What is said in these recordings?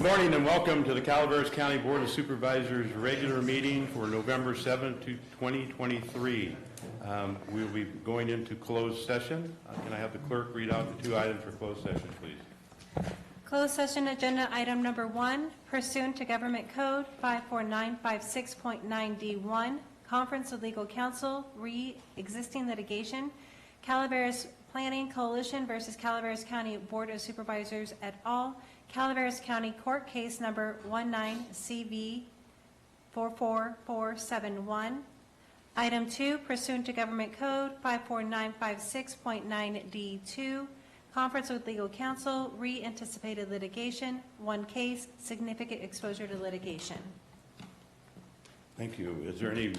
morning and welcome to the Calaveras County Board of Supervisors regular meeting for November 7th, 2023. We will be going into closed session. Can I have the clerk read out the two items for closed session, please? Closed session agenda item number 1, pursuant to Government Code 54956.9D1, conference with legal counsel, existing litigation, Calaveras Planning Coalition versus Calaveras County Board of Supervisors et al., Calaveras County Court Case number 19CV44471. Item 2, pursuant to Government Code 54956.9D2, conference with legal counsel, anticipated litigation, one case, significant exposure to litigation. Thank you. Is there any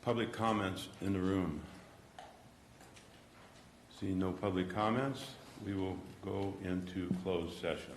public comments in the room? Seeing no public comments, we will go into closed session.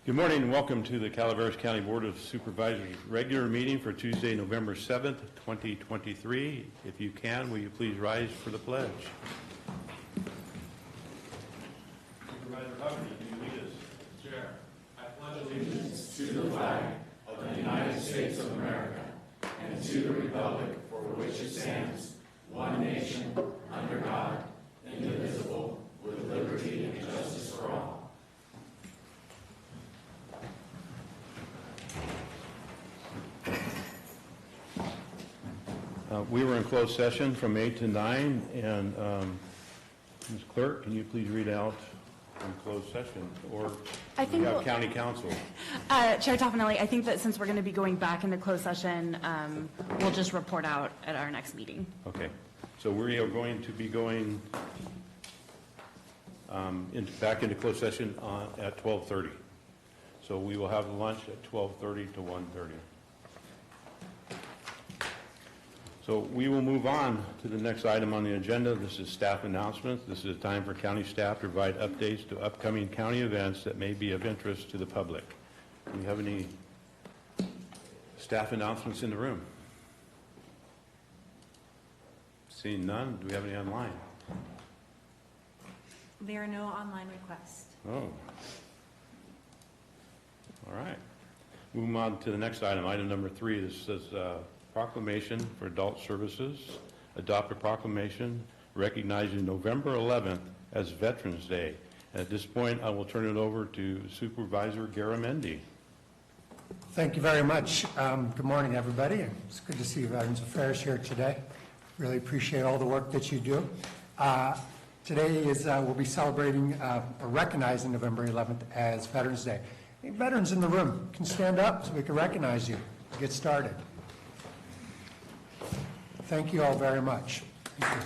Good morning and welcome to the Calaveras County Board of Supervisors regular meeting for Tuesday, November 7th, 2023. If you can, will you please rise for the pledge? Supervisor Hubbard, can you lead us? Chair, I pledge allegiance to the flag of the United States of America and to the republic for which it stands, one nation, under God, indivisible, with liberty and justice for all. We were in closed session from 8 to 9, and Ms. Clerk, can you please read out from closed session? Or I think we have we'll- County Council. Chair Toffenelli, I think that since we're going to be going back into closed session, we'll just report out at our next meeting. Okay, so we are going to be going back into closed session at 12:30. So we will have lunch at 12:30 to 1:30. So we will move on to the next item on the agenda. This is staff announcements. This is a time for county staff to provide updates to upcoming county events that may be of interest to the public. Do we have any staff announcements in the room? Seeing none, do we have any online? There are no online requests. Oh. All right. Moving on to the next item, item number 3. This says proclamation for adult services. Adopt a proclamation recognizing November 11th as Veterans Day. And at this point, I will turn it over to Supervisor Garamendi. Thank you very much. Good morning, everybody. It's good to see Veterans Affairs here today. Really appreciate all the work that you do. Today we'll be celebrating or recognizing November 11th as Veterans Day. Any veterans in the room can stand up so we can recognize you. Get started. Thank you all very much. Thank you.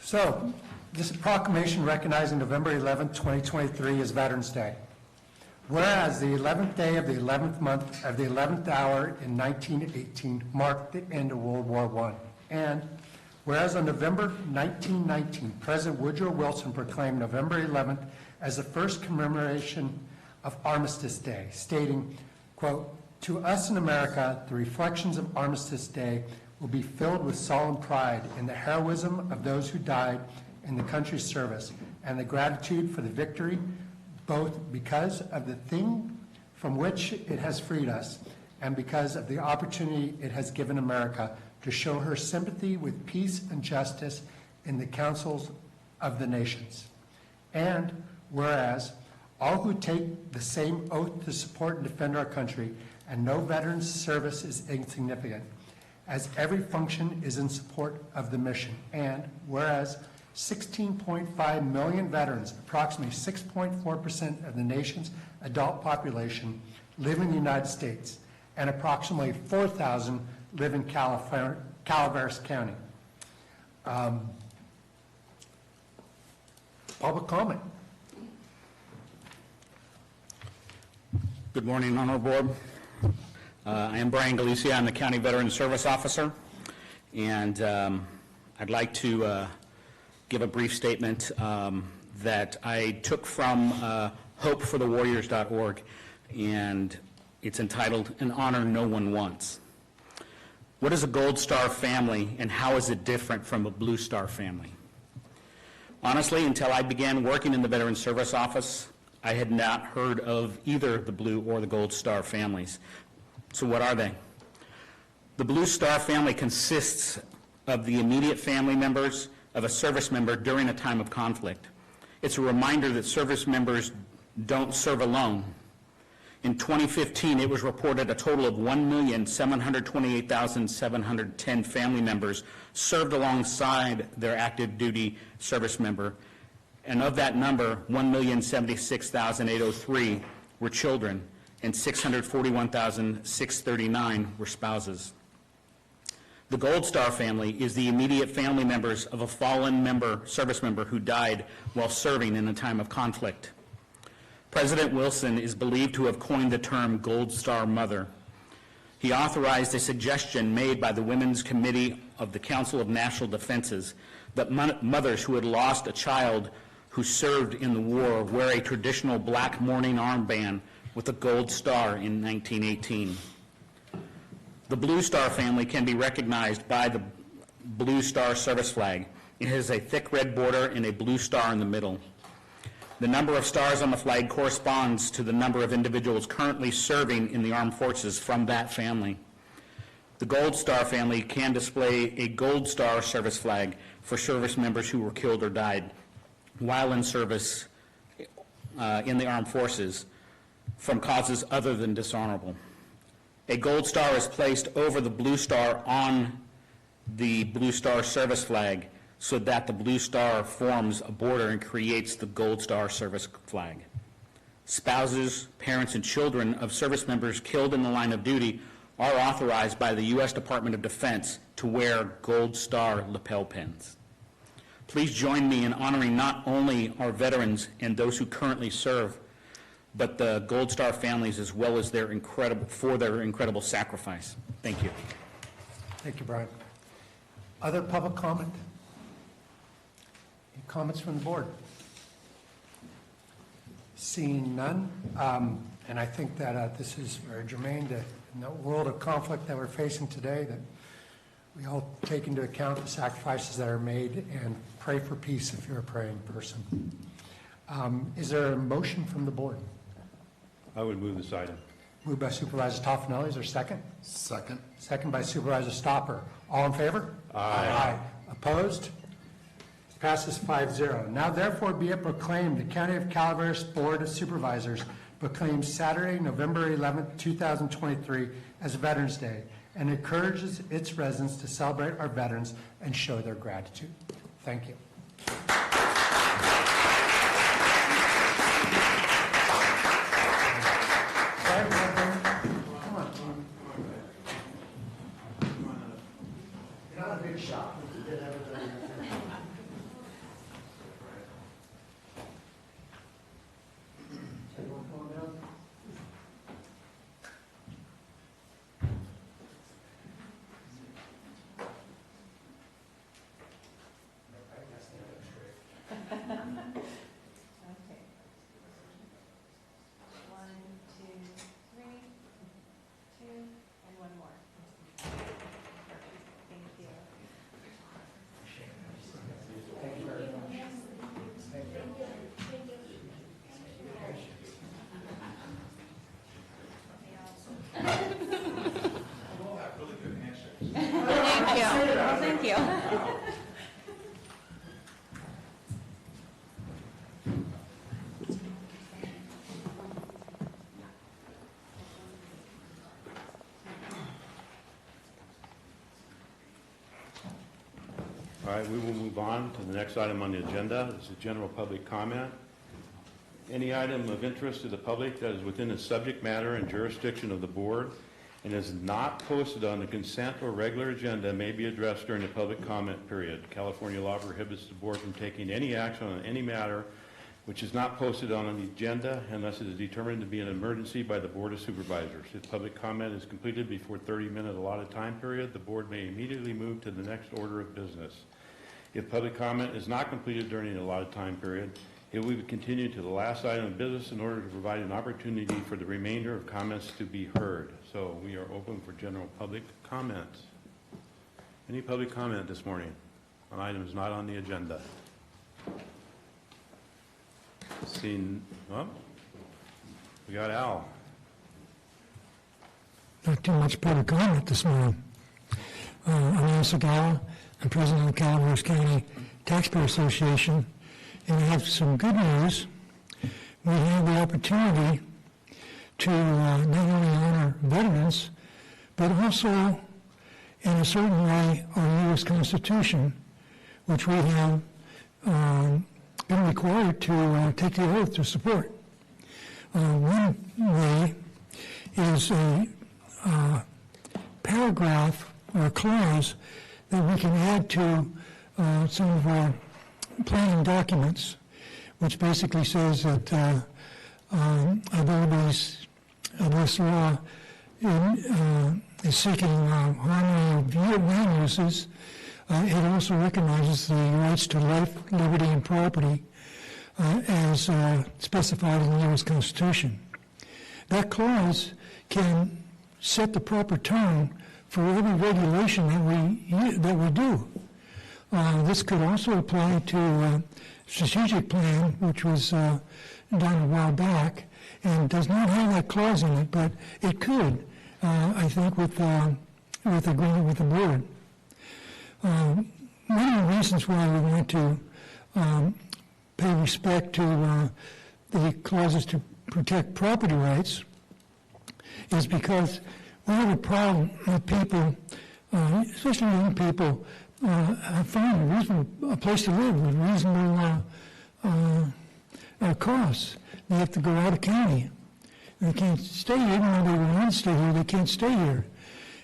So, this proclamation recognizing November 11th, 2023 as Veterans Day. Whereas the 11th day of the 11th month of the 11th hour in 1918 marked the end of World War I. And whereas on November 1919, President Woodrow Wilson proclaimed November 11th as the first commemoration of Armistice Day, stating, quote, "To us in America, the reflections of Armistice Day will be filled with solemn pride in the heroism of those who died in the country's service and the gratitude for the victory, both because of the thing from which it has freed us and because of the opportunity it has given America to show her sympathy with peace and justice in the councils of the nations. And whereas all who take the same oath to support and defend our country, and no veteran's service is insignificant, as every function is in support of the mission. And whereas 16.5 million veterans, approximately 6.4% of the nation's adult population, live in the United States, and approximately 4,000 live in Calaveras County. Public comment. Good morning, Honorable Board. I am Brian Galicia. I'm the County Veteran Service Officer, and I'd like to give a brief statement that I took from hopeforthewarriors.org, and it's entitled, "An Honor No One Wants." What is a Gold Star family, and how is it different from a Blue Star family? Honestly, until I began working in the Veteran Service Office, I had not heard of either the Blue or the Gold Star families. So what are they? The Blue Star family consists of the immediate family members of a service member during a time of conflict. It's a reminder that service members don't serve alone. In 2015, it was reported a total of 1,728,710 family members served alongside their active duty service member. And of that number, 1,076,803 were children, and 641,639 were spouses. The Gold Star family is the immediate family members of a fallen service member who died while serving in a time of conflict. President Wilson is believed to have coined the term Gold Star Mother. He authorized a suggestion made by the Women's Committee of the Council of National Defenses that mothers who had lost a child who served in the war wear a traditional black mourning armband with a gold star in 1918. The Blue Star family can be recognized by the Blue Star service flag. It has a thick red border and a blue star in the middle. The number of stars on the flag corresponds to the number of individuals currently serving in the armed forces from that family. The Gold Star family can display a Gold Star service flag for service members who were killed or died while in service in the armed forces from causes other than dishonorable. A Gold Star is placed over the Blue Star on the Blue Star service flag so that the Blue Star forms a border and creates the Gold Star service flag. Spouses, parents, and children of service members killed in the line of duty are authorized by the U.S. Department of Defense to wear Gold Star lapel pins. Please join me in honoring not only our veterans and those who currently serve, but the Gold Star families as well as their incredible sacrifice. Thank you. Thank you, Brian. Other public comment? Any comments from the board? Seeing none, and I think that this is very germane to in the world of conflict that we're facing today, that we all take into account the sacrifices that are made and pray for peace if you're a praying person. Is there a motion from the board? I would move this item. Moved by Supervisor Toffenelli. Is there a second? Second. Second by Supervisor Stopper. All in favor? Aye. Opposed? Passes 5-0. Now therefore be it proclaimed, the County of Calaveras Board of Supervisors proclaims Saturday, November 11th, 2023 as Veterans Day and encourages its residents to celebrate our veterans and show their gratitude. Thank you. Come on. You're not a big shot. Thank you. All right, we will move on to the next item on the agenda. This is general public comment. Any item of interest to the public that is within the subject matter and jurisdiction of the board and is not posted on the consent or regular agenda may be addressed during the public comment period. California law prohibits the board from taking any action on any matter which is not posted on the agenda unless it is determined to be an emergency by the Board of Supervisors. If public comment is completed before 30-minute allotted time period, the board may immediately move to the next order of business. If public comment is not completed during the allotted time period, it will be continued to the last item of business in order to provide an opportunity for the remainder of comments to be heard. So we are open for general public comments. Any public comment this morning on items not on the agenda? Seeing, well, we got Al. Not too much public comment this morning. I'm Al Segala. I'm president of the Calaveras County Taxpayer Association, and I have some good news. We have the opportunity to not only honor veterans, but also, in a certain way, our U.S. Constitution, which we have been required to take the oath to support. One way is a paragraph or a clause that we can add to some of our planning documents, which basically says that abilities of this law is seeking harmony of land uses, it also recognizes the rights to life, liberty, and property as specified in the U.S. Constitution. That clause can set the proper tone for every regulation that we do. This could also apply to strategic plan, which was done a while back, and does not have that clause in it, but it could, I think, with agreement with the board. One of the reasons why we want to pay respect to the clauses to protect property rights is because we have a problem with people, especially young people, find a place to live with reasonable costs. They have to go out of county. They can't stay here, even though they want to stay here, they can't stay here.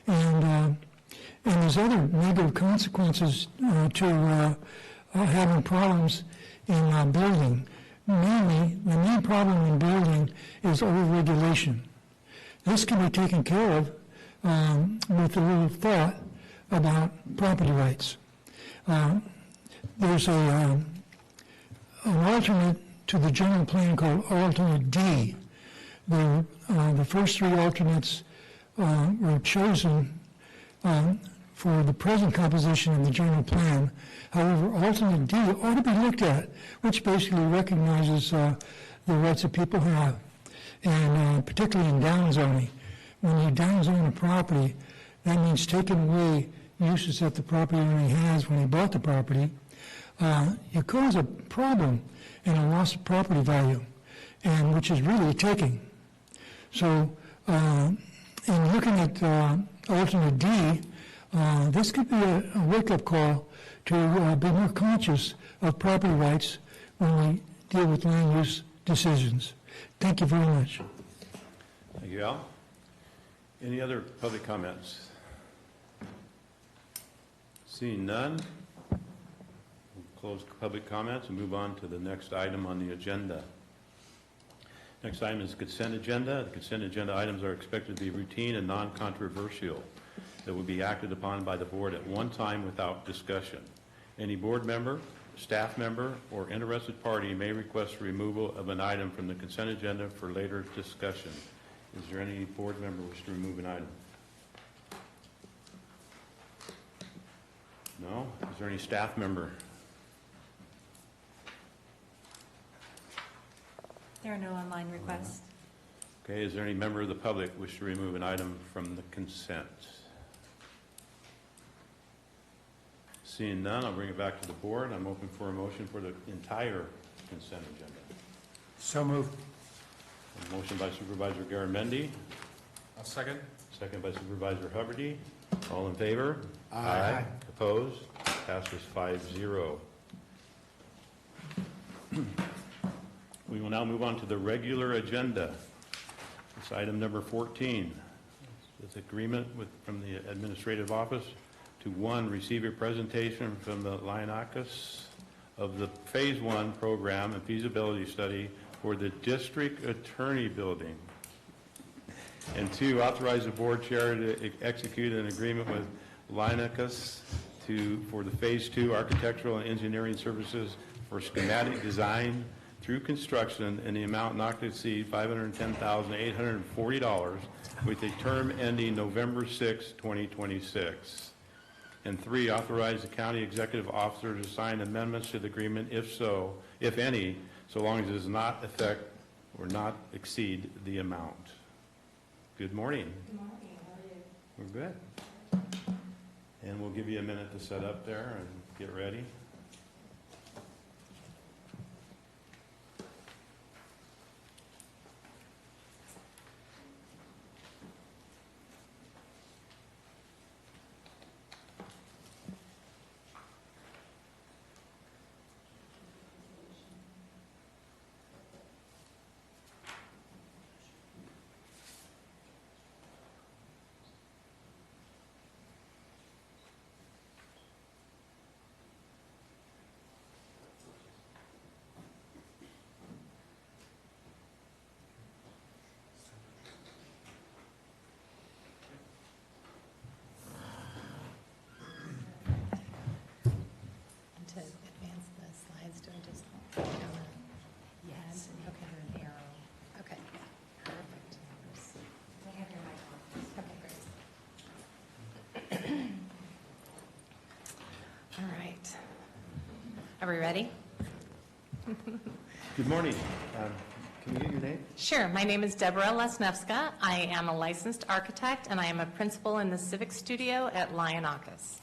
And there's other negative consequences to having problems in building. Mainly, the main problem in building is overregulation. This can be taken care of with a little thought about property rights. There's an alternate to the general plan called alternate D. The first three alternates were chosen for the present composition of the general plan. However, alternate D ought to be looked at, which basically recognizes the rights that people have, and particularly in downzoning. When you downzone a property, that means taking away uses that the property owner has when he bought the property. You cause a problem and a loss of property value, and which is really a taking. So, in looking at alternate D, this could be a wake-up call to be more conscious of property rights when we deal with land use decisions. Thank you very much. Thank you, Al. Any other public comments? Seeing none, we'll close public comments and move on to the next item on the agenda. Next item is consent agenda. The consent agenda items are expected to be routine and non-controversial that will be acted upon by the board at one time without discussion. Any board member, staff member, or interested party may request removal of an item from the consent agenda for later discussion. Is there any board member wish to remove an item? No? Is there any staff member? There are no online requests. Okay, is there any member of the public wish to remove an item from the consent? Seeing none, I'll bring it back to the board. I'm open for a motion for the entire consent agenda. So moved. A motion by Supervisor Garamendi, I'll second. second by Supervisor Huberty. All in favor? Aye. Opposed? Passes 5-0. We will now move on to the regular agenda. It's item number 14. It's agreement from the administrative office to, one, receive a presentation from the Lionakis of the Phase 1 program and feasibility study for the district attorney building. And two, authorize the board chair to execute an agreement with Lionakis for the Phase 2 architectural and engineering services for schematic design through construction in the amount not to exceed $510,840 with a term ending November 6, 2026. And three, authorize the county executive officer to sign amendments to the agreement if any, so long as it does not affect or not exceed the amount. Good morning. Good morning. How are you? We're good. And we'll give you a minute to set up there and get ready. Are we ready? Good morning. Can you get your name? Sure. My name is Deborah Lesnevska. I am a licensed architect, and I am a principal in the Civic Studio at Lionakis.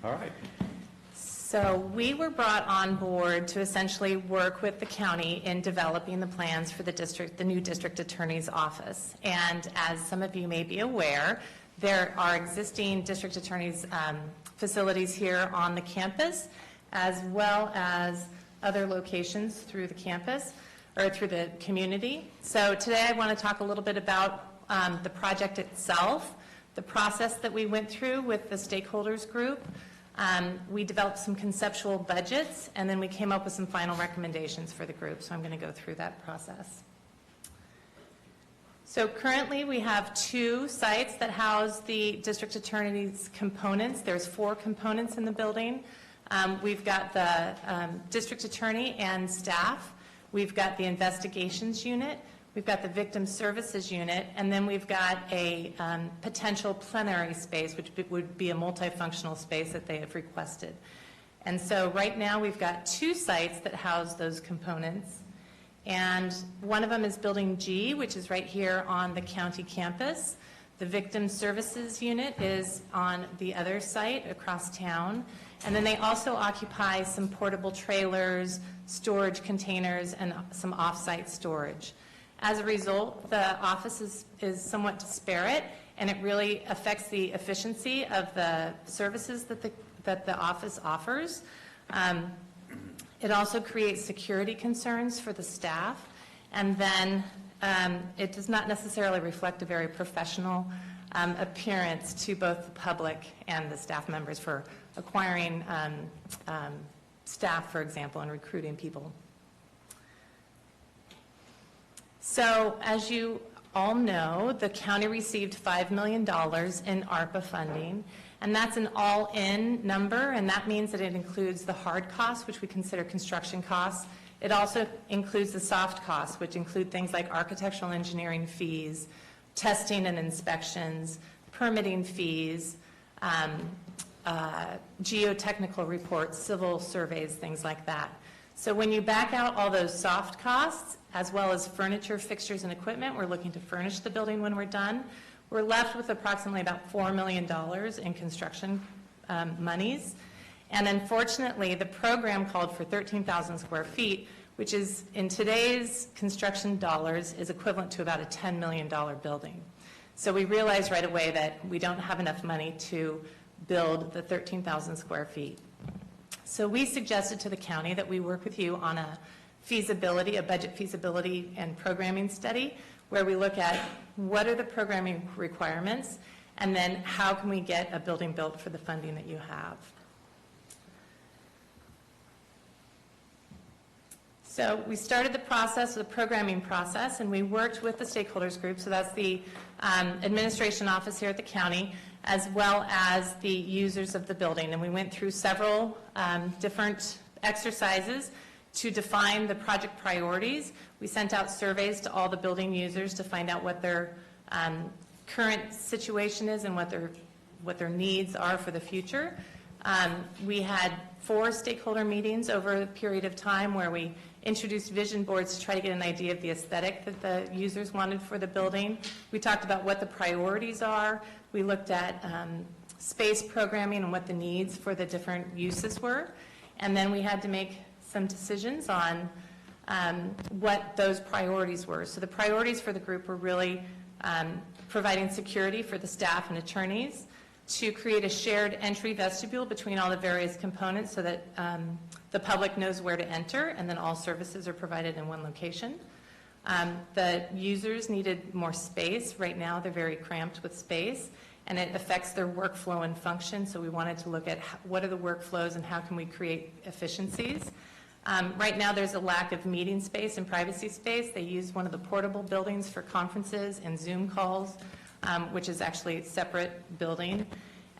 All right. So we were brought on board to essentially work with the county in developing the plans for the new district attorney's office. And as some of you may be aware, there are existing district attorney's facilities here on the campus, as well as other locations through the campus or through the community. So today I want to talk a little bit about the project itself, the process that we went through with the stakeholders group. We developed some conceptual budgets, and then we came up with some final recommendations for the group. So I'm going to go through that process. So currently we have 2 sites that house the district attorney's components. There's 4 components in the building. We've got the district attorney and staff. We've got the investigations unit. We've got the victim services unit. And then we've got a potential plenary space, which would be a multifunctional space that they have requested. And so right now we've got 2 sites that house those components. And one of them is Building G, which is right here on the county campus. The victim services unit is on the other site across town. And then they also occupy some portable trailers, storage containers, and some off-site storage. As a result, the office is somewhat disparate, and it really affects the efficiency of the services that the office offers. It also creates security concerns for the staff, and then it does not necessarily reflect a very professional appearance to both the public and the staff members for acquiring staff, for example, and recruiting people. So as you all know, the county received $5 million in ARPA funding, and that's an all-in number, and that means that it includes the hard costs, which we consider construction costs. It also includes the soft costs, which include things like architectural engineering fees, testing and inspections, permitting fees, geotechnical reports, civil surveys, things like that. So when you back out all those soft costs, as well as furniture, fixtures, and equipment, we're looking to furnish the building when we're done, we're left with approximately about $4 million in construction monies. And unfortunately, the program called for 13,000 square feet, which is, in today's construction dollars, is equivalent to about a $10 million building. So we realized right away that we don't have enough money to build the 13,000 square feet. So we suggested to the county that we work with you on a feasibility, a budget feasibility and programming study, where we look at what are the programming requirements, and then how can we get a building built for the funding that you have. So we started the process, the programming process, and we worked with the stakeholders group, so that's the administration office here at the county, as well as the users of the building. And we went through several different exercises to define the project priorities. We sent out surveys to all the building users to find out what their current situation is and what their needs are for the future. We had 4 stakeholder meetings over a period of time where we introduced vision boards to try to get an idea of the aesthetic that the users wanted for the building. We talked about what the priorities are. We looked at space programming and what the needs for the different uses were. And then we had to make some decisions on what those priorities were. So the priorities for the group were really providing security for the staff and attorneys, to create a shared entry vestibule between all the various components so that the public knows where to enter, and then all services are provided in one location. The users needed more space. Right now they're very cramped with space, and it affects their workflow and function, so we wanted to look at what are the workflows and how can we create efficiencies. Right now there's a lack of meeting space and privacy space. They use one of the portable buildings for conferences and Zoom calls, which is actually a separate building.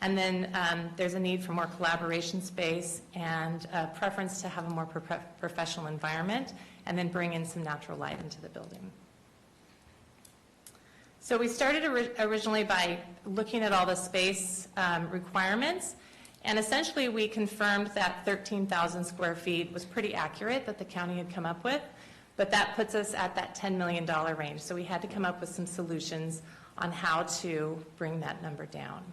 And then there's a need for more collaboration space and a preference to have a more professional environment, and then bring in some natural light into the building. So we started originally by looking at all the space requirements, And essentially, we confirmed that 13,000 square feet was pretty accurate that the county had come up with, but that puts us at that $10 million range. So we had to come up with some solutions on how to bring that number down.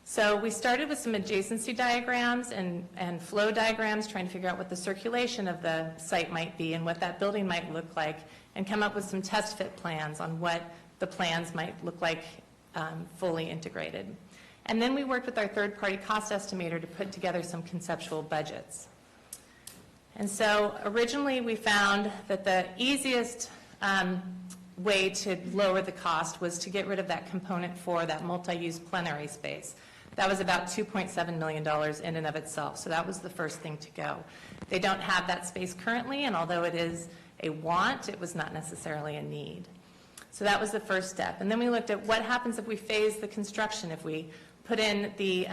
So we started with some adjacency diagrams and flow diagrams, trying to figure out what the circulation of the site might be and what that building might look like, and come up with some test fit plans on what the plans might look like fully integrated. And then we worked with our third-party cost estimator to put together some conceptual budgets. And so originally we found that the easiest way to lower the cost was to get rid of that component for that multi-use plenary space. That was about $2.7 million in and of itself, so that was the first thing to go. They don't have that space currently, and although it is a want, it was not necessarily a need. So that was the first step. And then we looked at what happens if we phase the construction, if we put in the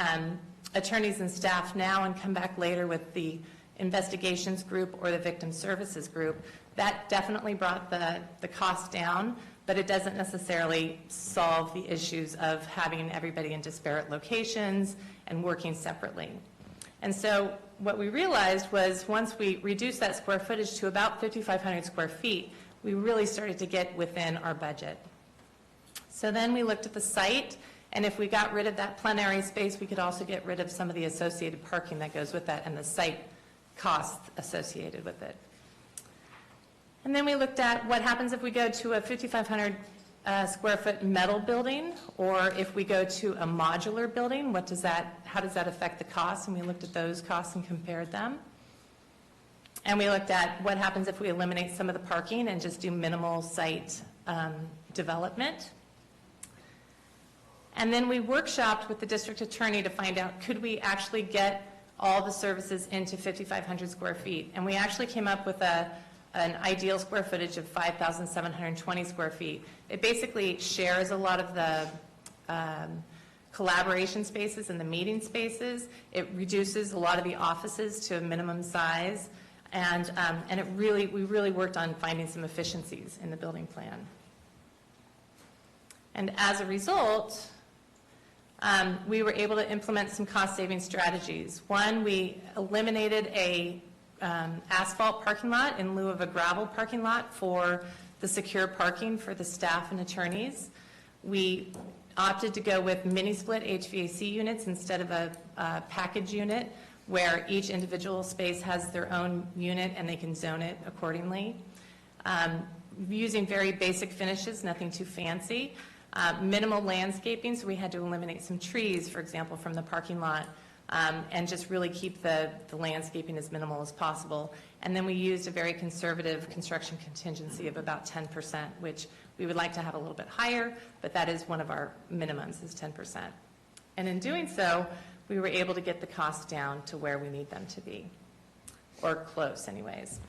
attorneys and staff now and come back later with the investigations group or the victim services group. That definitely brought the cost down, but it doesn't necessarily solve the issues of having everybody in disparate locations and working separately. And so what we realized was once we reduced that square footage to about 5,500 square feet, we really started to get within our budget. So then we looked at the site, and if we got rid of that plenary space, we could also get rid of some of the associated parking that goes with that and the site costs associated with it. And then we looked at what happens if we go to a 5,500 square foot metal building, or if we go to a modular building, how does that affect the costs? And we looked at those costs and compared them. And we looked at what happens if we eliminate some of the parking and just do minimal site development. And then we workshopped with the district attorney to find out, could we actually get all the services into 5,500 square feet? And we actually came up with an ideal square footage of 5,720 square feet. It basically shares a lot of the collaboration spaces and the meeting spaces. It reduces a lot of the offices to a minimum size. And we really worked on finding some efficiencies in the building plan. And as a result, we were able to implement some cost-saving strategies. One, we eliminated a asphalt parking lot in lieu of a gravel parking lot for the secure parking for the staff and attorneys. We opted to go with mini-split HVAC units instead of a package unit where each individual space has their own unit and they can zone it accordingly. Using very basic finishes, nothing too fancy. Minimal landscaping, so we had to eliminate some trees, for example, from the parking lot, and just really keep the landscaping as minimal as possible. And then we used a very conservative construction contingency of about 10%, which we would like to have a little bit higher, but that is one of our minimums, is 10%. And in doing so, we were able to get the costs down to where we need them to be, or close anyways.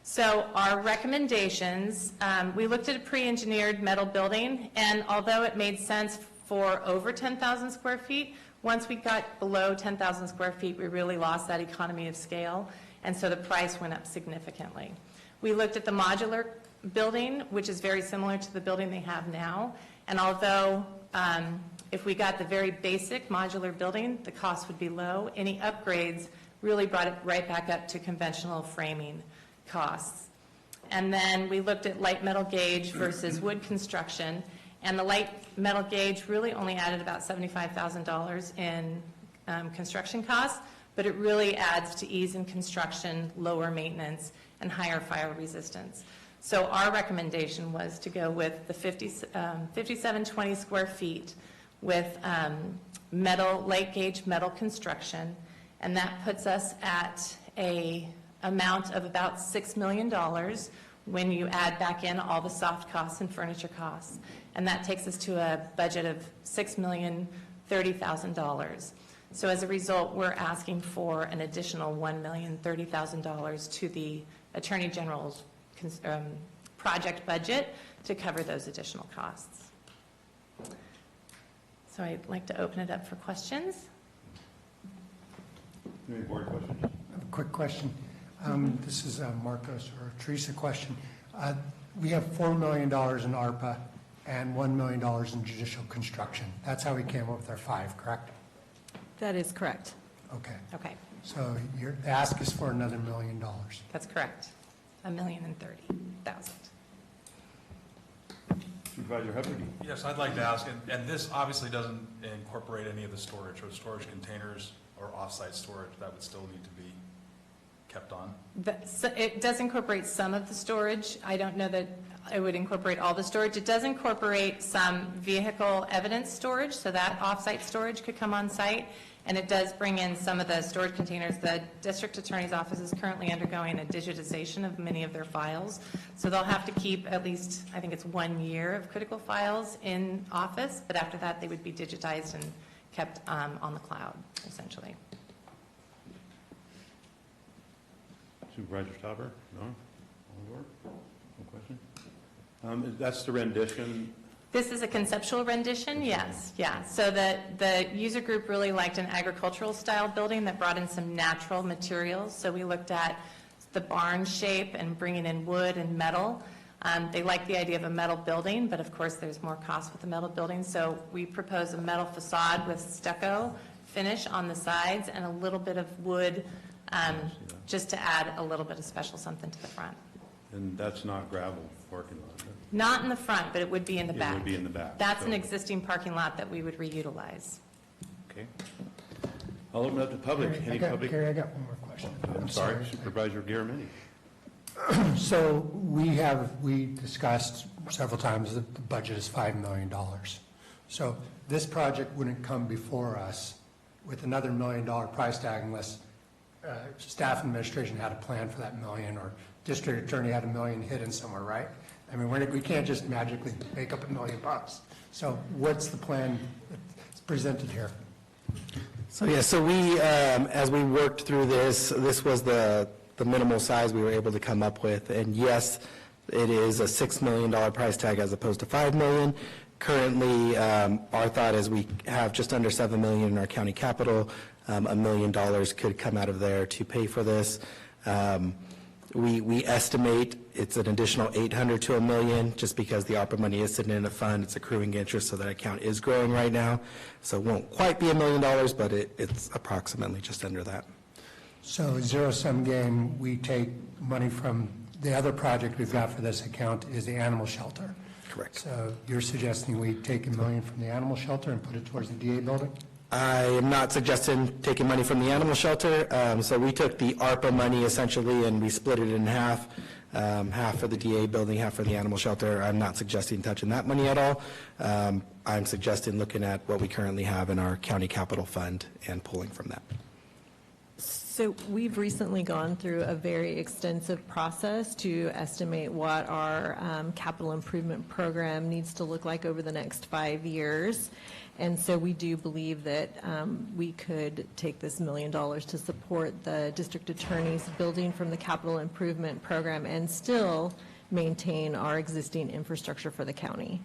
So our recommendations, we looked at a pre-engineered metal building, and although it made sense for over 10,000 square feet, once we got below 10,000 square feet, we really lost that economy of scale, and so the price went up significantly. We looked at the modular building, which is very similar to the building they have now, and although if we got the very basic modular building, the cost would be low, any upgrades really brought it right back up to conventional framing costs. And then we looked at light metal gauge versus wood construction, and the light metal gauge really only added about $75,000 in construction costs, but it really adds to ease in construction, lower maintenance, and higher fire resistance. So our recommendation was to go with the 5720 square feet with light gauge metal construction, and that puts us at a amount of about $6 million when you add back in all the soft costs and furniture costs. And that takes us to a budget of $6,030,000. So as a result, we're asking for an additional $1,030,000 to the Attorney General's project budget to cover those additional costs. So I'd like to open it up for questions. Any board questions? I have a quick question. This is Marcos or Teresa question. We have $4 million in ARPA and $1 million in judicial construction. That's how we came up with our 5, correct? That is correct. Okay, Okay, so your ask is for another $1 million. that's correct. $1,030,000. Supervisor Hubbard? Yes, I'd like to ask, and this obviously doesn't incorporate any of the storage, or storage containers or off-site storage, that would still need to be kept on? So it does incorporate some of the storage. I don't know that it would incorporate all the storage. It does incorporate some vehicle evidence storage, so that off-site storage could come on site. And it does bring in some of the storage containers. The district attorney's office is currently undergoing a digitization of many of their files. So they'll have to keep at least, I think it's 1 year of critical files in office, but after that, they would be digitized and kept on the cloud, essentially. Supervisor Stauber? No? All work? No question? That's the rendition. This is a conceptual rendition, yes, yeah. So the user group really liked an agricultural style building that brought in some natural materials. So we looked at the barn shape and bringing in wood and metal. They liked the idea of a metal building, but of course there's more cost with the metal building. So we propose a metal facade with stucco finish on the sides and a little bit of wood just to add a little bit of special something to the front. And that's not gravel parking lot, is it? Not in the front, but it would be in the back. It would be in the back. That's so- an existing parking lot that we would reutilize. Okay. I'll open up to public. Any public? Gary, I got one more question. I'm sorry, Supervisor Garamini. So we discussed several times that the budget is $5 million. So this project wouldn't come before us with another $1 million price tag unless staff and administration had a plan for that million, or district attorney had $1 million hidden somewhere, right? I mean, we can't just magically make up $1 million. So what's the plan that's presented here? So, yeah, so we, as we worked through this was the minimal size we were able to come up with. And yes, it is a $6 million price tag as opposed to $5 million. Currently, our thought is we have just under $7 million in our county capital. $1 million could come out of there to pay for this. We estimate it's an additional $800 to $1 million, just because the ARPA money is sitting in a fund. It's accruing interest, so that account is growing right now. So it won't quite be $1 million, but it's approximately just under that. So zero-sum game, we take money from the other project we've got for this account is the animal shelter. Correct. So you're suggesting we take $1 million from the animal shelter and put it towards the DA building? I am not suggesting taking money from the animal shelter. So we took the ARPA money essentially and we split it in half, half for the DA building, half for the animal shelter. I'm not suggesting touching that money at all. I'm suggesting looking at what we currently have in our county capital fund and pulling from that. So we've recently gone through a very extensive process to estimate what our capital improvement program needs to look like over the next 5 years. And so we do believe that we could take this $1 million to support the district attorney's building from the capital improvement program and still maintain our existing infrastructure for the county.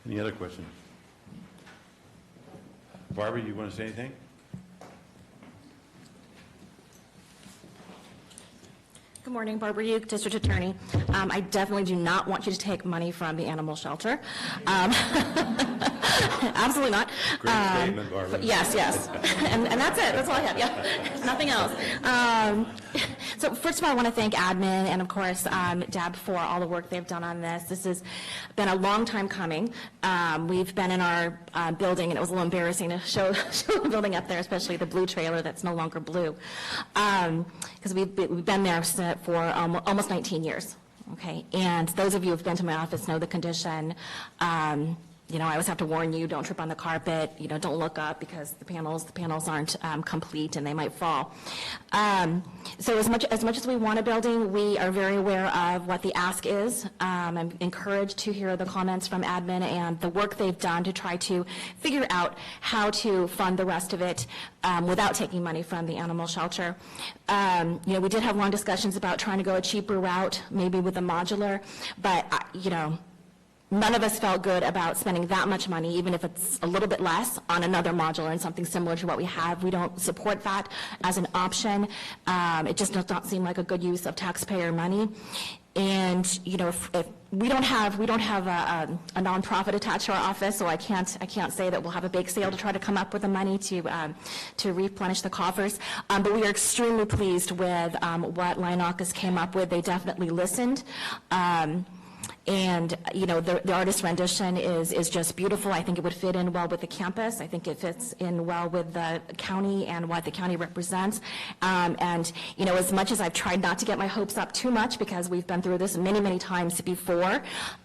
Any other questions? Barbara, you want to say anything? Good morning, Barbara Uke, District Attorney. I definitely do not want you to take money from the animal shelter. Absolutely not. Great statement, Barbara. Yes, yes. And that's it. That's all I have. Yeah, nothing else. So first of all, I want to thank admin and, of course, Deb for all the work they've done on this. This has been a long time coming. We've been in our building, and it was a little embarrassing to show the building up there, especially the blue trailer that's no longer blue, because we've been there for almost 19 years. Okay, and those of you who've been to my office know the condition. You know, I always have to warn you, don't trip on the carpet, you know, don't look up because the panels aren't complete and they might fall. So as much as we want a building, we are very aware of what the ask is. I'm encouraged to hear the comments from admin and the work they've done to try to figure out how to fund the rest of it without taking money from the animal shelter. You know, we did have long discussions about trying to go a cheaper route, maybe with a modular, but, you know, none of us felt good about spending that much money, even if it's a little bit less, on another modular and something similar to what we have. We don't support that as an option. It just does not seem like a good use of taxpayer money. And, you know, if we don't have a nonprofit attached to our office, so I can't say that we'll have a bake sale to try to come up with the money to replenish the coffers. But we are extremely pleased with what Lionocus came up with. They definitely listened. And, you know, the artist rendition is just beautiful. I think it would fit in well with the campus. I think it fits in well with the county and what the county represents. And, you know, as much as I've tried not to get my hopes up too much, because we've been through this many, many times before,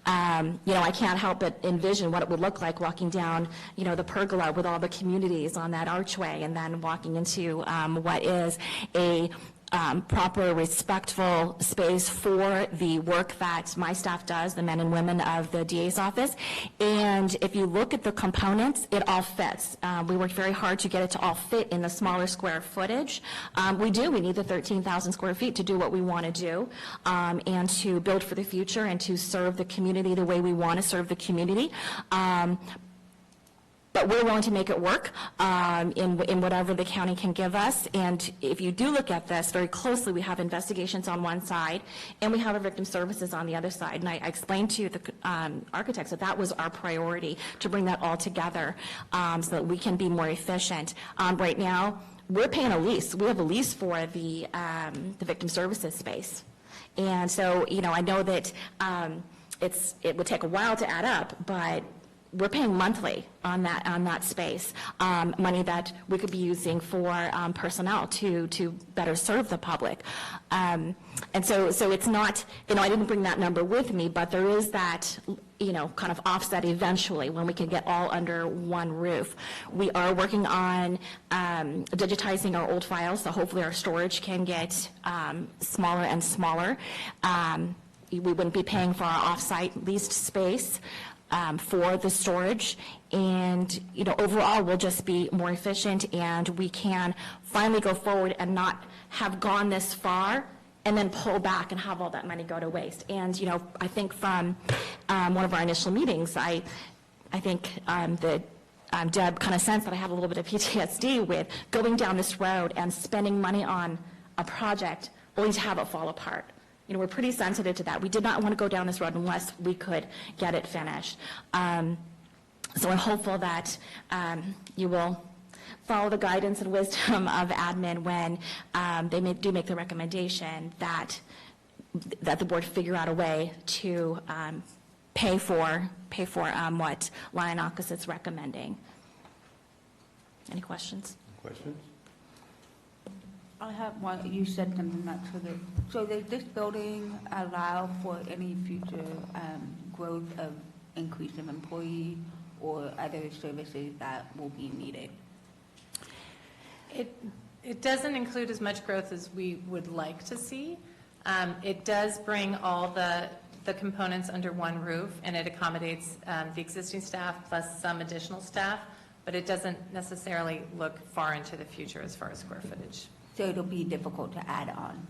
you know, I can't help but envision what it would look like walking down, you know, the pergola with all the communities on that archway, and then walking into what is a proper, respectful space for the work that my staff does, the men and women of the DA's office. And if you look at the components, it all fits. We worked very hard to get it to all fit in the smaller square footage. We need the 13,000 square feet to do what we want to do, and to build for the future and to serve the community the way we want to serve the community. But we're willing to make it work in whatever the county can give us. And if you do look at this very closely, we have investigations on one side, and we have our victim services on the other side. And I explained to the architects that was our priority, to bring that all together so that we can be more efficient. Right now, we're paying a lease. We have a lease for the victim services space. And so, you know, I know that it would take a while to add up, but we're paying monthly on that space, money that we could be using for personnel to better serve the public. And so it's not, you know, I didn't bring that number with me, but there is that, you know, kind of offset eventually when we can get all under one roof. We are working on digitizing our old files, so hopefully our storage can get smaller and smaller. We wouldn't be paying for our off-site leased space for the storage, and, you know, overall we'll just be more efficient, and we can finally go forward and not have gone this far and then pull back and have all that money go to waste. And, you know, I think from one of our initial meetings, I think that Deb kind of sensed that I had a little bit of PTSD with going down this road and spending money on a project only to have it fall apart. You know, we're pretty sensitive to that. We did not want to go down this road unless we could get it finished. So I'm hopeful that you will follow the guidance and wisdom of admin when they do make the recommendation that the board figure out a way to pay for what Lionocus is recommending. Any questions? Questions? I have one. You said something about so does this building allow for any future growth of increase of employee or other services that will be needed? It doesn't include as much growth as we would like to see. It does bring all the components under one roof, and it accommodates the existing staff plus some additional staff, but it doesn't necessarily look far into the future as far as square footage. So it'll be difficult to add on.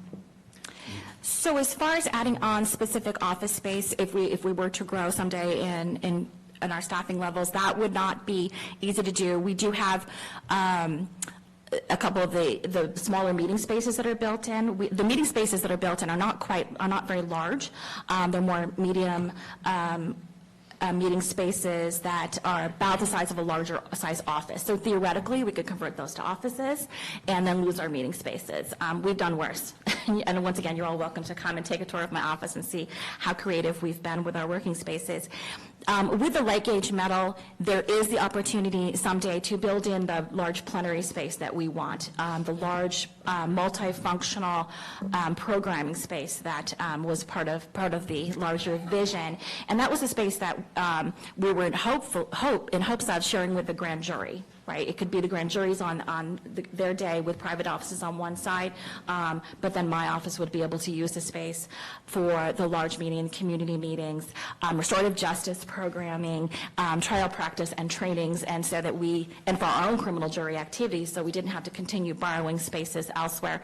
So as far as adding on specific office space, if we were to grow someday in our staffing levels, that would not be easy to do. We do have a couple of the smaller meeting spaces that are built in. The meeting spaces that are built in are not very large. They're more medium meeting spaces that are about the size of a larger size office. So theoretically, we could convert those to offices and then lose our meeting spaces. We've done worse. And once again, you're all welcome to come and take a tour of my office and see how creative we've been with our working spaces. With the light gauge metal, there is the opportunity someday to build in the large plenary space that we want, the large multifunctional programming space that was part of the larger vision. And that was a space that we were in hopes of sharing with the grand jury. Right, it could be the grand juries on their day with private offices on one side, but then my office would be able to use the space for the large meeting, community meetings, restorative justice programming, trial practice and trainings, and so that and for our own criminal jury activities, so we didn't have to continue borrowing spaces elsewhere.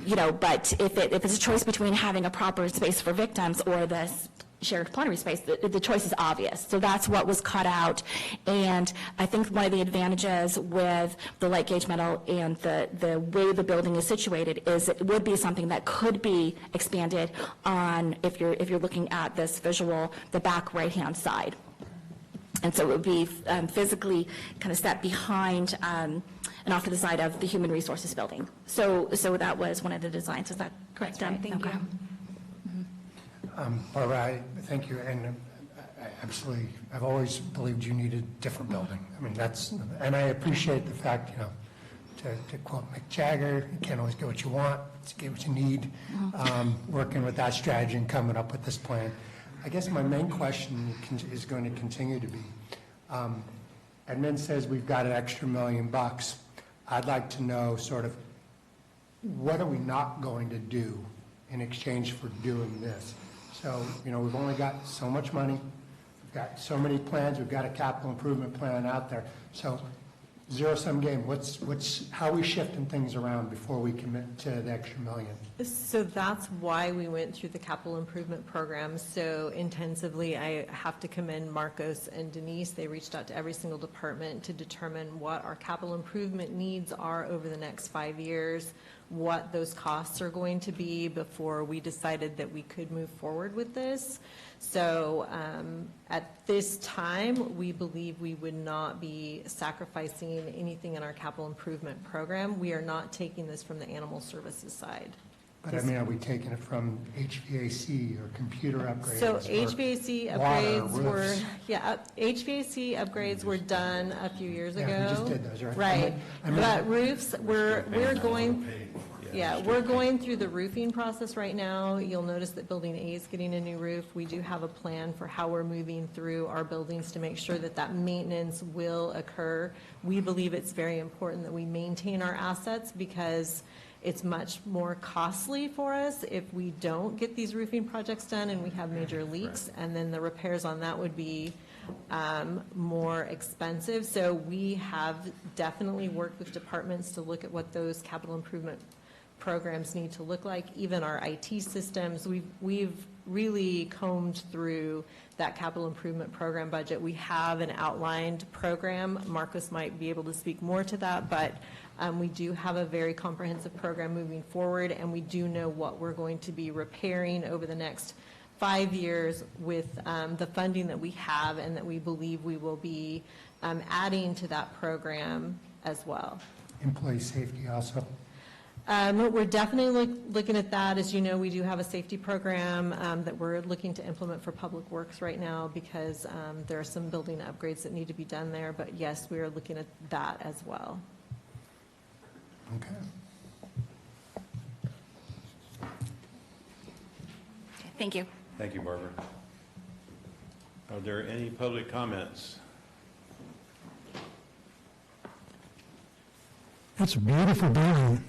You know, but if it's a choice between having a proper space for victims or this shared plenary space, the choice is obvious. So that's what was cut out. And I think one of the advantages with the light gauge metal and the way the building is situated is it would be something that could be expanded on, if you're looking at this visual, the back right-hand side. And so it would be physically kind of set behind and off to the side of the Human Resources building. So that was one of the designs. Is that correct? That's right. Thank you. Barbara, thank you, and absolutely, I've always believed you need a different building. I mean, and I appreciate the fact, to quote Mick Jagger, you can't always get what you want, it's get what you need. Working with that strategy and coming up with this plan. I guess my main question is going to continue to be, admin says we've got an extra $1 million. I'd like to know sort of, what are we not going to do in exchange for doing this? So, we've only got so much money, we've got so many plans, we've got a capital improvement plan out there. So, zero-sum game, how are we shifting things around before we commit to the extra $1 million? So that's why we went through the capital improvement program so intensively. I have to commend Marcos and Denise. They reached out to every single department to determine what our capital improvement needs are over the next 5 years, what those costs are going to be before we decided that we could move forward with this. So at this time, we believe we would not be sacrificing anything in our capital improvement program. We are not taking this from the animal services side. But I mean, are we taking it from HVAC or computer upgrades? So or HVAC water, upgrades were, roofs? HVAC upgrades were done a few years ago. Yeah, we just did those, right? Right. I mean- But roofs, we're going, we're going through the roofing process right now. You'll notice that Building A is getting a new roof. We do have a plan for how we're moving through our buildings to make sure that that maintenance will occur. We believe it's very important that we maintain our assets because it's much more costly for us if we don't get these roofing projects done and we have major leaks, and then the repairs on that would be more expensive. So we have definitely worked with departments to look at what those capital improvement programs need to look like. Even our IT systems, we've really combed through that capital improvement program budget. We have an outlined program. Marcus might be able to speak more to that, but we do have a very comprehensive program moving forward, and we do know what we're going to be repairing over the next 5 years with the funding that we have and that we believe we will be adding to that program as well. Employee safety also. We're definitely looking at that. As you know, we do have a safety program that we're looking to implement for Public Works right now because there are some building upgrades that need to be done there. But yes, we are looking at that as well. Okay. Thank you. Thank you, Barbara. Are there any public comments? That's a beautiful building.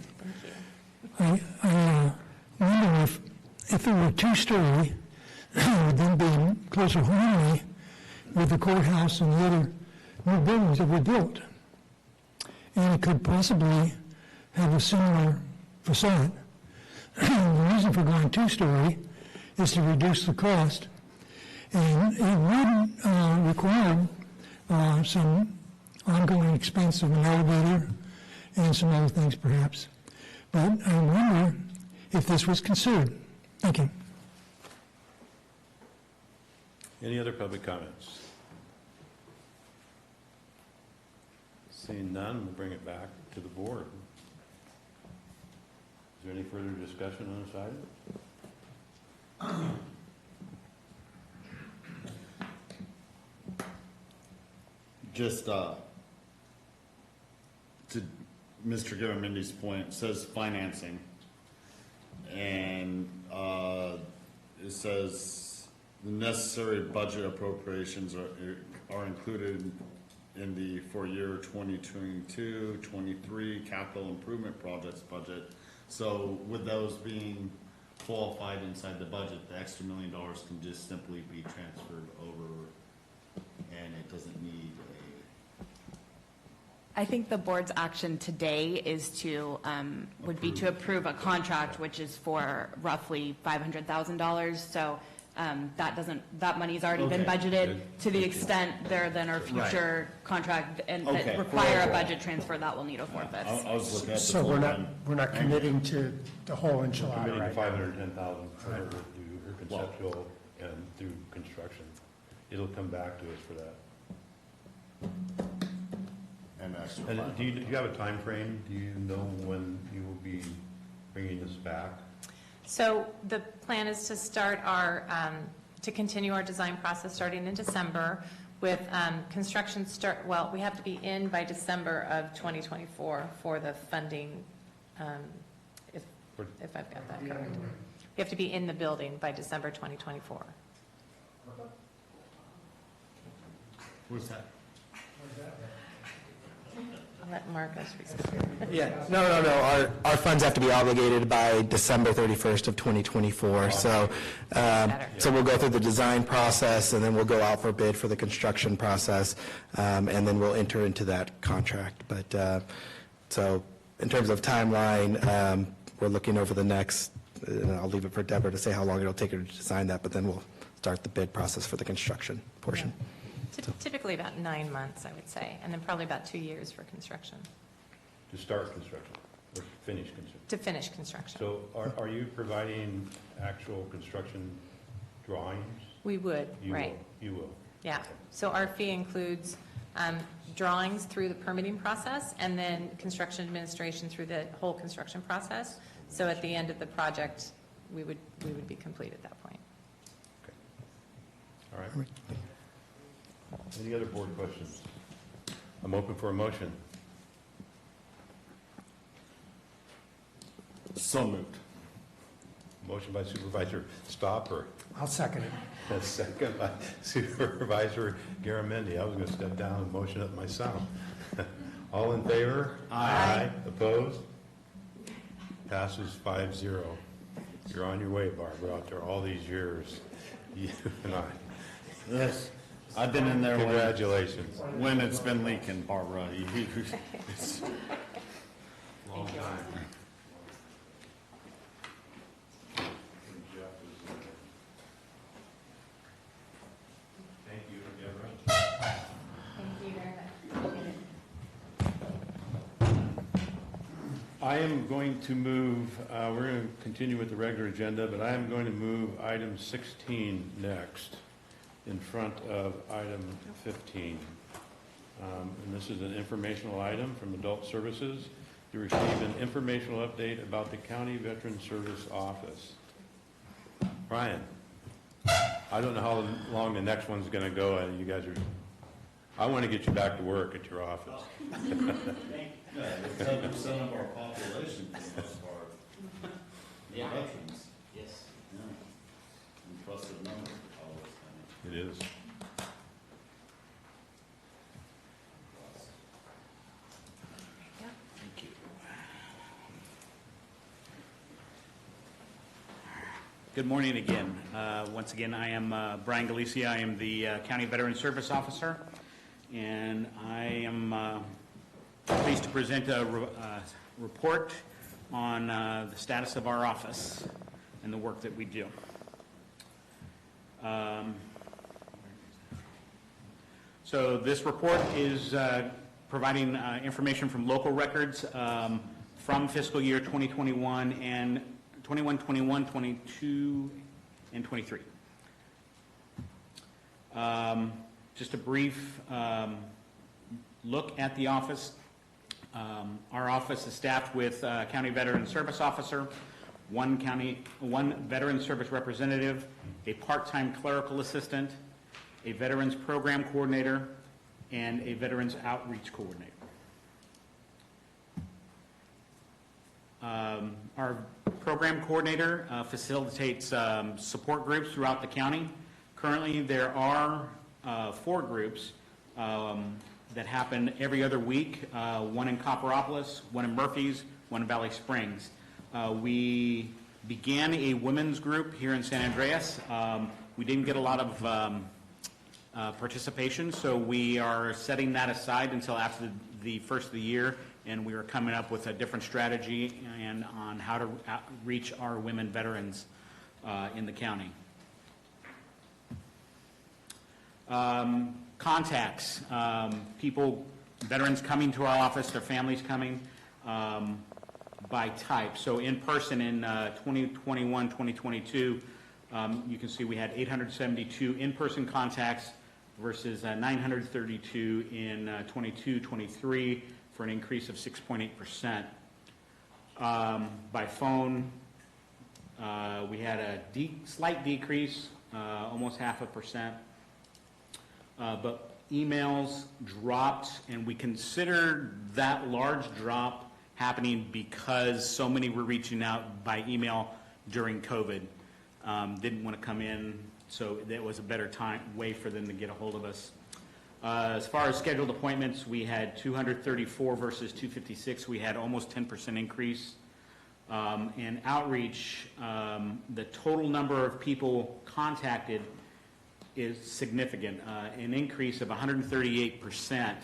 I wonder if it were two-story, it would then be in closer harmony with the courthouse and the other new buildings that were built. And it could possibly have a similar facade. The reason for going two-story is to reduce the cost. And it would require some ongoing expense of an elevator and some other things perhaps. But I wonder if this was considered. Thank you. Any other public comments? Seeing none, we'll bring it back to the board. Is there any further discussion on this item? Just to Mr. Garamindi's point, it says financing. And it says the necessary budget appropriations are included in the for year 2022-23 capital improvement projects budget. So with those being qualified inside the budget, the extra $1 million can just simply be transferred over and it doesn't need I think the board's action today is to, would be to approve a contract, which is for roughly $500,000. So that money's already been Okay. budgeted. To the extent there then are future contract and Okay. that require a budget transfer, that will need a forfeit. I was looking at the So full one. we're not committing to the whole enchilada, Committing to right? 510,000 for her to do her conceptual and through construction. It'll come back to us for that. And extra And five. do you have a time frame? Do you know when you will be bringing this back? So the plan is to start to continue our design process starting in December with construction we have to be in by December of 2024 for the funding, if I've got that correct. We have to be in the building by December 2024. Where's that? I'll let Marcus respond. Yeah, no. Our funds have to be obligated by December 31st of 2024. So we'll go through the design process, and then we'll go out for bid for the construction process, and then we'll enter into that contract. But, so in terms of timeline, we're looking over the next, I'll leave it for Deborah to say how long it'll take her to design that, but then we'll start the bid process for the construction portion. Typically about 9 months, I would say, and then probably about 2 years for construction, To start construction or finish construction? to finish construction. So are you providing actual construction drawings? We would, You right. will. You will. Yeah, so our fee includes drawings through the permitting process and then construction administration through the whole construction process. So at the end of the project, we would be complete at that point. Okay. All right. Any other board questions? I'm open for a motion. So moved. Motion by Supervisor Stopper. I'll second it. A second by Supervisor Garamendi. I was going to step down and motion it myself. All in favor? Aye. Opposed? Passes 5-0. You're on your way, Barbara, after all these years. You and I. Yes, I've been in there Congratulations. when it's been leaking, Barbara. It's- Long time. Thank you, Deborah. Thank you very much. I am going to move, we're going to continue with the regular agenda, but I am going to move item 16 next in front of item 15. And this is an informational item from Adult Services to receive an informational update about the County Veteran Service Office. Brian, I don't know how long the next one's going to go, and you guys are, I want to get you back to work at your office. Yeah, it's 10% of our population for the most part. Yeah. Veterans. Yes. Yeah. Impressive number for all those It is. Thank you. Good morning again. Once again, I am Brian Galicia. I am the County Veteran Service Officer, and I am pleased to present a report on the status of our office and the work that we do. So this report is providing information from local records from fiscal year 2021 and 21, 22, and 23. Just a brief look at the office. Our office is staffed with County Veteran Service Officer, one Veteran Service Representative, a part-time clerical assistant, a Veterans Program Coordinator, and a Veterans Outreach Coordinator. Our program coordinator facilitates support groups throughout the county. Currently, there are 4 groups that happen every other week, one in Copperopolis, one in Murphys, one in Valley Springs. We began a women's group here in San Andreas. We didn't get a lot of participation, so we are setting that aside until after the first of the year, and we are coming up with a different strategy and on how to reach our women veterans in the county. Contacts, people, veterans coming to our office, their families coming, by type. So in person in 2021, 2022, you can see we had 872 in-person contacts versus 932 in 22, 23, for an increase of 6.8%. By phone, we had a slight decrease, almost 0.5%. But emails dropped, and we considered that large drop happening because so many were reaching out by email during COVID. Didn't want to come in, so that was a better way for them to get a hold of us. As far as scheduled appointments, we had 234 versus 256. We had almost 10% increase. And outreach, the total number of people contacted is significant, an increase of 138%,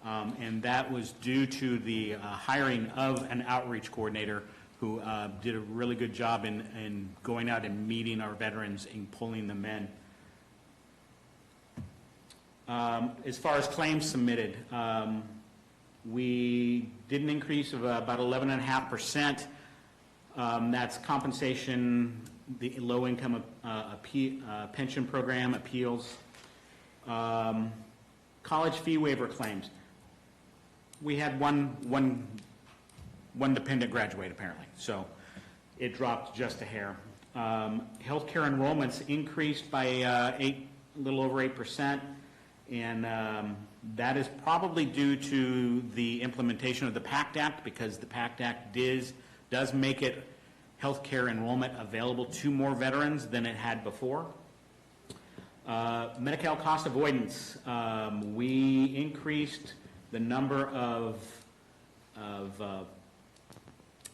and that was due to the hiring of an outreach coordinator who did a really good job in going out and meeting our veterans and pulling them in. As far as claims submitted, we did an increase of about 11.5%. That's compensation, the low-income pension program appeals, college fee waiver claims. We had one dependent graduate apparently, so it dropped just a hair. Healthcare enrollments increased by a little over 8%, and that is probably due to the implementation of the PACT Act, because the PACT Act does make it healthcare enrollment available to more veterans than it had before. Medi-Cal cost avoidance. We increased the number of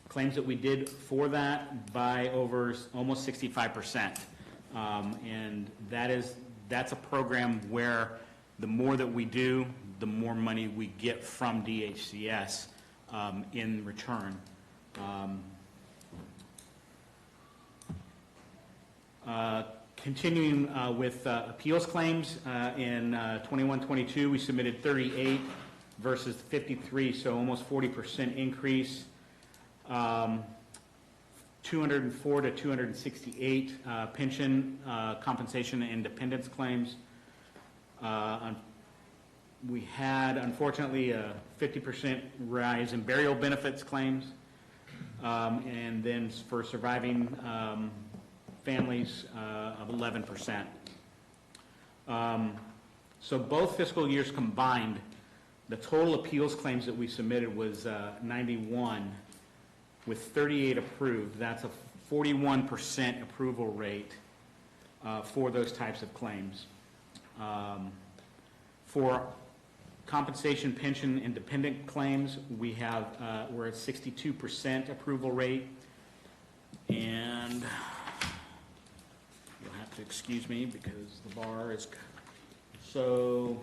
claims that we did for that by over almost 65%. And that's a program where the more that we do, the more money we get from DHCS in return. Continuing with appeals claims, in 21-22 we submitted 38 versus 53, so almost 40% increase. 204 to 268 pension compensation and dependence claims. We had, unfortunately, a 50% rise in burial benefits claims, and then for surviving families of 11%. So both fiscal years combined, the total appeals claims that we submitted was 91, with 38 approved. That's a 41% approval rate for those types of claims. For compensation, pension, and dependent claims, we're at 62% approval rate, and you'll have to excuse me because the bar is, so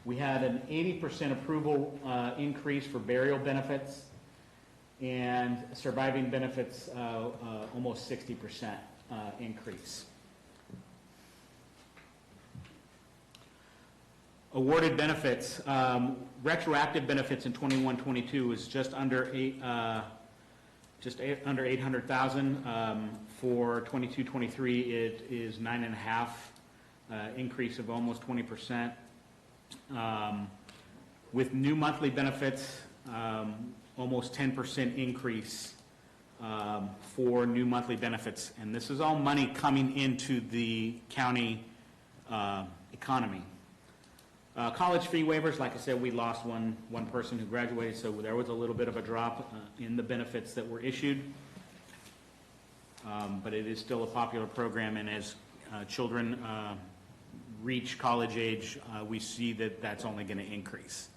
we had an 80% approval increase for burial benefits, and surviving benefits almost 60% increase. Awarded benefits, retroactive benefits in 21-22 is just under 800,000. For 22-23, it is 9.5, increase of almost 20%. With new monthly benefits, almost 10% increase for new monthly benefits, and this is all money coming into the county economy. College fee waivers, like I said, we lost one person who graduated, so there was a little bit of a drop in the benefits that were issued. But it is still a popular program, and as children reach college age, we see that that's only going to increase.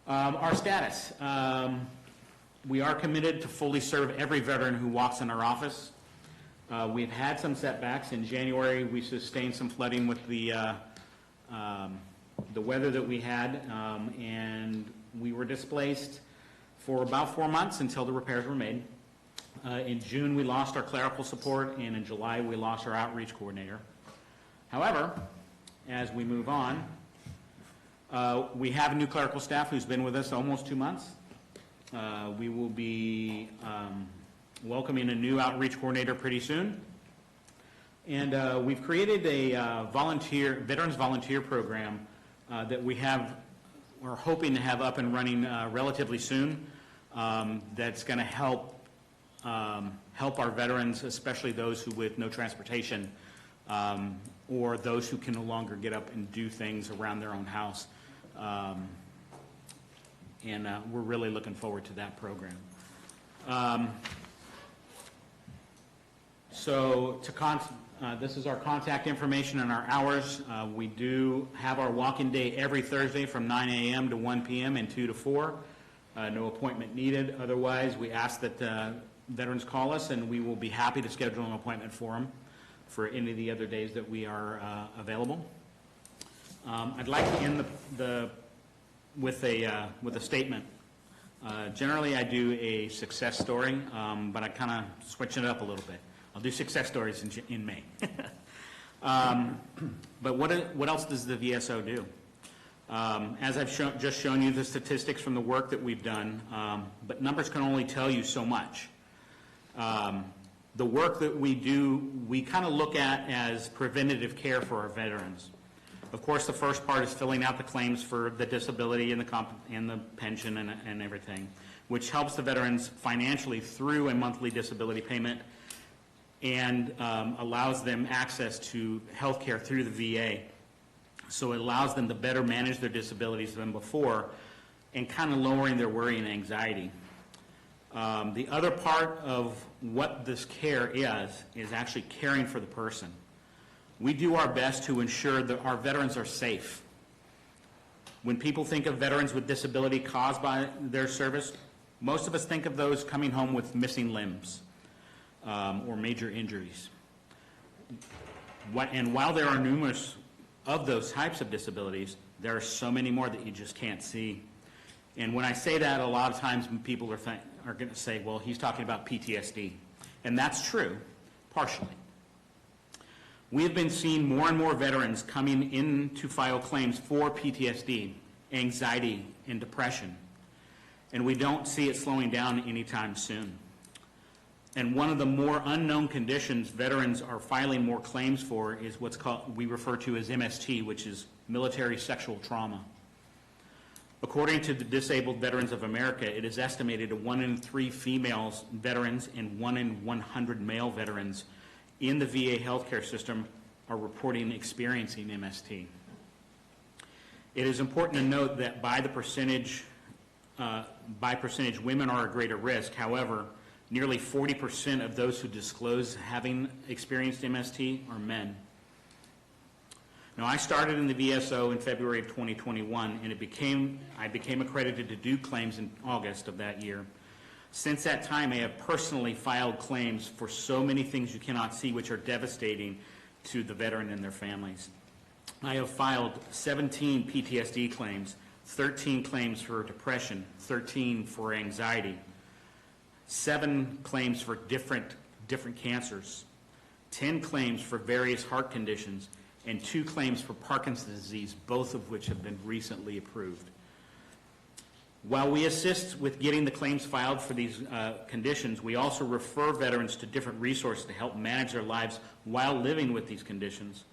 Our status. We are committed to fully serve every veteran who walks in our office. We've had some setbacks. In January, we sustained some flooding with the weather that we had, and we were displaced for about 4 months until the repairs were made. In June, we lost our clerical support, and in July, we lost our outreach coordinator. However, as we move on, we have a new clerical staff who's been with us almost 2 months. We will be welcoming a new outreach coordinator pretty soon. And we've created a veterans volunteer program that we're hoping to have up and running relatively soon. That's going to help our veterans, especially those who with no transportation, or those who can no longer get up and do things around their own house. And we're really looking forward to that program. This is our contact information and our hours. We do have our walk-in day every Thursday from 9 a.m. to 1 p.m. and 2 to 4. No appointment needed. Otherwise, we ask that veterans call us, and we will be happy to schedule an appointment for them for any of the other days that we are available. I'd like to end with a statement. Generally, I do a success story, but I kind of switch it up a little bit. I'll do success stories in May. But what else does the VSO do? As I've just shown you the statistics from the work that we've done, but numbers can only tell you so much. The work that we do, we kind of look at as preventative care for our veterans. Of course, the first part is filling out the claims for the disability and the pension and everything, which helps the veterans financially through a monthly disability payment and allows them access to health care through the VA. So it allows them to better manage their disabilities than before and kind of lowering their worry and anxiety. The other part of what this care is actually caring for the person. We do our best to ensure that our veterans are safe. When people think of veterans with disability caused by their service, most of us think of those coming home with missing limbs or major injuries. And while there are numerous of those types of disabilities, there are so many more that you just can't see. And when I say that, a lot of times people are going to say, well, he's talking about PTSD. And that's true, partially. We have been seeing more and more veterans coming in to file claims for PTSD, anxiety, and depression. And we don't see it slowing down anytime soon. And one of the more unknown conditions veterans are filing more claims for is we refer to as MST, which is military sexual trauma. According to the Disabled Veterans of America, it is estimated that 1 in 3 female veterans and 1 in 100 male veterans in the VA healthcare system are reporting experiencing MST. It is important to note that by percentage, women are at greater risk. However, nearly 40% of those who disclose having experienced MST are men. Now, I started in the VSO in February of 2021, and I became accredited to do claims in August of that year. Since that time, I have personally filed claims for so many things you cannot see, which are devastating to the veteran and their families. I have filed 17 PTSD claims, 13 claims for depression, 13 for anxiety, 7 claims for different cancers, 10 claims for various heart conditions, and 2 claims for Parkinson's disease, both of which have been recently approved. While we assist with getting the claims filed for these conditions, we also refer veterans to different resources to help manage their lives while living with these conditions.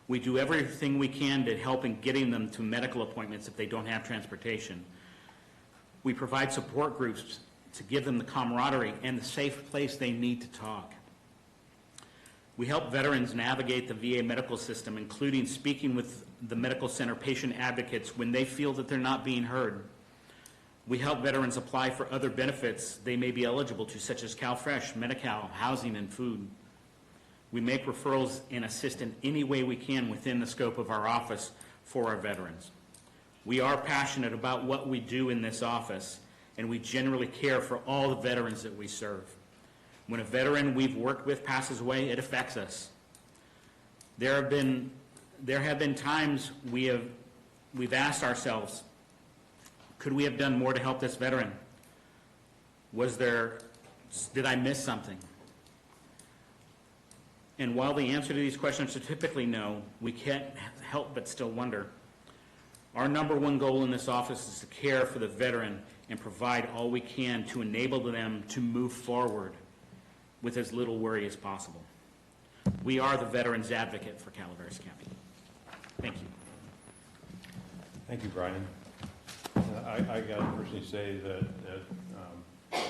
We do everything we can to help in getting them to medical appointments if they don't have transportation. We provide support groups to give them the camaraderie and the safe place they need to talk. We help veterans navigate the VA medical system, including speaking with the medical center patient advocates when they feel that they're not being heard. We help veterans apply for other benefits they may be eligible to, such as CalFresh, Medi-Cal, housing, and food. We make referrals and assist in any way we can within the scope of our office for our veterans. We are passionate about what we do in this office, and we generally care for all the veterans that we serve. When a veteran we've worked with passes away, it affects us. There have been times we've asked ourselves, could we have done more to help this veteran? Did I miss something? And while the answer to these questions are typically no, we can't help but still wonder. Our number one goal in this office is to care for the veteran and provide all we can to enable them to move forward with as little worry as possible. We are the veterans advocate for Calaveras County. Thank you. Thank you, Brian. I got to personally say that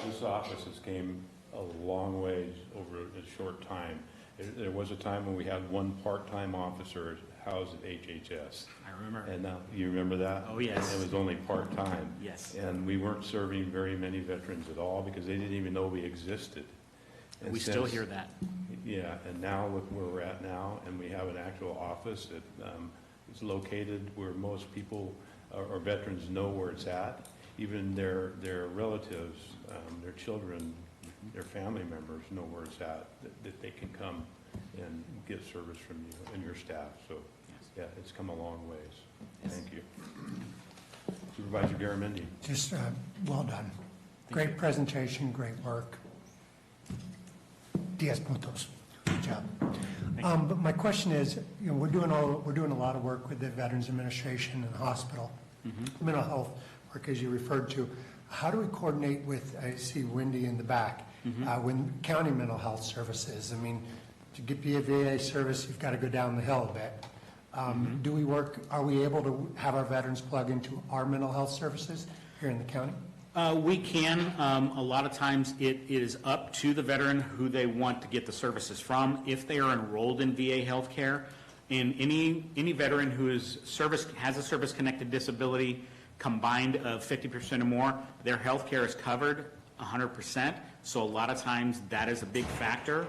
this office has came a long ways over a short time. There was a time when we had one part-time officer housed at HHS. I remember. And now, you remember that? Oh, yes. And it was only part-time. Yes. And we weren't serving very many veterans at all because they didn't even know we existed. And We still hear that. Yeah, and now look where we're at now, and we have an actual office that is located where most people or veterans know where it's at. Even their relatives, their children, their family members know where it's at, that they can come and get service from you and your staff. So, yeah, it's come a long ways. Thank you. Supervisor Garamendi. Just well done. Great presentation, great work. 10 puntos. Good job. But my question is, we're doing a lot of work with the Veterans Administration and the hospital, mental health work, as you referred to. How do we coordinate with, I see Wendy in the back, with county mental health services? I mean, to get the VA service, you've got to go down the hill a bit. Do we work, are we able to have our veterans plug into our mental health services here in the county? We can. A lot of times it is up to the veteran who they want to get the services from. If they are enrolled in VA healthcare, and any veteran who has a service-connected disability combined of 50% or more, their healthcare is covered 100%. So a lot of times that is a big factor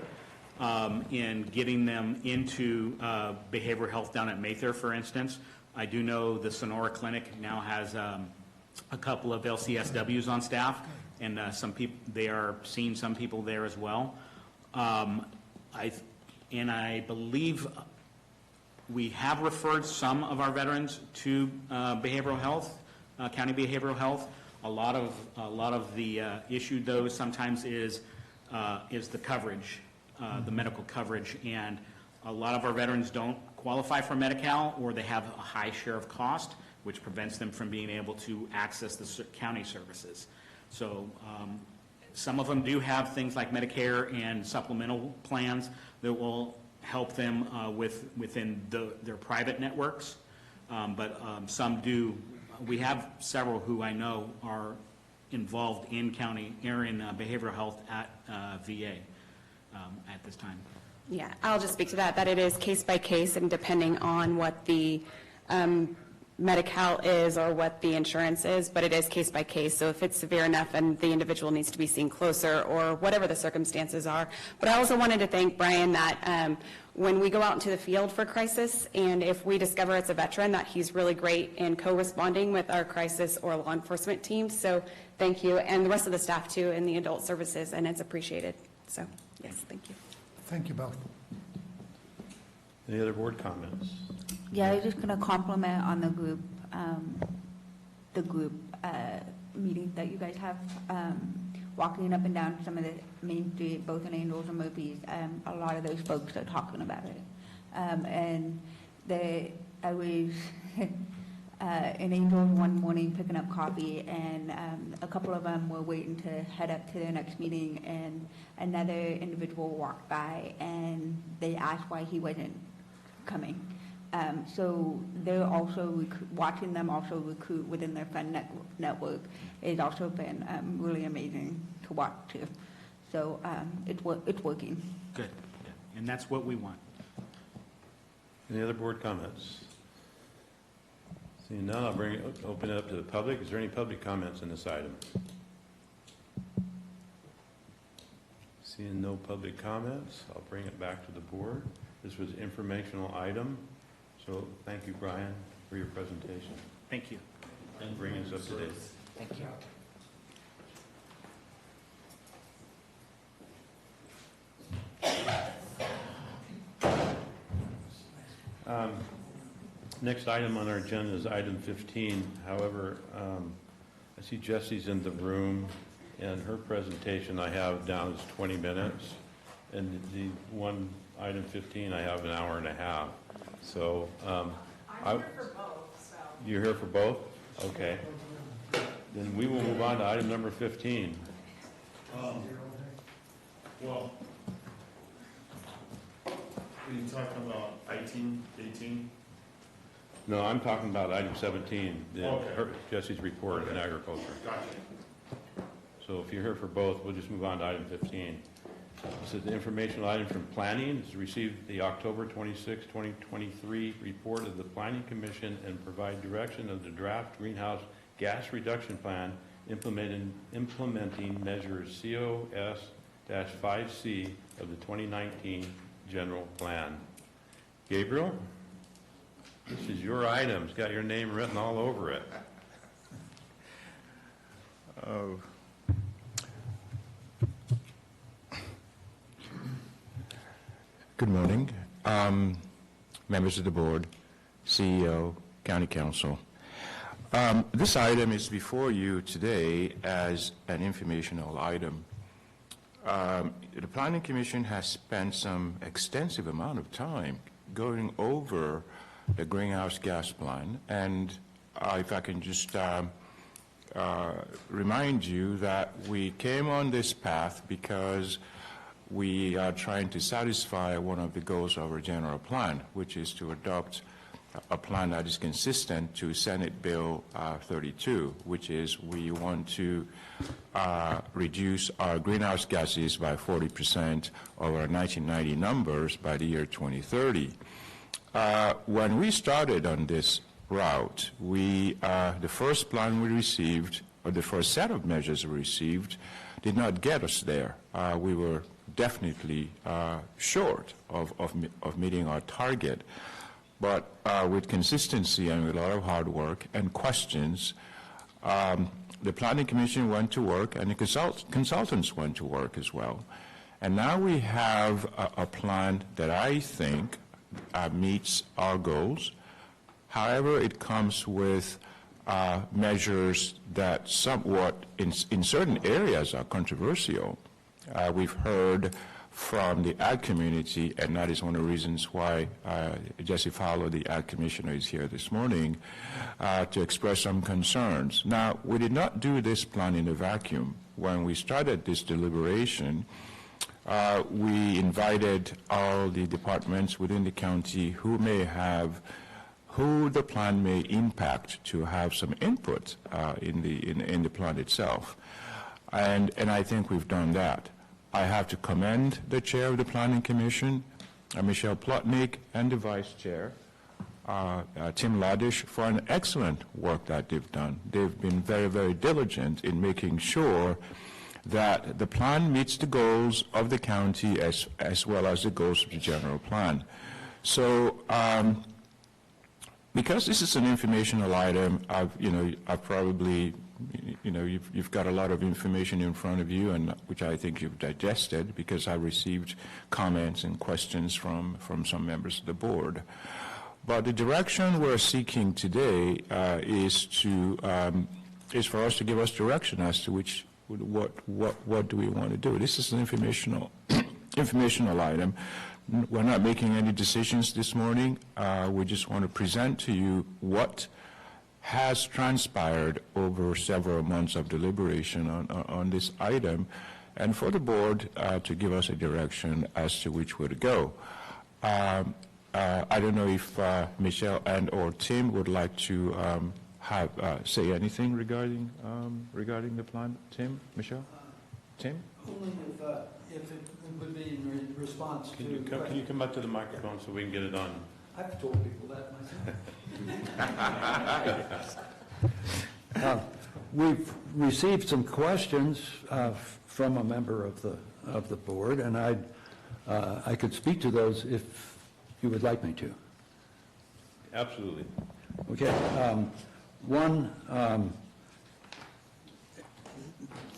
in getting them into behavioral health down at Mather, for instance. I do know the Sonora Clinic now has a couple of LCSWs on staff, and some people, they are seeing some people there as well. I believe we have referred some of our veterans to behavioral health, county behavioral health. A lot of the issue, though, sometimes is the coverage, the medical coverage, and a lot of our veterans don't qualify for Medi-Cal, or they have a high share of cost, which prevents them from being able to access the county services. So some of them do have things like Medicare and supplemental plans that will help them within their private networks, but some do. We have several who I know are involved in county or in behavioral health at VA at this time. Yeah, I'll just speak to that it is case by case, and depending on what the Medi-Cal is or what the insurance is, but it is case by case. So if it's severe enough and the individual needs to be seen closer, or whatever the circumstances are. But I also wanted to thank Brian that when we go out into the field for crisis, and if we discover it's a veteran, that he's really great in co-responding with our crisis or law enforcement teams. So thank you, and the rest of the staff too in the adult services, and it's appreciated. So yes, thank you. Thank you both. Any other board comments? Yeah, I was just going to compliment on the group meeting that you guys have, walking up and down some of the main street, both in Angels and Mopies. A lot of those folks are talking about it. And I was in Angels one morning picking up coffee, and a couple of them were waiting to head up to their next meeting, and another individual walked by, and they asked why he wasn't coming. So they're also watching them also recruit within their friend network has also been really amazing to watch too. So it's working. Good, yeah. And that's what we want. Any other board comments? Seeing none, I'll open it up to the public. Is there any public comments on this item? Seeing no public comments, I'll bring it back to the board. This was an informational item. So thank you, Brian, for your presentation. Thank you. And bringing us up to date. Thank you. Next item on our agenda is item 15. However, I see Jessie's in the room, and her presentation I have down is 20 minutes. And the one item 15, I have an hour and a half. So, I'm here for both, so. You're here for both? Okay. Then we will move on to item number 15. Well, are you talking about 18? No, I'm talking about item 17, Okay. Jesse's report in agriculture. Gotcha. So if you're here for both, we'll just move on to item 15. This is the informational item from planning. It's received the October 26, 2023 report of the Planning Commission and provide direction of the draft greenhouse gas reduction plan implementing measures COS-5C of the 2019 general plan. Gabriel, this is your item. It's got your name written all over it. Oh. Good morning, members of the board, CEO, County Council. This item is before you today as an informational item. The Planning Commission has spent some extensive amount of time going over the greenhouse gas plan, and if I can just remind you that we came on this path because we are trying to satisfy one of the goals of our general plan, which is to adopt a plan that is consistent to Senate Bill 32, which is we want to reduce our greenhouse gases by 40% over our 1990 numbers by the year 2030. When we started on this route, the first plan we received, or the first set of measures we received, did not get us there. We were definitely short of meeting our target. But with consistency and with a lot of hard work and questions, the Planning Commission went to work and the consultants went to work as well. And now we have a plan that I think meets our goals. However, it comes with measures that somewhat, in certain areas, are controversial. We've heard from the ag community, and that is one of the reasons why Jesse Fowler, the ag commissioner, is here this morning, to express some concerns. Now, we did not do this plan in a vacuum. When we started this deliberation, we invited all the departments within the county who the plan may impact to have some input in the plan itself. And I think we've done that. I have to commend the chair of the Planning Commission, Michelle Plotnick, and the vice chair, Tim Ladish, for an excellent work that they've done. They've been very, very diligent in making sure that the plan meets the goals of the county as well as the goals of the general plan. So, because this is an informational item, I've probably, you've got a lot of information in front of you, and which I think you've digested, because I received comments and questions from some members of the board. But the direction we're seeking today is for us to give us direction as to what do we want to do. This is an informational item. We're not making any decisions this morning. We just want to present to you what has transpired over several months of deliberation on this item, and for the board to give us a direction as to which way to go. I don't know if Michelle and or Tim would like to say anything regarding the plan. Tim, Michelle, Tim. Only if it would be in response to. Can you come up to the microphone so we can get it on? I've told people that myself. We've received some questions from a member of the board, and I could speak to those if you would like me to. Absolutely. Okay. One,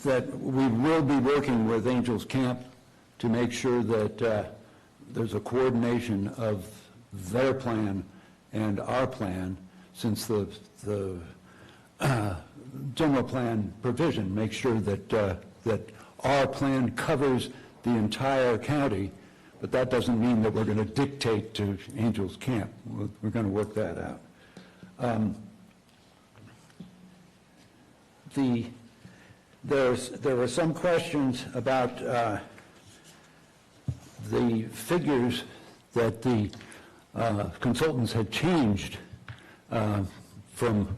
that we will be working with Angels Camp to make sure that there's a coordination of their plan and our plan, since the general plan provision makes sure that our plan covers the entire county but that doesn't mean that we're going to dictate to Angels Camp. We're going to work that out. There were some questions about the figures that the consultants had changed from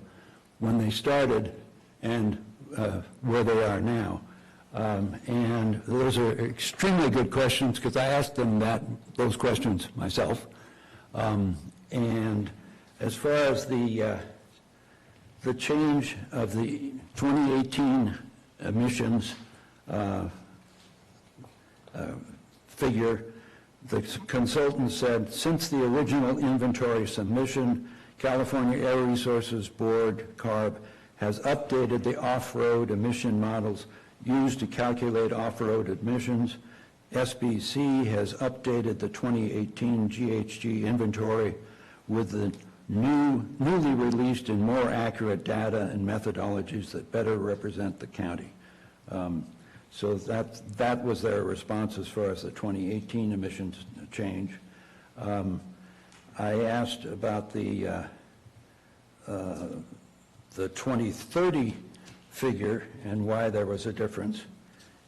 when they started and where they are now. And those are extremely good questions because I asked them those questions myself. And as far as the change of the 2018 emissions figure, the consultant said, since the original inventory submission, California Air Resources Board, CARB, has updated the off-road emission models used to calculate off-road emissions. SBC has updated the 2018 GHG inventory with the newly released and more accurate data and methodologies that better represent the county. So that was their response as far as the 2018 emissions change. I asked about the 2030 figure and why there was a difference.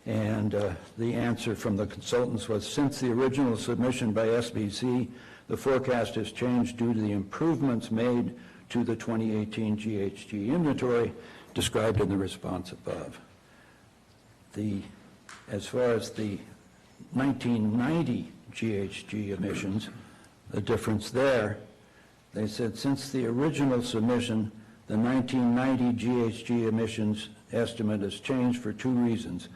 And the answer from the consultants was, since the original submission by SBC, the forecast has changed due to the improvements made to the 2018 GHG inventory described in the response above. As far as the 1990 GHG emissions, the difference there, they said since the original submission, the 1990 GHG emissions estimate has changed for two reasons.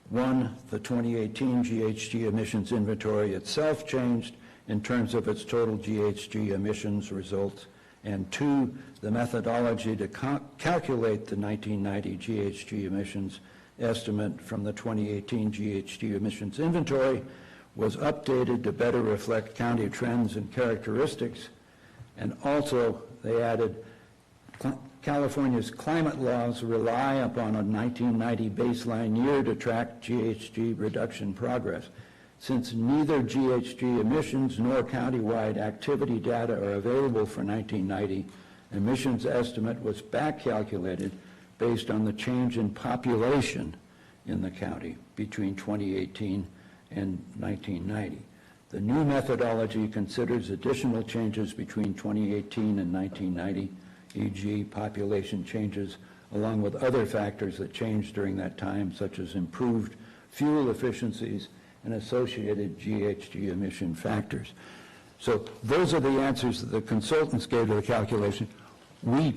One, the 2018 GHG emissions inventory itself changed in terms of its total GHG emissions results, and two, the methodology to calculate the 1990 GHG emissions estimate from the 2018 GHG emissions inventory was updated to better reflect county trends and characteristics, and also they added California's climate laws rely upon a 1990 baseline year to track GHG reduction progress. Since neither GHG emissions nor countywide activity data are available for 1990, emissions estimate was back calculated based on the change in population in the county between 2018 and 1990. The new methodology considers additional changes between 2018 and 1990, e.g. population changes, along with other factors that changed during that time, such as improved fuel efficiencies and associated GHG emission factors. So those are the answers that the consultants gave to the calculation. We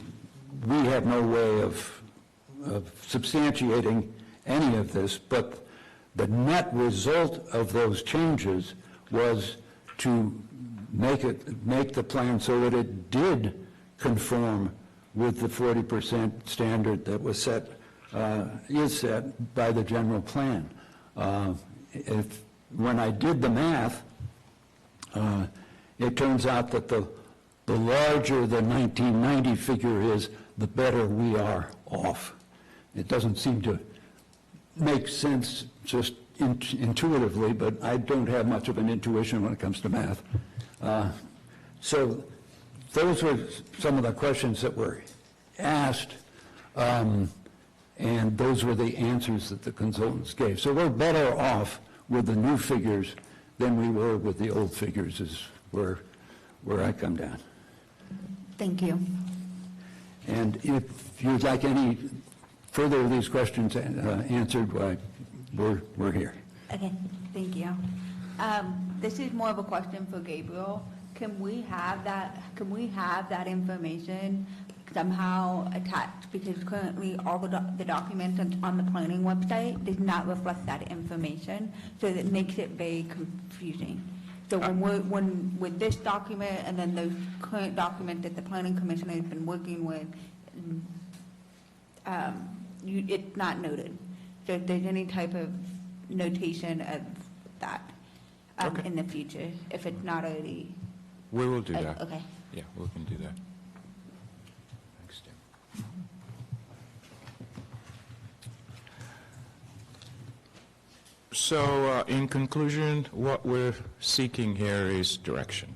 have no way of substantiating any of this, but the net result of those changes was to make the plan so that it did conform with the 40% standard that was is set by the general plan. When I did the math, it turns out that the larger the 1990 figure is, the better we are off. It doesn't seem to make sense just intuitively, but I don't have much of an intuition when it comes to math. So those were some of the questions that were asked, and those were the answers that the consultants gave. So we're better off with the new figures than we were with the old figures, is where I come down. Thank you. And if you'd like any further of these questions answered, we're here. Okay, thank you. This is more of a question for Gabriel. Can we have that information somehow attached? Because currently all the documents on the planning website does not reflect that information, so that makes it very confusing. So when with this document and then the current document that the planning commission has been working with, it's not noted. So if there's any type of notation of that in the future, if it's not already. We will do that. Okay. Yeah, we can do that. Thanks, Tim. So in conclusion, what we're seeking here is direction.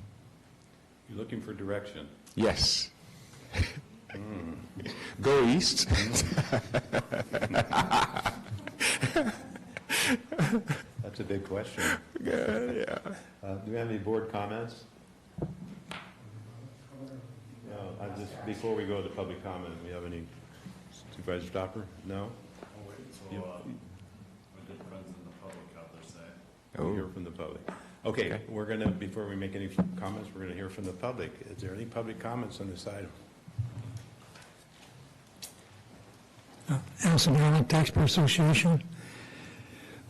You're looking for direction. Yes. Go east. That's a big question. Yeah. Do we have any board comments? No, before we go to public comment, do we have any Supervisor Stopper? No? So, my good friends in the public out there say. We'll hear from the public. Okay, we're going to, before we make any comments, we're going to hear from the public. Is there any public comments on this item? Allison Allen, Taxpayer Association.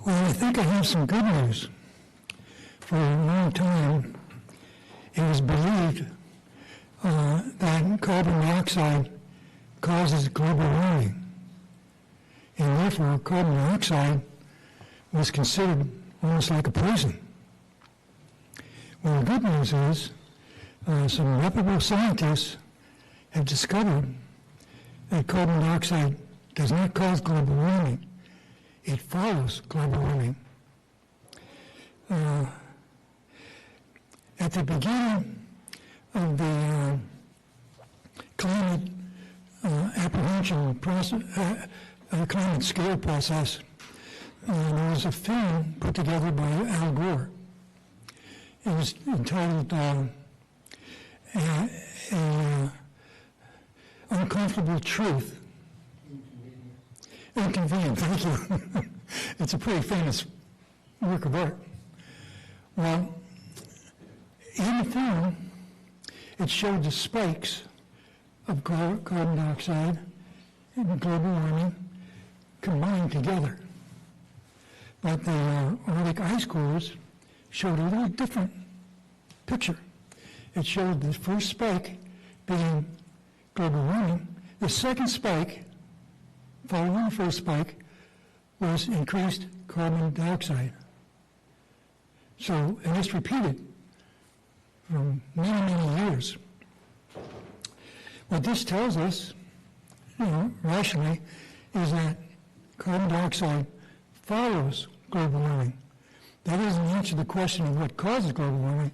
Well, I think I have some good news. For a long time, it was believed that carbon dioxide causes global warming. And therefore, carbon dioxide was considered almost like a poison. Well, the good news is some reputable scientists have discovered that carbon dioxide does not cause global warming. It follows global warming. At the beginning of the climate apprehension process, climate scare process, there was a film put together by Al Gore. It was entitled Uncomfortable Truth. Inconvenient, thank you. It's a pretty famous work of art. Well, in the film, it showed the spikes of carbon dioxide and global warming combined together. But the Arctic ice cores showed a little different picture. It showed the first spike being global warming. The second spike, following the first spike, was increased carbon dioxide. So, and it's repeated for many, many years. What this tells us, rationally, is that carbon dioxide follows global warming. That doesn't answer the question of what causes global warming.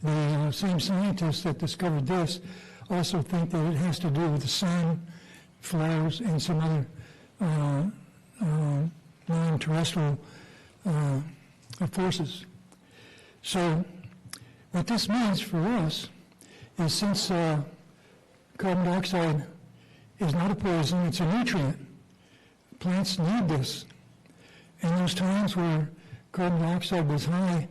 The same scientists that discovered this also think that it has to do with the sun, flowers, and some other non-terrestrial forces. So what this means for us is, since carbon dioxide is not a poison, it's a nutrient. Plants need this. And those times where carbon dioxide was high,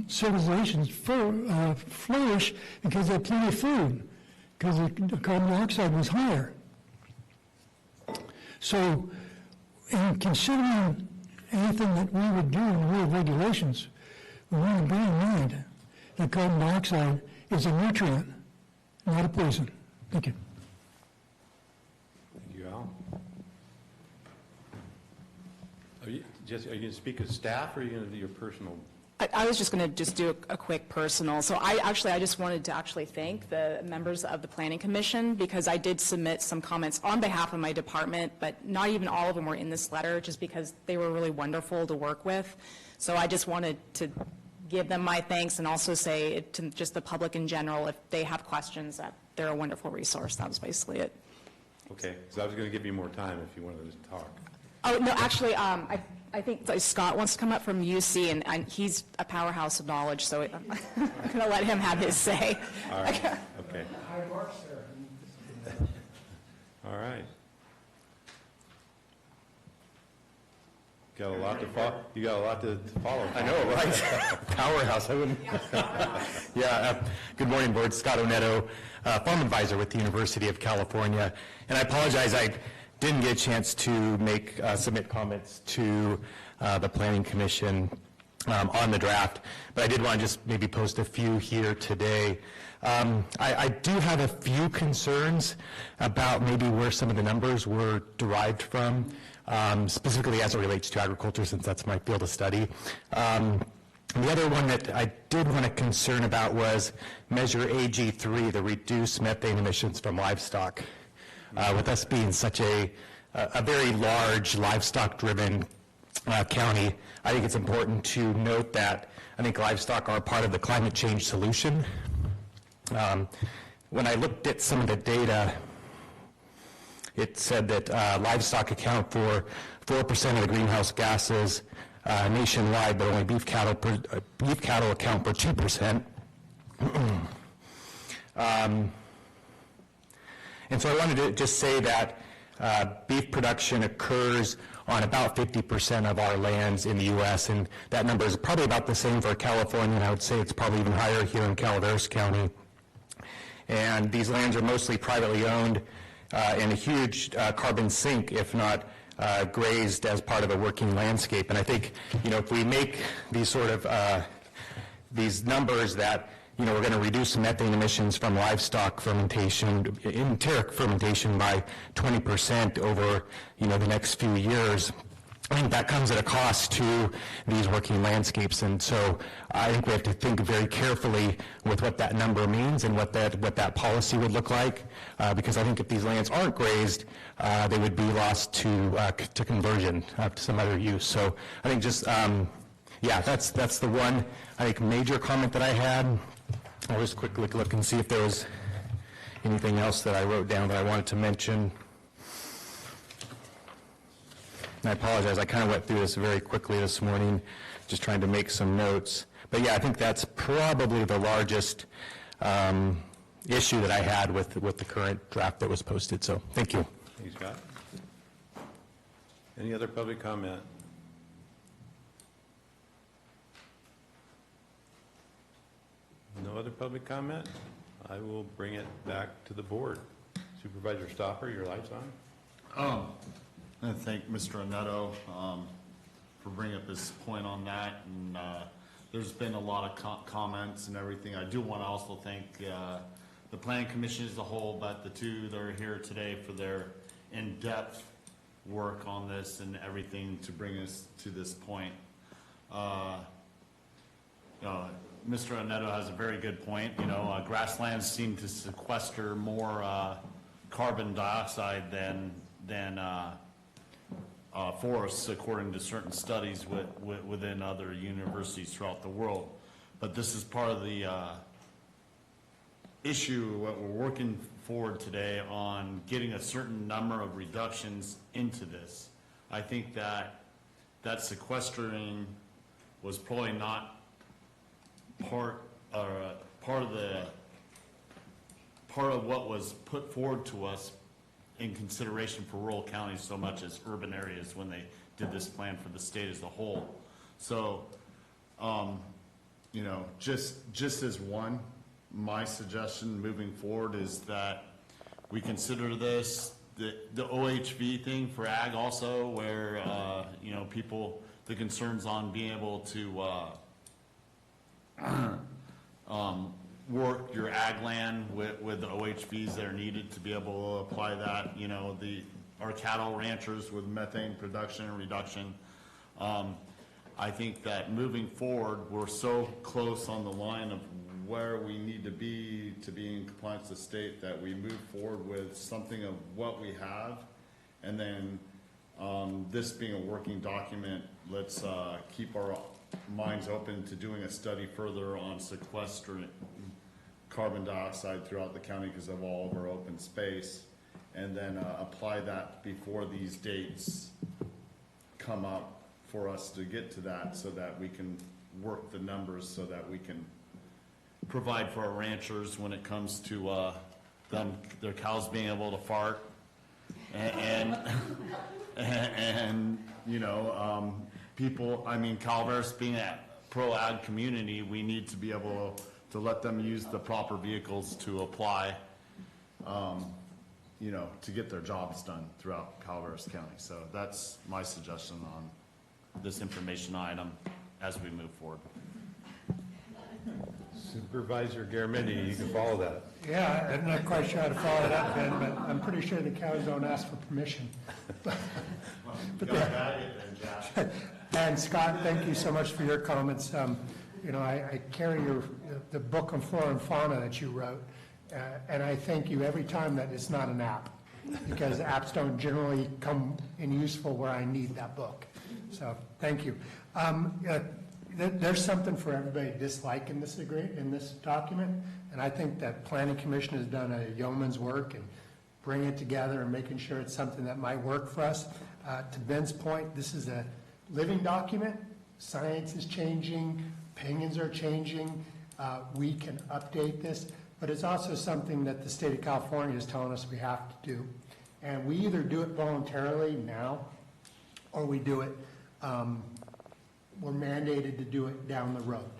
civilizations flourish because they had plenty of food, because the carbon dioxide was higher. So, in considering anything that we would do in the way of regulations, we want to bear in mind that carbon dioxide is a nutrient, not a poison. Thank you. Thank you, Al. Are you going to speak as staff, or are you going to do your personal? I was just going to do a quick personal. So I just wanted to thank the members of the Planning Commission, because I did submit some comments on behalf of my department, but not even all of them were in this letter, just because they were really wonderful to work with. So I just wanted to give them my thanks, and also say to just the public in general, if they have questions, that they're a wonderful resource. That was basically it. Okay, because I was going to give you more time if you wanted to talk. Oh, no, actually, I think Scott wants to come up from UC, and he's a powerhouse of knowledge, so I'm going to let him have his say. All right, okay. All right. Got a lot to follow. You got a lot to follow. I know, right? Powerhouse. I wouldn't. Yeah. Good morning, board. Scott Onetto, farm advisor with the University of California, and I apologize. I didn't get a chance to submit comments to the Planning Commission on the draft, but I did want to just maybe post a few here today. I do have a few concerns about maybe where some of the numbers were derived from, specifically as it relates to agriculture, since that's my field of study. The other one that I did want to concern about was Measure AG3, the reduced methane emissions from livestock. With us being such a very large livestock-driven County, I think it's important to note that I think livestock are part of the climate change solution. When I looked at some of the data, it said that livestock account for 4% of the greenhouse gases nationwide, but only beef cattle account for 2%. And so I wanted to just say that beef production occurs on about 50% of our lands in the U.S., and that number is probably about the same for California, and I would say it's probably even higher here in Calaveras County. And these lands are mostly privately owned and a huge carbon sink, if not grazed as part of a working landscape. And I think, if we make these sort of these numbers that we're going to reduce methane emissions from livestock fermentation, enteric fermentation by 20% over, the next few years. I think that comes at a cost to these working landscapes, and so I think we have to think very carefully with what that number means and what that policy would look like, because I think if these lands aren't grazed, they would be lost to conversion to some other use. So I think just, that's the one, I think, major comment that I had. I'll just quickly look and see if there was anything else that I wrote down that I wanted to mention. And I apologize, I kind of went through this very quickly this morning, just trying to make some notes. But yeah, I think that's probably the largest issue that I had with the current draft that was posted. So thank you. Thank you, Scott. Any other public comment? No other public comment? I will bring it back to the board. Supervisor Stopper, your light's on. I thank Mr. Anetto for bringing up his point on that, and there's been a lot of comments and everything. I do want to also thank the Planning Commission as a whole, but the two that are here today for their in-depth work on this and everything to bring us to this point. Mr. Anetto has a very good point. Grasslands seem to sequester more carbon dioxide than forests, according to certain studies within other universities throughout the world. But this is part of the issue what we're working forward today on getting a certain number of reductions into this. I think that sequestering was probably not part of what was put forward to us in consideration for rural counties so much as urban areas when they did this plan for the state as a whole. So, just as one, my suggestion moving forward is that we consider this the OHV thing for ag also, where people, the concerns on being able to work your ag land with the OHVs that are needed to be able to apply that, our cattle ranchers with methane production and reduction. I think that moving forward, we're so close on the line of where we need to be in compliance with the state that we move forward with something of what we have. And then this being a working document, let's keep our minds open to doing a study further on sequestering carbon dioxide throughout the county because of all of our open space, and then apply that before these dates come up for us to get to that, so that we can work the numbers so that we can provide for our ranchers when it comes to their cows being able to fart and people, Calaveras being a pro-ag community, we need to be able to let them use the proper vehicles to apply, to get their jobs done throughout Calaveras County. So that's my suggestion on this information item as we move forward. Supervisor Garamendi, you can follow that. Yeah, I'm not quite sure how to follow it up, Ben, but I'm pretty sure the cows don't ask for permission. And Scott, thank you so much for your comments. I carry the book on flora and fauna that you wrote, and I thank you every time that it's not an app, because apps don't generally come in useful where I need that book. So, thank you. There's something for everybody to dislike in this document, and I think that Planning Commission has done a yeoman's work in bringing it together and making sure it's something that might work for us. To Ben's point, this is a living document. Science is changing, opinions are changing. We can update this, but it's also something that the state of California is telling us we have to do. And we either do it voluntarily now, or we do it, we're mandated to do it down the road.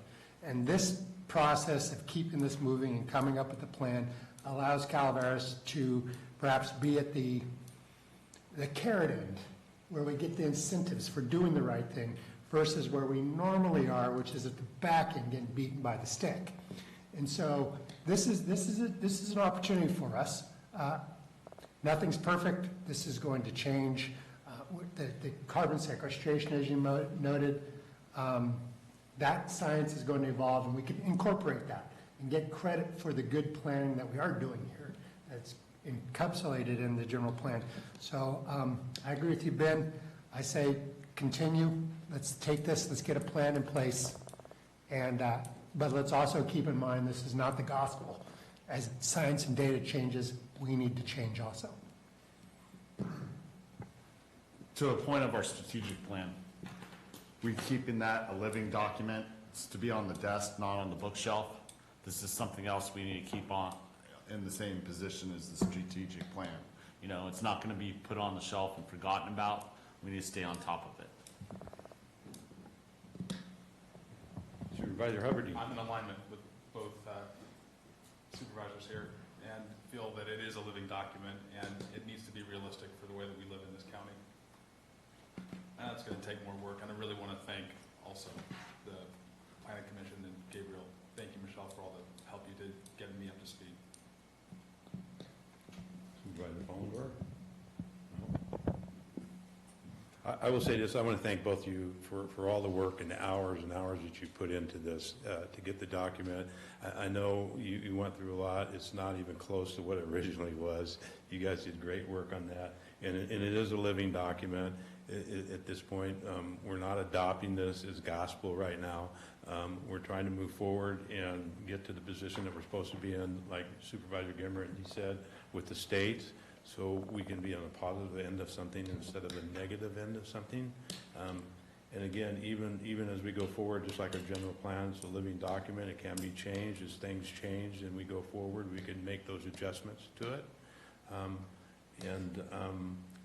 And this process of keeping this moving and coming up with a plan allows Calaveras to perhaps be at the carrot end, where we get the incentives for doing the right thing, versus where we normally are, which is at the back end getting beaten by the stick. And so this is an opportunity for us. Nothing's perfect. This is going to change. The carbon sequestration, as you noted, that science is going to evolve, and we can incorporate that and get credit for the good planning that we are doing here. That's encapsulated in the general plan. So I agree with you, Ben. I say continue. Let's take this. Let's get a plan in place. And but let's also keep in mind this is not the gospel. As science and data changes, we need to change also. To a point of our strategic plan, we're keeping that a living document. It's to be on the desk, not on the bookshelf. This is something else we need to keep on in the same position as the strategic plan. You know, it's not going to be put on the shelf and forgotten about. We need to stay on top of it. Supervisor Hubbard. I'm in alignment with both supervisors here and feel that it is a living document and it needs to be realistic for the way that we live in this county. And that's going to take more work, and I really want to thank also the Planning Commission and Gabriel. Thank you, Michelle, for all the help you did getting me up to speed. Supervisor Fallendorf? I will say this, I want to thank both of you for all the work and the hours and hours that you put into this to get the document. I know you went through a lot. It's not even close to what it originally was. You guys did great work on that. And it is a living document. At this point, we're not adopting this as gospel right now. We're trying to move forward and get to the position that we're supposed to be in, like Supervisor Gimmer, he said, with the states, so we can be on a positive end of something instead of a negative end of something. And again, even as we go forward, just like our general plan, it's a living document. It can be changed as things change and we go forward. We can make those adjustments to it.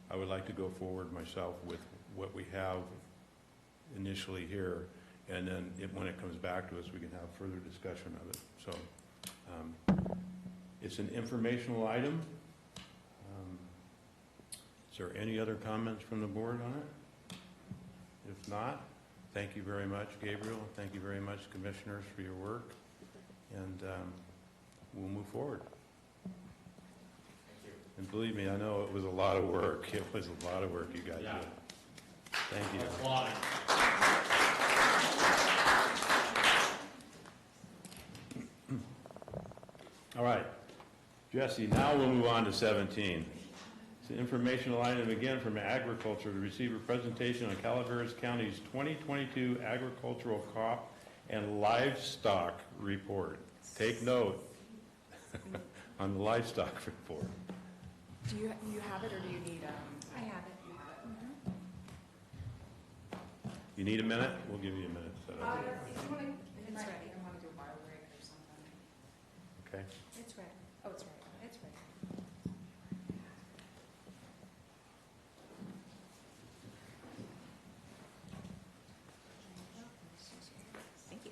I would like to go forward myself with what we have initially here, and then when it comes back to us, we can have further discussion of it. So it's an informational item. Is there any other comments from the board on it? If not, thank you very much, Gabriel. Thank you very much, commissioners, for your work, and we'll move forward. And believe me, I know it was a lot of work. It was a lot of work you guys did. Thank you. All right, Jesse, now we'll move on to 17. It's an informational item again from Agriculture to receive a presentation on Calaveras County's 2022 agricultural crop and livestock report. Take note on the livestock report. Do you have it, or do you need? I have it. You need a minute? We'll give you a minute. If you want to, it's ready. I want to do a bio break or something. Okay. It's ready. Oh, it's ready. It's ready. Thank you.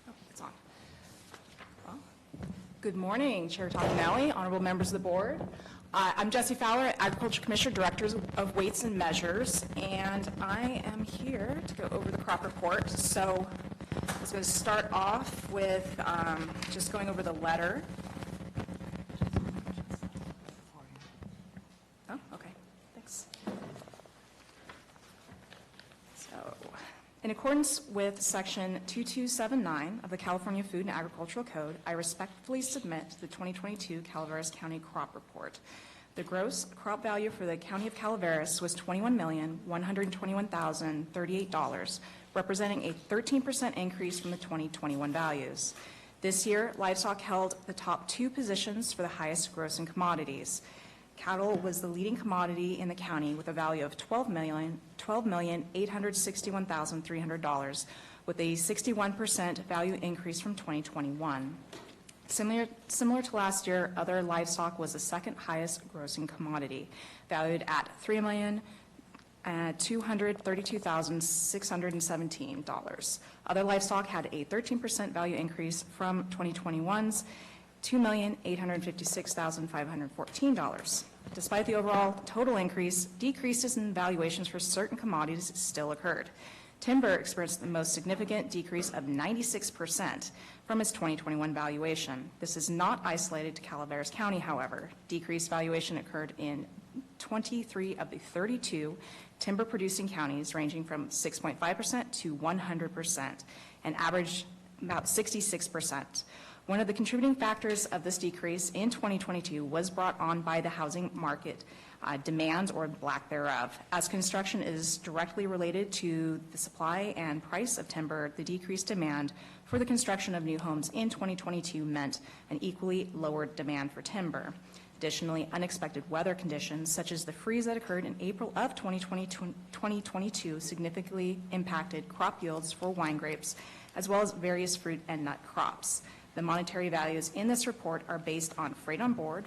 Oh, it's on. Well, good morning, Chair Tognelli, honorable members of the board. I'm Jessie Fowler, Agriculture Commissioner, Director of Weights and Measures, and I am here to go over the crop report. So I was going to start off with just going over the letter. Oh, okay, thanks. So In accordance with Section 2279 of the California Food and Agricultural Code, I respectfully submit the 2022 Calaveras County Crop Report. The gross crop value for the County of Calaveras was $21,121,038, representing a 13% increase from the 2021 values. This year, livestock held the top 2 positions for the highest grossing commodities. Cattle was the leading commodity in the county with a value of $12,861,300, with a 61% value increase from 2021. Similar to last year, other livestock was the second highest grossing commodity, valued at $3,232,617. Other livestock had a 13% value increase from 2021's $2,856,514. Despite the overall total increase, decreases in valuations for certain commodities still occurred. Timber experienced the most significant decrease of 96% from its 2021 valuation. This is not isolated to Calaveras County, however. Decreased valuation occurred in 23 of the 32 timber-producing counties, ranging from 6.5% to 100%, and averaged about 66%. One of the contributing factors of this decrease in 2022 was brought on by the housing market demand or lack thereof. As construction is directly related to the supply and price of timber, the decreased demand for the construction of new homes in 2022 meant an equally lower demand for timber. Additionally, unexpected weather conditions, such as the freeze that occurred in April of 2022, significantly impacted crop yields for wine grapes, as well as various fruit and nut crops. The monetary values in this report are based on freight on board,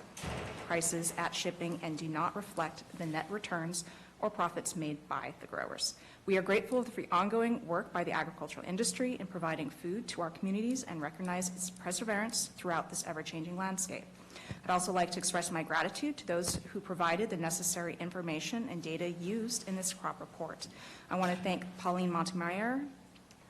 prices at shipping, and do not reflect the net returns or profits made by the growers. We are grateful for the ongoing work by the agricultural industry in providing food to our communities and recognize its perseverance throughout this ever-changing landscape. I'd also like to express my gratitude to those who provided the necessary information and data used in this crop report. I want to thank Pauline Montemayor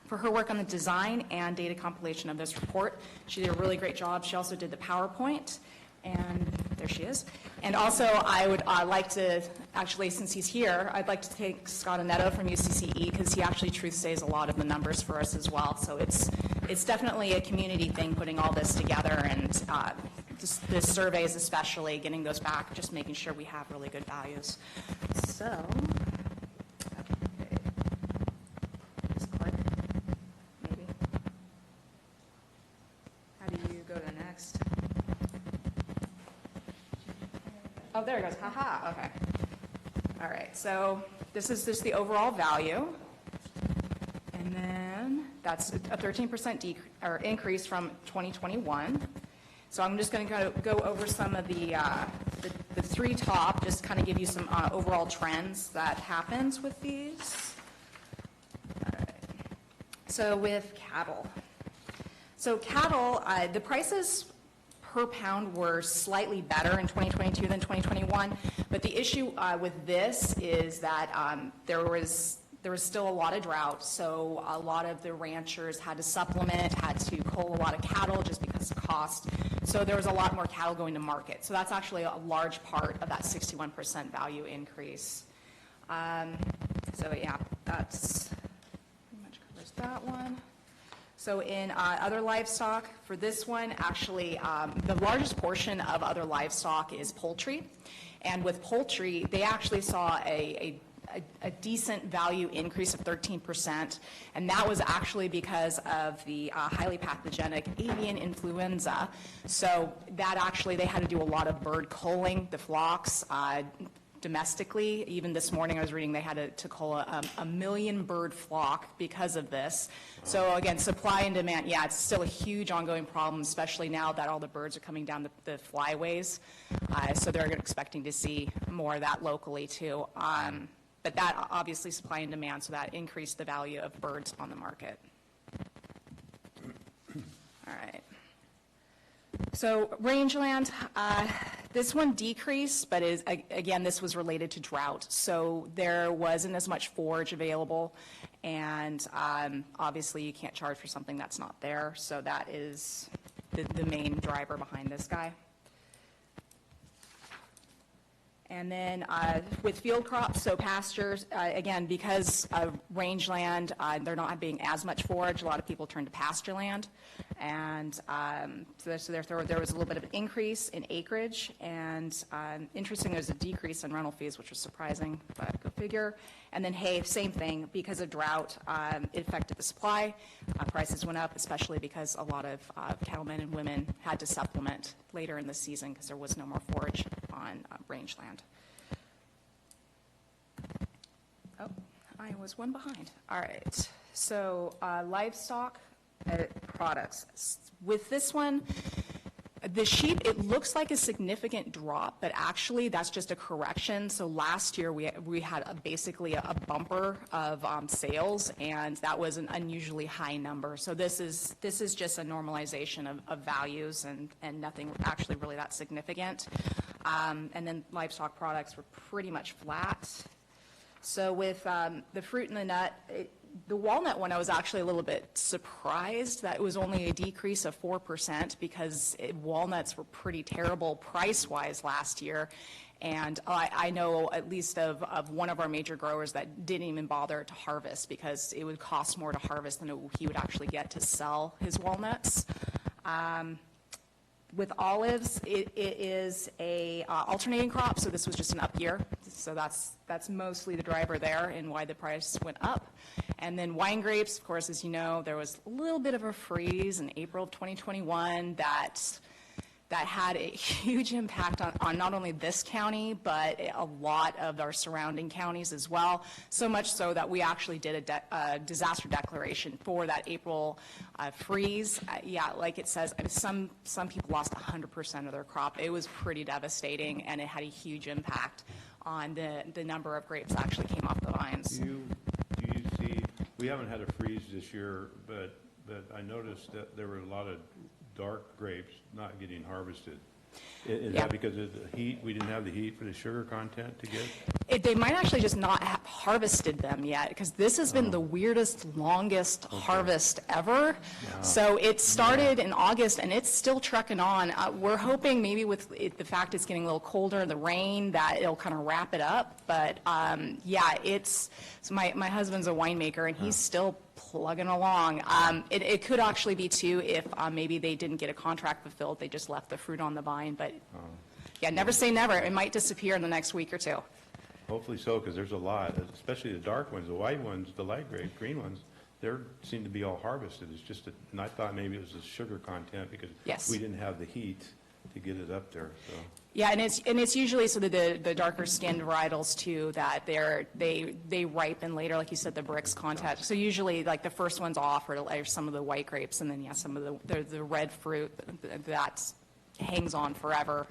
for her work on the design and data compilation of this report. She did a really great job. She also did the PowerPoint, and there she is. And also, I would like to, actually, since he's here, I'd like to thank Scott Anetto from UCCE, because he actually truth says a lot of the numbers for us as well. So it's definitely a community thing, putting all this together, and the surveys especially, getting those back, just making sure we have really good values. So, just click, maybe. How do you go to the next? Oh, there it goes. Haha. Okay. All right. So this is just the overall value, and then that's a 13% increase from 2021. So I'm just going to go over some of the 3 top, just kind of give you some overall trends that happens with these. All right. So with cattle. So cattle, the prices per pound were slightly better in 2022 than 2021, but the issue with this is that there was still a lot of drought, so a lot of the ranchers had to supplement, had to cull a lot of cattle just because of cost. So there was a lot more cattle going to market. So that's actually a large part of that 61% value increase. So yeah, that's pretty much covers that one. So in other livestock, for this one, actually, the largest portion of other livestock is poultry. And with poultry, they actually saw a decent value increase of 13%, and that was actually because of the highly pathogenic avian influenza. So that actually, they had to do a lot of bird culling, the flocks, domestically. Even this morning I was reading they had to cull a million bird flock because of this. So again, supply and demand, yeah, it's still a huge ongoing problem, especially now that all the birds are coming down the flyways. So they're expecting to see more of that locally too. But that obviously supply and demand, so that increased the value of birds on the market. All right. So rangeland, this one decreased, but again, this was related to drought. So there wasn't as much forage available, and obviously you can't charge for something that's not there. So that is the main driver behind this guy. And then with field crops, so pastures, again, because of rangeland, they're not being as much forage. A lot of people turn to pasture land. And so therefore, there was a little bit of an increase in acreage. And interesting, there's a decrease in rental fees, which was surprising, but go figure. And then hay, same thing. Because of drought, it affected the supply. Prices went up, especially because a lot of cattlemen and women had to supplement later in the season because there was no more forage on rangeland. Oh, I was one behind. All right. So livestock products. With this one, the sheep, it looks like a significant drop, but actually that's just a correction. So last year we had basically a bumper of sales, and that was an unusually high number. So this is just a normalization of values and nothing actually really that significant. And then livestock products were pretty much flat. So with the fruit and the nut, the walnut one, I was actually a little bit surprised that it was only a decrease of 4% because walnuts were pretty terrible price-wise last year. And I know at least of one of our major growers that didn't even bother to harvest because it would cost more to harvest than he would actually get to sell his walnuts. With olives, it is a alternating crop, so this was just an up year. So that's mostly the driver there and why the price went up. And then wine grapes, of course, as you know, there was a little bit of a freeze in April of 2021 that had a huge impact on not only this county, but a lot of our surrounding counties as well. So much so that we actually did a disaster declaration for that April freeze. Yeah, like it says, some people lost 100% of their crop. It was pretty devastating, and it had a huge impact on the number of grapes that actually came off the vines. Do you see, we haven't had a freeze this year, but I noticed that there were a lot of dark grapes not getting harvested. Is that because of the heat? We didn't have the heat for the sugar content to get? They might actually just not have harvested them yet, because this has been the weirdest, longest harvest ever. So it started in August, and it's still trucking on. We're hoping maybe with the fact it's getting a little colder, the rain, that it'll kind of wrap it up. But yeah, so my husband's a winemaker, and he's still plugging along. It could actually be too if maybe they didn't get a contract fulfilled, they just left the fruit on the vine. But yeah, never say never. It might disappear in the next week or two. Hopefully so, because there's a lot, especially the dark ones, the white ones, the light green ones. They seem to be all harvested. It's just, and I thought maybe it was the sugar content because we didn't have the heat to get it up there. So. Yeah, and it's usually so that the darker skinned varietals too, that they ripen later, like you said, the bricks content. So usually like the first ones off are some of the white grapes, and then some of the red fruit that hangs on forever.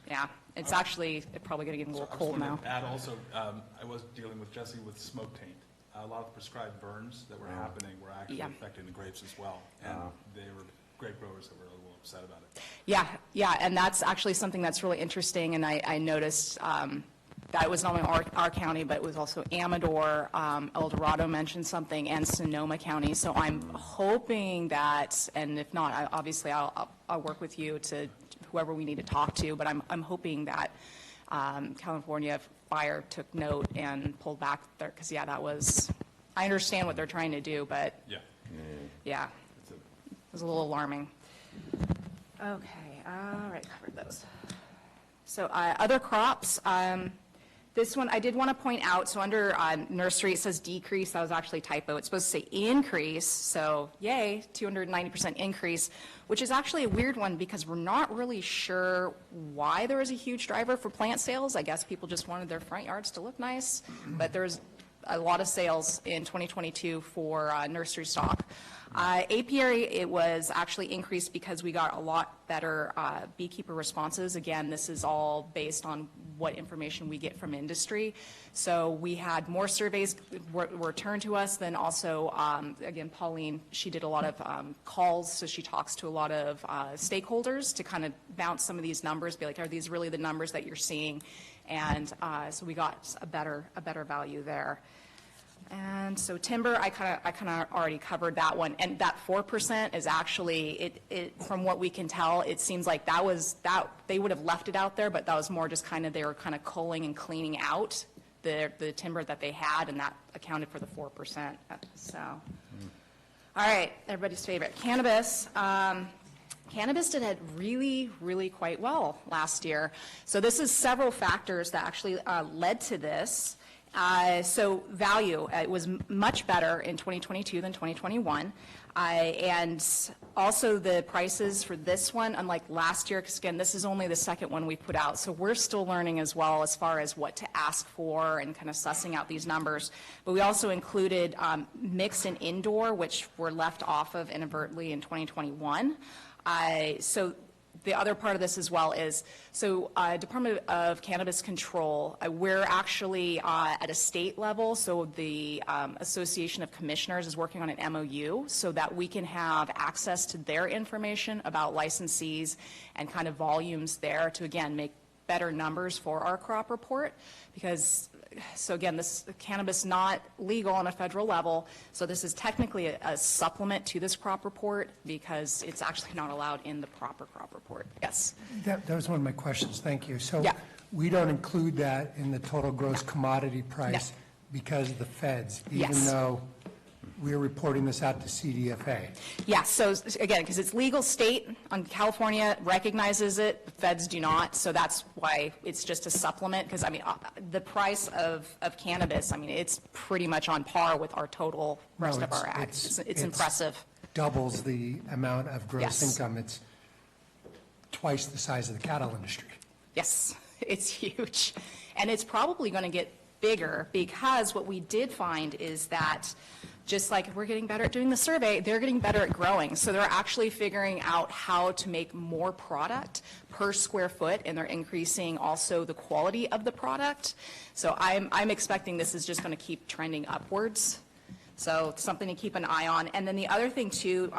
Yeah, it's actually probably going to get a little cold now. Add also, I was dealing with Jesse with smoke taint. A lot of prescribed burns that were happening were actually affecting the grapes as well, and they were grape growers that were a little upset about it. Yeah, and that's actually something that's really interesting, and I noticed that it was not only our county, but it was also Amador, El Dorado mentioned something, and Sonoma County. So I'm hoping that, and if not, obviously I'll work with you to whoever we need to talk to, but I'm hoping that California Fire took note and pulled back there, because that was, I understand what they're trying to do, but yeah, it was a little alarming. Okay, all right, covered those. So other crops, this one I did want to point out, so under nursery it says decrease. That was actually a typo. It's supposed to say increase, so yay, 290% increase, which is actually a weird one because we're not really sure why there was a huge driver for plant sales. I guess people just wanted their front yards to look nice, but there's a lot of sales in 2022 for nursery stock. Apiary, it was actually increased because we got a lot better beekeeper responses. Again, this is all based on what information we get from industry. So we had more surveys returned to us, then also, again, Pauline, she did a lot of calls, so she talks to a lot of stakeholders to kind of bounce some of these numbers, be like, are these really the numbers that you're seeing? And so we got a better value there. And so timber, I kind of already covered that one. And that 4% is actually, from what we can tell, it seems like they would have left it out there, but that was more just kind of, they were kind of culling and cleaning out the timber that they had, and that accounted for the 4%. So, all right, everybody's favorite, cannabis. Cannabis did really, really quite well last year. So this is several factors that actually led to this. So value, it was much better in 2022 than 2021. And also the prices for this one, unlike last year, because again, this is only the second one we put out. So we're still learning as well as far as what to ask for and kind of sussing out these numbers. But we also included mixed and indoor, which were left off of inadvertently in 2021. So the other part of this as well is, so Department of Cannabis Control, we're actually at a state level, so the Association of Commissioners is working on an MOU so that we can have access to their information about licensees and kind of volumes there to, again, make better numbers for our crop report, because so again, this cannabis not legal on a federal level, so this is technically a supplement to this crop report because it's actually not allowed in the proper crop report. Yes? That was one of my questions, thank you. So Yeah. we don't include that in the total gross commodity price because of the feds, even Yes. though we're reporting this out to CDFA. Yeah, so again, because it's legal state, California recognizes it, the feds do not, so that's why it's just a supplement, because I mean, the price of cannabis, I mean, it's pretty much on par with our total rest of our ag. It's impressive. Doubles the amount of gross Yes. income. It's twice the size of the cattle industry. Yes, it's huge. And it's probably going to get bigger because what we did find is that just like we're getting better at doing the survey, they're getting better at growing. So they're actually figuring out how to make more product per square foot, and they're increasing also the quality of the product. So I'm expecting this is just going to keep trending upwards. So it's something to keep an eye on. And then the other thing too,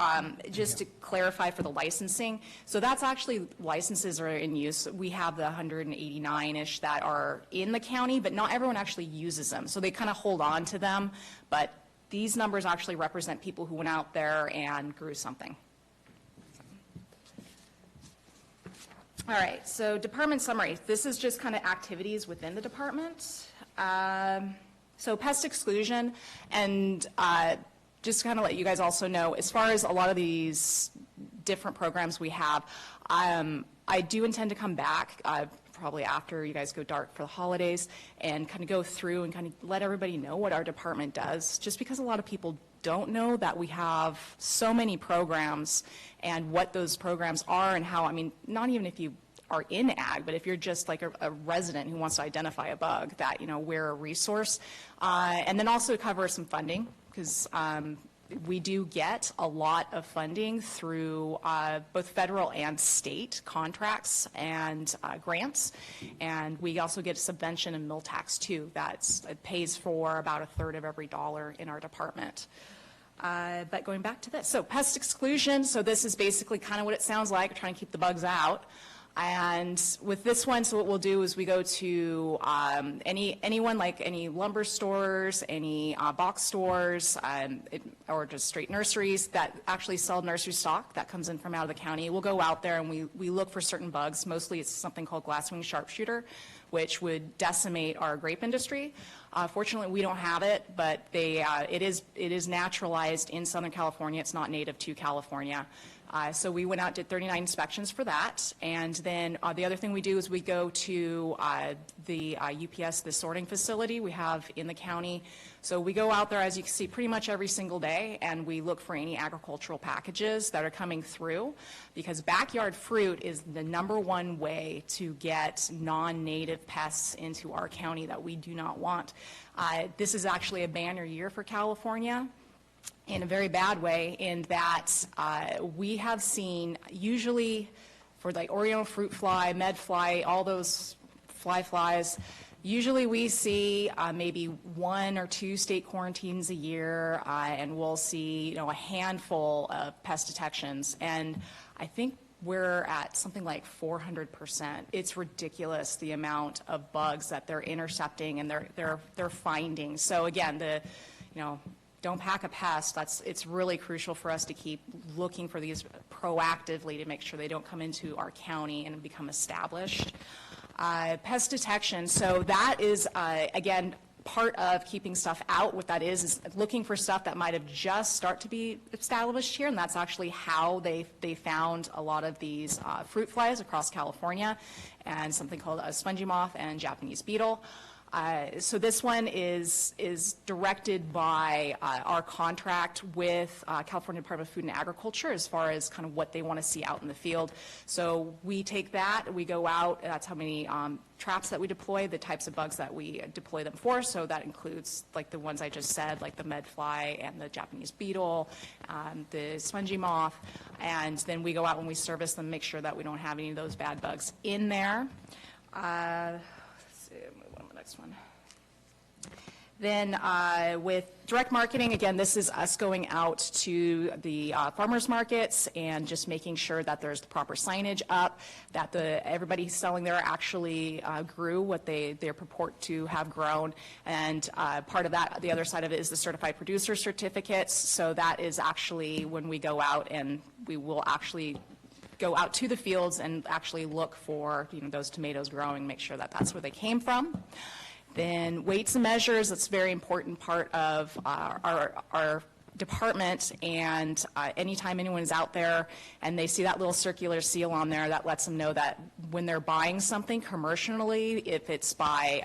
just to clarify for the licensing, so that's actually licenses are in use. We have the 189-ish that are in the county, but not everyone actually uses them. So they kind of hold on to them, but these numbers actually represent people who went out there and grew something. All right, so department summary. This is just kind of activities within the department. So pest exclusion, and just kind of let you guys also know, as far as a lot of these different programs we have, I do intend to come back probably after you guys go dark for the holidays and kind of go through and kind of let everybody know what our department does, just because a lot of people don't know that we have so many programs and what those programs are and how, I mean, not even if you are in ag, but if you're just like a resident who wants to identify a bug, that, you know, we're a resource. And then also cover some funding, because we do get a lot of funding through both federal and state contracts and grants. And we also get a subvention and mill tax too. It pays for about 1/3 of every dollar in our department. But going back to this, so pest exclusion, so this is basically kind of what it sounds like, trying to keep the bugs out. And with this one, so what we'll do is we go to anyone, like any lumber stores, any box stores, or just straight nurseries that actually sell nursery stock that comes in from out of the county. We'll go out there and we look for certain bugs. Mostly it's something called glasswing sharpshooter, which would decimate our grape industry. Fortunately, we don't have it, but it is naturalized in Southern California. It's not native to California. So we went out, did 39 inspections for that, and then the other thing we do is we go to the UPS, the sorting facility we have in the county. So we go out there, as you can see, pretty much every single day, and we look for any agricultural packages that are coming through, because backyard fruit is the #1 way to get non-native pests into our county that we do not want. This is actually a banner year for California, in a very bad way, in that we have seen, usually for like Oriental fruit fly, med fly, all those flies, usually we see maybe 1 or 2 state quarantines a year, and we'll see, you know, a handful of pest detections. And I think we're at something like 400%. It's ridiculous, the amount of bugs that they're intercepting and they're finding. So again, don't pack a pest. It's really crucial for us to keep looking for these proactively to make sure they don't come into our county and become established. Pest detection, so that is, again, part of keeping stuff out. What that is looking for stuff that might have just started to be established here, and that's actually how they found a lot of these fruit flies across California, and something called a spongy moth and Japanese beetle. So this one is directed by our contract with California Department of Food and Agriculture as far as kind of what they want to see out in the field. So we take that, we go out, that's how many traps that we deploy, the types of bugs that we deploy them for. So that includes like the ones I just said, like the medfly and the Japanese beetle, the spongy moth, and then we go out when we service them, make sure that we don't have any of those bad bugs in there. Let's see, move on to the next one. Then with direct marketing, again, this is us going out to the farmers markets and just making sure that there's the proper signage up, that everybody selling there actually grew what they purport to have grown. And part of that, the other side of it, is the certified producer certificates. So that is actually when we go out, and we will actually go out to the fields and actually look for those tomatoes growing, make sure that that's where they came from. Then weights and measures, that's a very important part of our department, and anytime anyone is out there and they see that little circular seal on there, that lets them know that when they're buying something commercially, if it's by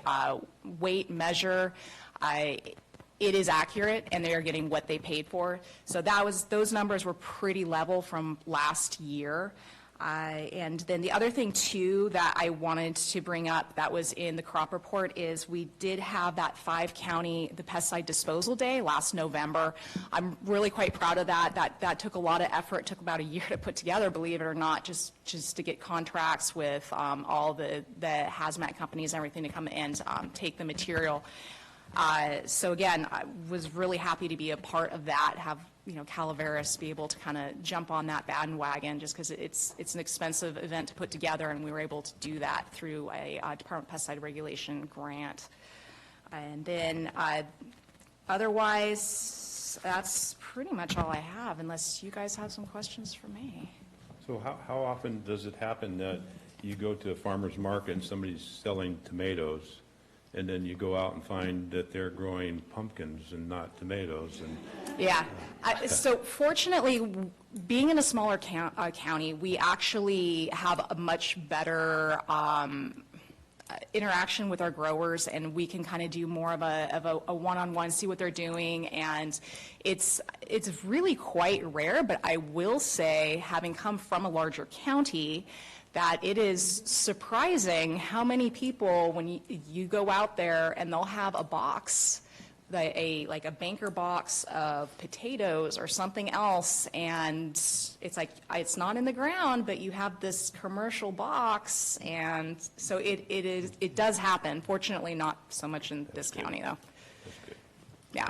weight measure, it is accurate and they are getting what they paid for. So those numbers were pretty level from last year. And then the other thing, too, that I wanted to bring up that was in the crop report is we did have that 5-county, the pesticide disposal day last November. I'm really quite proud of that. That took a lot of effort. It took about a year to put together, believe it or not, just to get contracts with all the hazmat companies and everything to come and take the material. So again, I was really happy to be a part of that, have Calaveras be able to kind of jump on that bandwagon, just because it's an expensive event to put together, and we were able to do that through a Department of Pesticide Regulation grant. And then otherwise, that's pretty much all I have, unless you guys have some questions for me. So how often does it happen that you go to a farmer's market and somebody's selling tomatoes, and then you go out and find that they're growing pumpkins and not tomatoes? And yeah. So fortunately, being in a smaller county, we actually have a much better interaction with our growers, and we can kind of do more of a one-on-one, see what they're doing, and it's really quite rare. But I will say, having come from a larger county, that it is surprising how many people, when you go out there and they'll have a box, like a banker box of potatoes or something else, and it's like, it's not in the ground, but you have this commercial box, and so it does happen. Fortunately, not so much in this county, though. That's good. Yeah.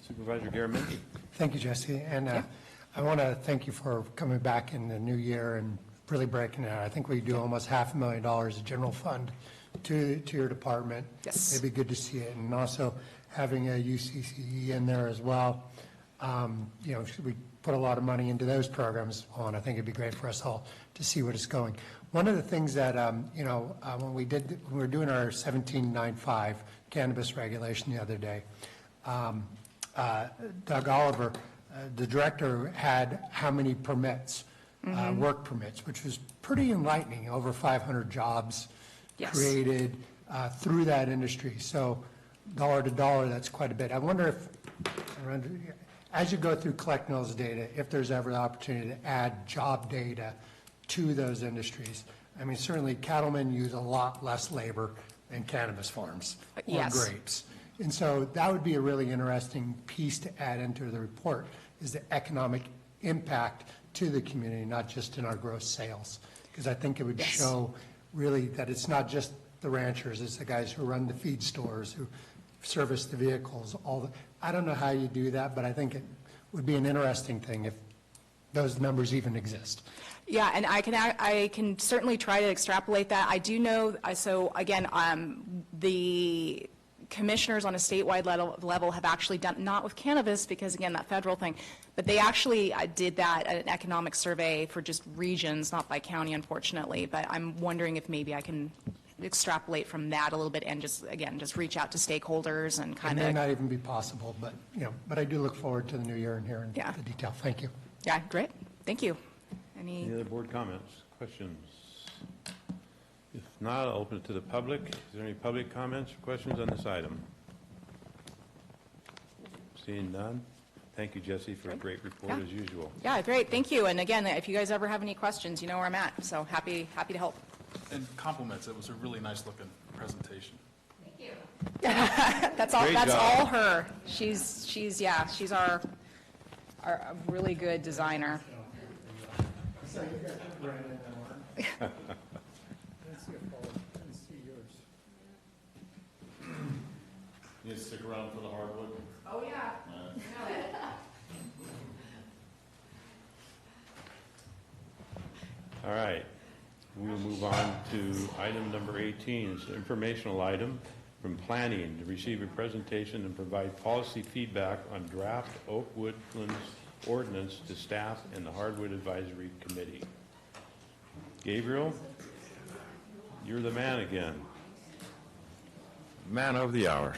Supervisor Garamendi. Thank you, Jesse. And I want to thank you for coming back in the new year and really breaking it out. I think we do almost $500,000 of general fund to your department. Yes. It'd be good to see it. And also having a UCCE in there as well. We put a lot of money into those programs on. I think it'd be great for us all to see what it's going. One of the things that, when we were doing our 1795 cannabis regulation the other day, Doug Oliver, the director, had how many permits, work permits, which was pretty enlightening. Over 500 jobs created through that industry. So dollar to dollar, that's quite a bit. I wonder if, as you go through collecting those data, if there's ever the opportunity to add job data to those industries. I mean, certainly cattlemen use a lot less labor than cannabis farms or grapes. And so that would be a really interesting piece to add into the report, is the economic impact to the community, not just in our gross sales. Because I think it would show really that it's not just the ranchers, it's the guys who run the feed stores, who service the vehicles, I don't know how you do that, but I think it would be an interesting thing if those numbers even exist. Yeah, and I can certainly try to extrapolate that. I do know, so again, the commissioners on a statewide level have actually done, not with cannabis, because again, that federal thing, but they actually did that, an economic survey for just regions, not by county, unfortunately. But I'm wondering if maybe I can extrapolate from that a little bit and just, again, just reach out to stakeholders and It kind may of. not even be possible, but, but I do look forward to the new year and hearing Yeah. the detail. Thank you. Yeah, great. Thank you. Any other board comments, questions? If not, I'll open it to the public. Is there any public comments or questions on this item? Seeing none. Thank you, Jesse, for a great report as usual. Yeah, great. Thank you. And again, if you guys ever have any questions, you know where I'm at. So happy to help. And compliments, it was a really nice looking presentation. That's all. Great That's job. all her. She's our really good designer. You stick around for the hardwood? Oh, yeah. All right. We'll move on to item number 18. It's an informational item from planning to receive a presentation and provide policy feedback on draft Oak Woodlands ordinance to staff and the Hardwood Advisory Committee. Gabriel, you're the man again. Man of the hour.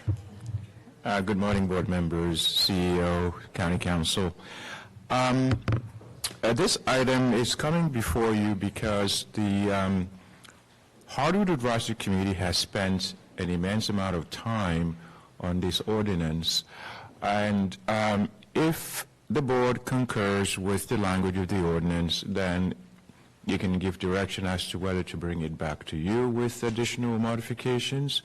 Good morning, board members, CEO, county council. This item is coming before you because the Hardwood Advisory Committee has spent an immense amount of time on this ordinance. And if the board concurs with the language of the ordinance, then you can give direction as to whether to bring it back to you with additional modifications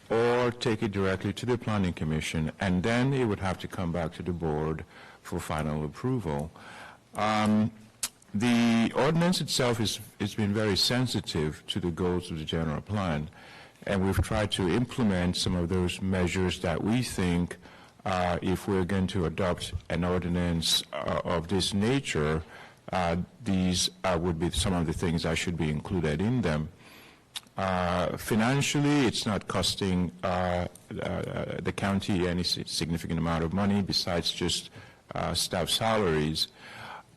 or take it directly to the Planning Commission, and then it would have to come back to the board for final approval. The ordinance itself has been very sensitive to the goals of the general plan, and we've tried to implement some of those measures that we think, if we're going to adopt an ordinance of this nature, these would be some of the things that should be included in them. Financially, it's not costing the county any significant amount of money besides just staff salaries.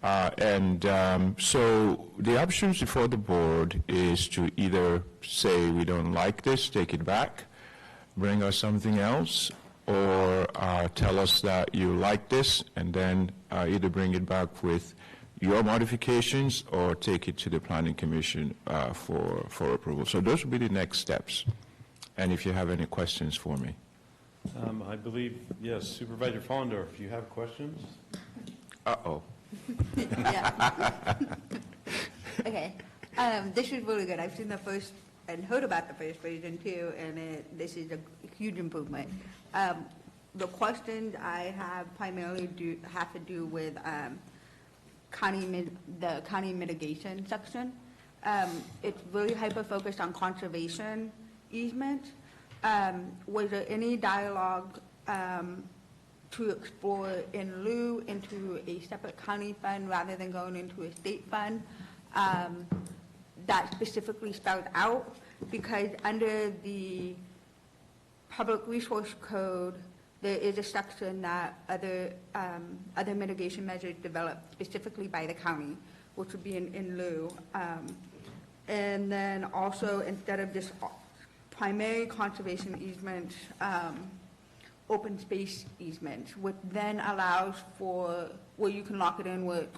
So the options before the board is to either say we don't like this, take it back, bring us something else, or tell us that you like this, and then either bring it back with your modifications or take it to the Planning Commission for approval. So those will be the next steps. And if you have any questions for me. I believe, yes, Supervisor Follendorf, you have questions? Yeah. Okay. This is really good. I've seen the first and heard about the first version too, and this is a huge improvement. The questions I have primarily have to do with the county mitigation section. It's really hyper-focused on conservation easement. Was there any dialogue to explore in lieu into a separate county fund rather than going into a state fund that specifically spelled out? Because under the Public Resource Code, there is a section that other mitigation measures developed specifically by the county, which would be in lieu. And then also, instead of just primary conservation easement, open space easement, which then allows for, where you can lock it in with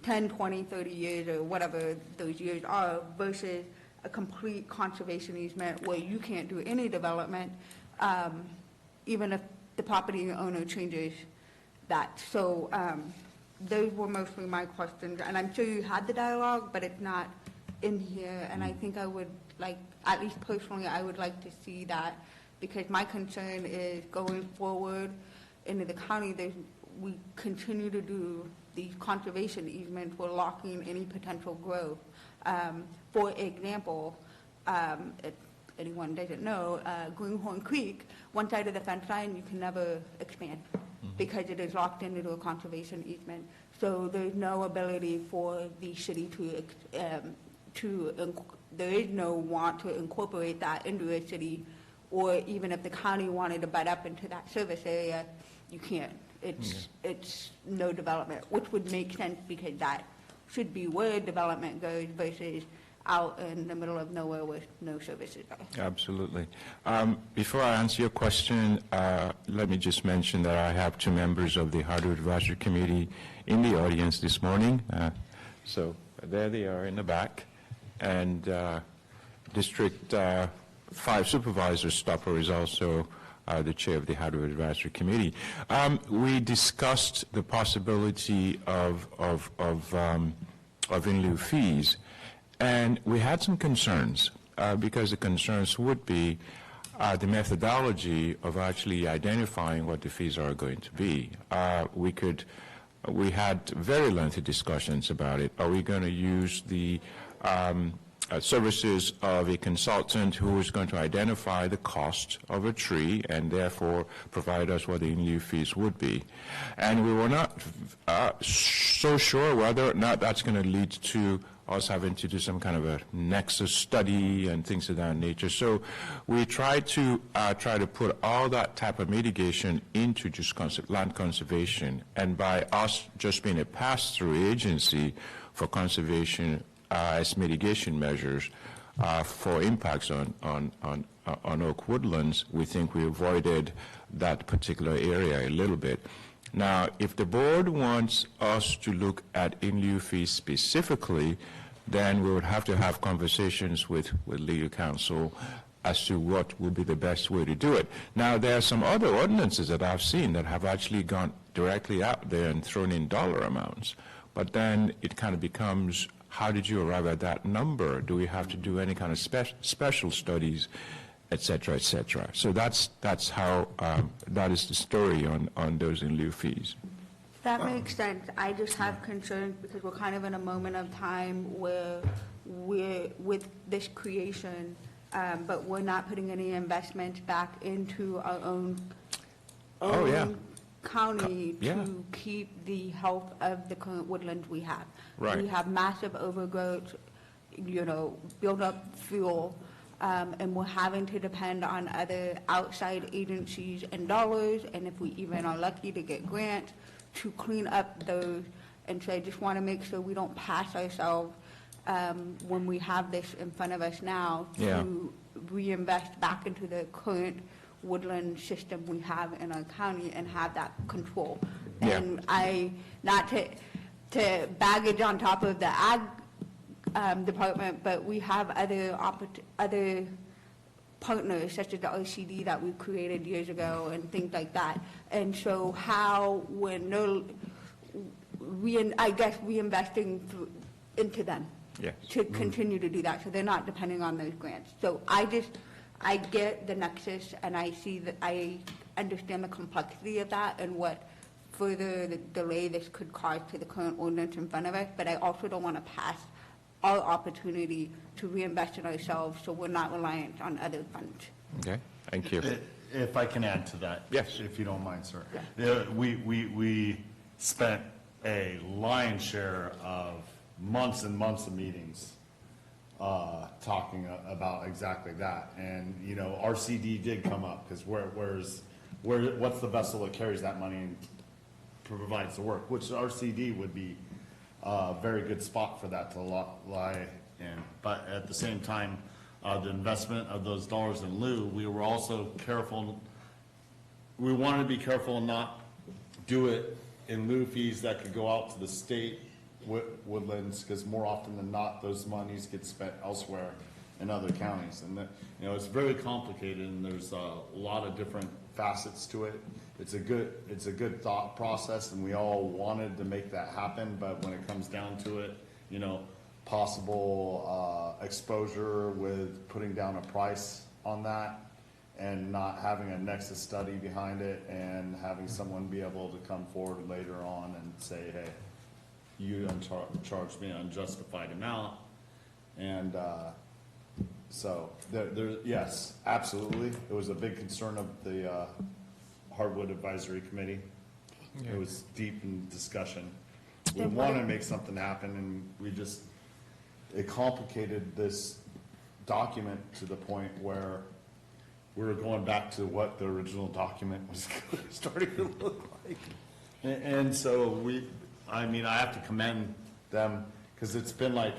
10, 20, 30 years or whatever those years are, versus a complete conservation easement where you can't do any development, even if the property owner changes that. So those were mostly my questions, and I'm sure you had the dialogue, but it's not in here, and I think I would like, at least personally, I would like to see that, because my concern is going forward into the county, we continue to do these conservation easements, we're locking any potential growth. For example, if anyone doesn't know, Greenhorn Creek, one side of the fence line, you can never expand because it is locked into a conservation easement. So there's no ability for the city there is no want to incorporate that into a city or even if the county wanted to butt up into that service area, you can't. It's no development, which would make sense because that should be where development goes versus out in the middle of nowhere with no services. Absolutely. Before I answer your question, let me just mention that I have 2 members of the Hardwood Advisory Committee in the audience this morning. So there they are in the back. And District 5 Supervisor Stopper is also the chair of the Hardwood Advisory Committee. We discussed the possibility of in lieu fees, and we had some concerns because the concerns would be the methodology of actually identifying what the fees are going to be. We had very lengthy discussions about it. Are we going to use the services of a consultant who is going to identify the cost of a tree and therefore provide us what the in lieu fees would be? And we were not so sure whether or not that's going to lead to us having to do some kind of a nexus study and things of that nature. So we tried to put all that type of mitigation into just land conservation, and by us just being a pass-through agency for conservation as mitigation measures for impacts on oak woodlands, we think we avoided that particular area a little bit. Now, if the board wants us to look at in lieu fees specifically, then we would have to have conversations with legal counsel as to what would be the best way to do it. Now, there are some other ordinances that I've seen that have actually gone directly out there and thrown in dollar amounts, but then it kind of becomes, how did you arrive at that number? Do we have to do any kind of special studies, et cetera, et cetera? So that's how, that is the story on those in lieu fees. That makes sense. I just have concerns because we're kind of in a moment of time where we're with this creation, but we're not putting any investments back into our own county to keep the health of the current woodlands we have. Right. We have massive overgrowth, build up fuel, and we're having to depend on other outside agencies and dollars, and if we even are lucky to get grants, to clean up those. And so I just want to make sure we don't pass ourselves when we have this in front of us now to reinvest back into the current woodland system we have in our county and have that control. Yeah. And not to baggage on top of the ag department, but we have other partners such as the RCD that we created years ago and things like that. And so how I guess reinvesting into them to continue to do that so they're not depending on those grants. So I get the nexus, and I see that I understand the complexity of that and what further the delay this could cause to the current ordinance in front of us, but I also don't want to pass our opportunity to reinvest in ourselves so we're not reliant on other funds. Okay, thank you. If I can add to that. Yes. If you don't mind, sir. Yeah. We spent a lion's share of months and months of meetings talking about exactly that. And, RCD did come up, because what's the vessel that carries that money and provides the work, which RCD would be a very good spot for that to lie in. But at the same time, the investment of those dollars in lieu, we were also careful. We wanted to be careful and not do it in lieu fees that could go out to the state woodlands, because more often than not, those monies get spent elsewhere in other counties. And it's very complicated, and there's a lot of different facets to it. It's a good thought process, and we all wanted to make that happen. But when it comes down to it, possible exposure with putting down a price on that and not having a nexus study behind it, and having someone be able to come forward later on and say, hey, you charged me an unjustified amount. And so yes, absolutely. It was a big concern of the Hardwood Advisory Committee. It was deep in discussion. We wanted to make something happen, and it complicated this document to the point where we were going back to what the original document was starting to look like. And so I have to commend them, because it's been like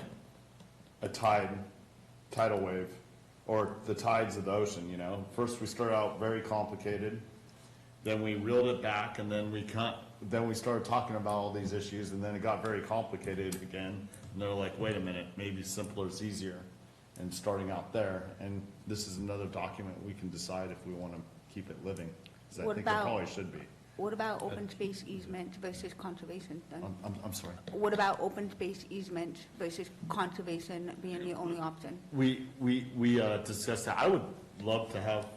a tidal wave, or the tides of the ocean, you know? First, we started out very complicated, then we reeled it back, and then we started talking about all these issues, and then it got very complicated again. And they're like, wait a minute, maybe simpler is easier, and starting out there. And this is another document we can decide if we want to keep it living, because I think it probably should be. What about open space easement versus conservation then? I'm sorry. What about open space easement versus conservation being the only option? We discussed that. I would love to have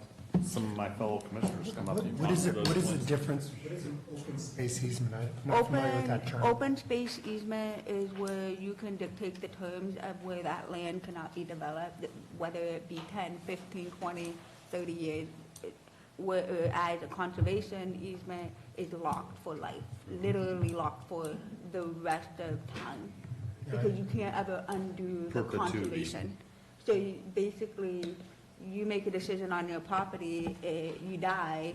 some of my fellow commissioners come up and What talk is to it? those What is the points. difference? What is an open space easement? I'm not familiar with that term. Open space easement is where you can dictate the terms of where that land cannot be developed, whether it be 10, 15, 20, 30 years. Whereas a conservation easement is locked for life, literally locked for the rest of time, because you can't ever undo the Perpetuity. conservation. So basically, you make a decision on your property, you die,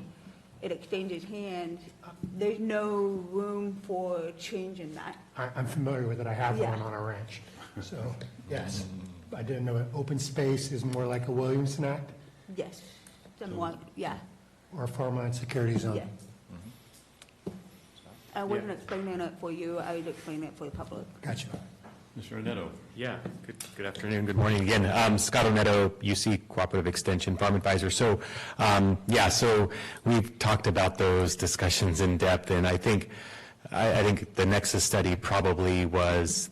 it exchanges hands, there's no room for changing that. I'm familiar with it. I have Yeah. one on a ranch. So, yes. I didn't know open space is more like a Williamson Act Yes, somewhat, yeah. or a farmland security zone. Yeah. I wasn't explaining it for you, I was explaining it for the public. Gotcha. Mr. Onetto? Yeah, good afternoon, good morning again. Scott Onetto, UC Cooperative Extension Farm Advisor. So, so we've talked about those discussions in depth, and I think the Nexus study probably was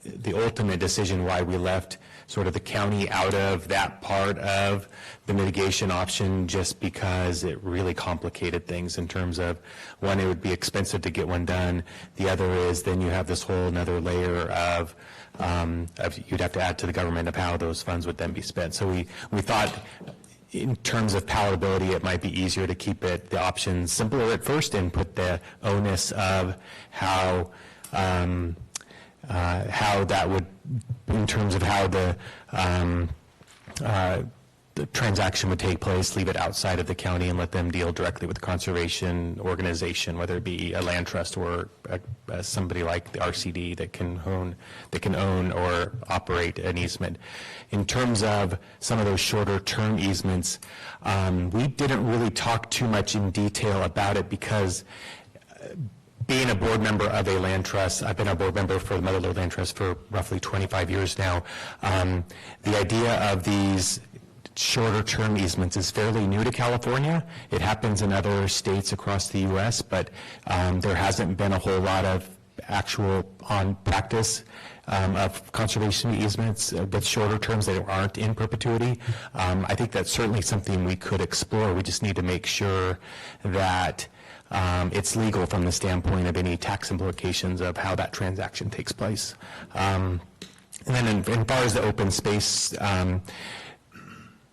the ultimate decision why we left sort of the county out of that part of the mitigation option, just because it really complicated things in terms of, one, it would be expensive to get one done. The other is then you have this whole another layer of you'd have to add to the government of how those funds would then be spent. So we thought in terms of palatability, it might be easier to keep the option simpler at first and put the onus of how that would, in terms of how the transaction would take place, leave it outside of the county and let them deal directly with the conservation organization, whether it be a land trust or somebody like the RCD that can own or operate an easement. In terms of some of those shorter term easements, we didn't really talk too much in detail about it, because being a board member of a land trust, I've been a board member for the Motherlode Land Trust for roughly 25 years now. The idea of these shorter term easements is fairly new to California. It happens in other states across the U.S., but there hasn't been a whole lot of actual on practice of conservation easements with shorter terms that aren't in perpetuity. I think that's certainly something we could explore. We just need to make sure that it's legal from the standpoint of any tax implications of how that transaction takes place. And then as far as the open space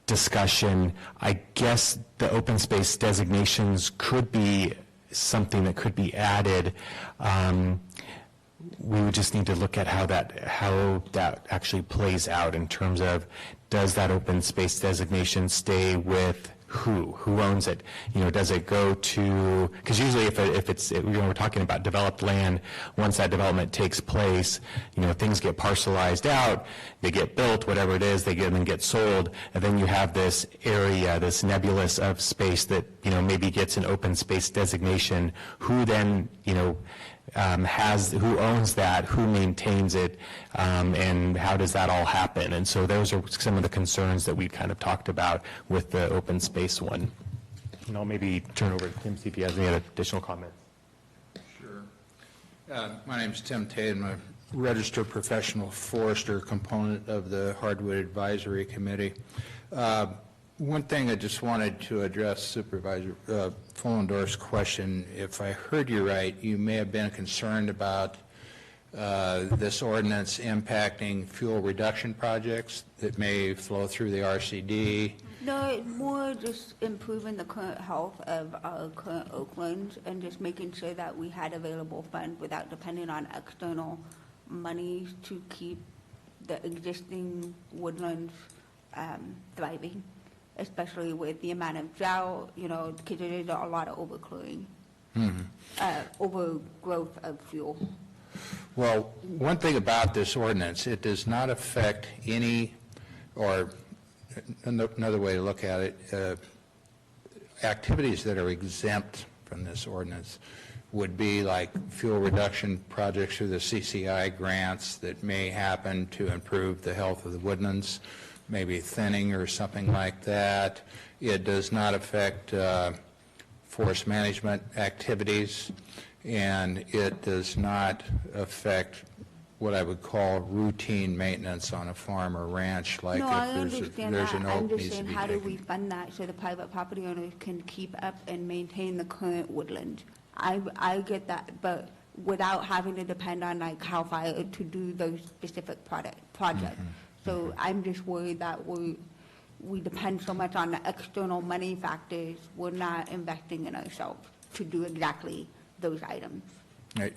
discussion, I guess the open space designations could be something that could be added. We would just need to look at how that actually plays out in terms of, does that open space designation stay with who owns it? Does it go to, because usually if it's we're talking about developed land, once that development takes place, things get parcelized out, they get built, whatever it is, they then get sold, and then you have this area, this nebulous of space that maybe gets an open space designation. Who then who owns that, who maintains it, and how does that all happen? And so those are some of the concerns that we kind of talked about with the open space one. And I'll maybe turn over to Tim, see if he has any other additional comments. Sure. My name is Tim Tate. I'm a registered professional forester, component of the Hardwood Advisory Committee. One thing I just wanted to address Supervisor Fullendorf's question. If I heard you right, you may have been concerned about this ordinance impacting fuel reduction projects that may flow through the RCD. No, it's more just improving the current health of our current Oakland and just making sure that we had available funds without depending on external money to keep the existing woodlands thriving. especially with the amount of drought, because there is a lot of overcrowing, overgrowth of fuel. Well, one thing about this ordinance, it does not affect any, or another way to look at it, activities that are exempt from this ordinance would be like fuel reduction projects through the CCI grants that may happen to improve the health of the woodlands, maybe thinning or something like that. It does not affect forest management activities, and it does not affect what I would call routine maintenance on a farm or ranch, like No, I if understand there's that. an I'm oak just needs to saying, be how do taken. we fund that so the private property owners can keep up and maintain the current woodland? I get that, but without having to depend on like CAL FIRE to do those specific projects. So I'm just worried that we depend so much on the external money factors, we're not investing in ourselves to do exactly those items.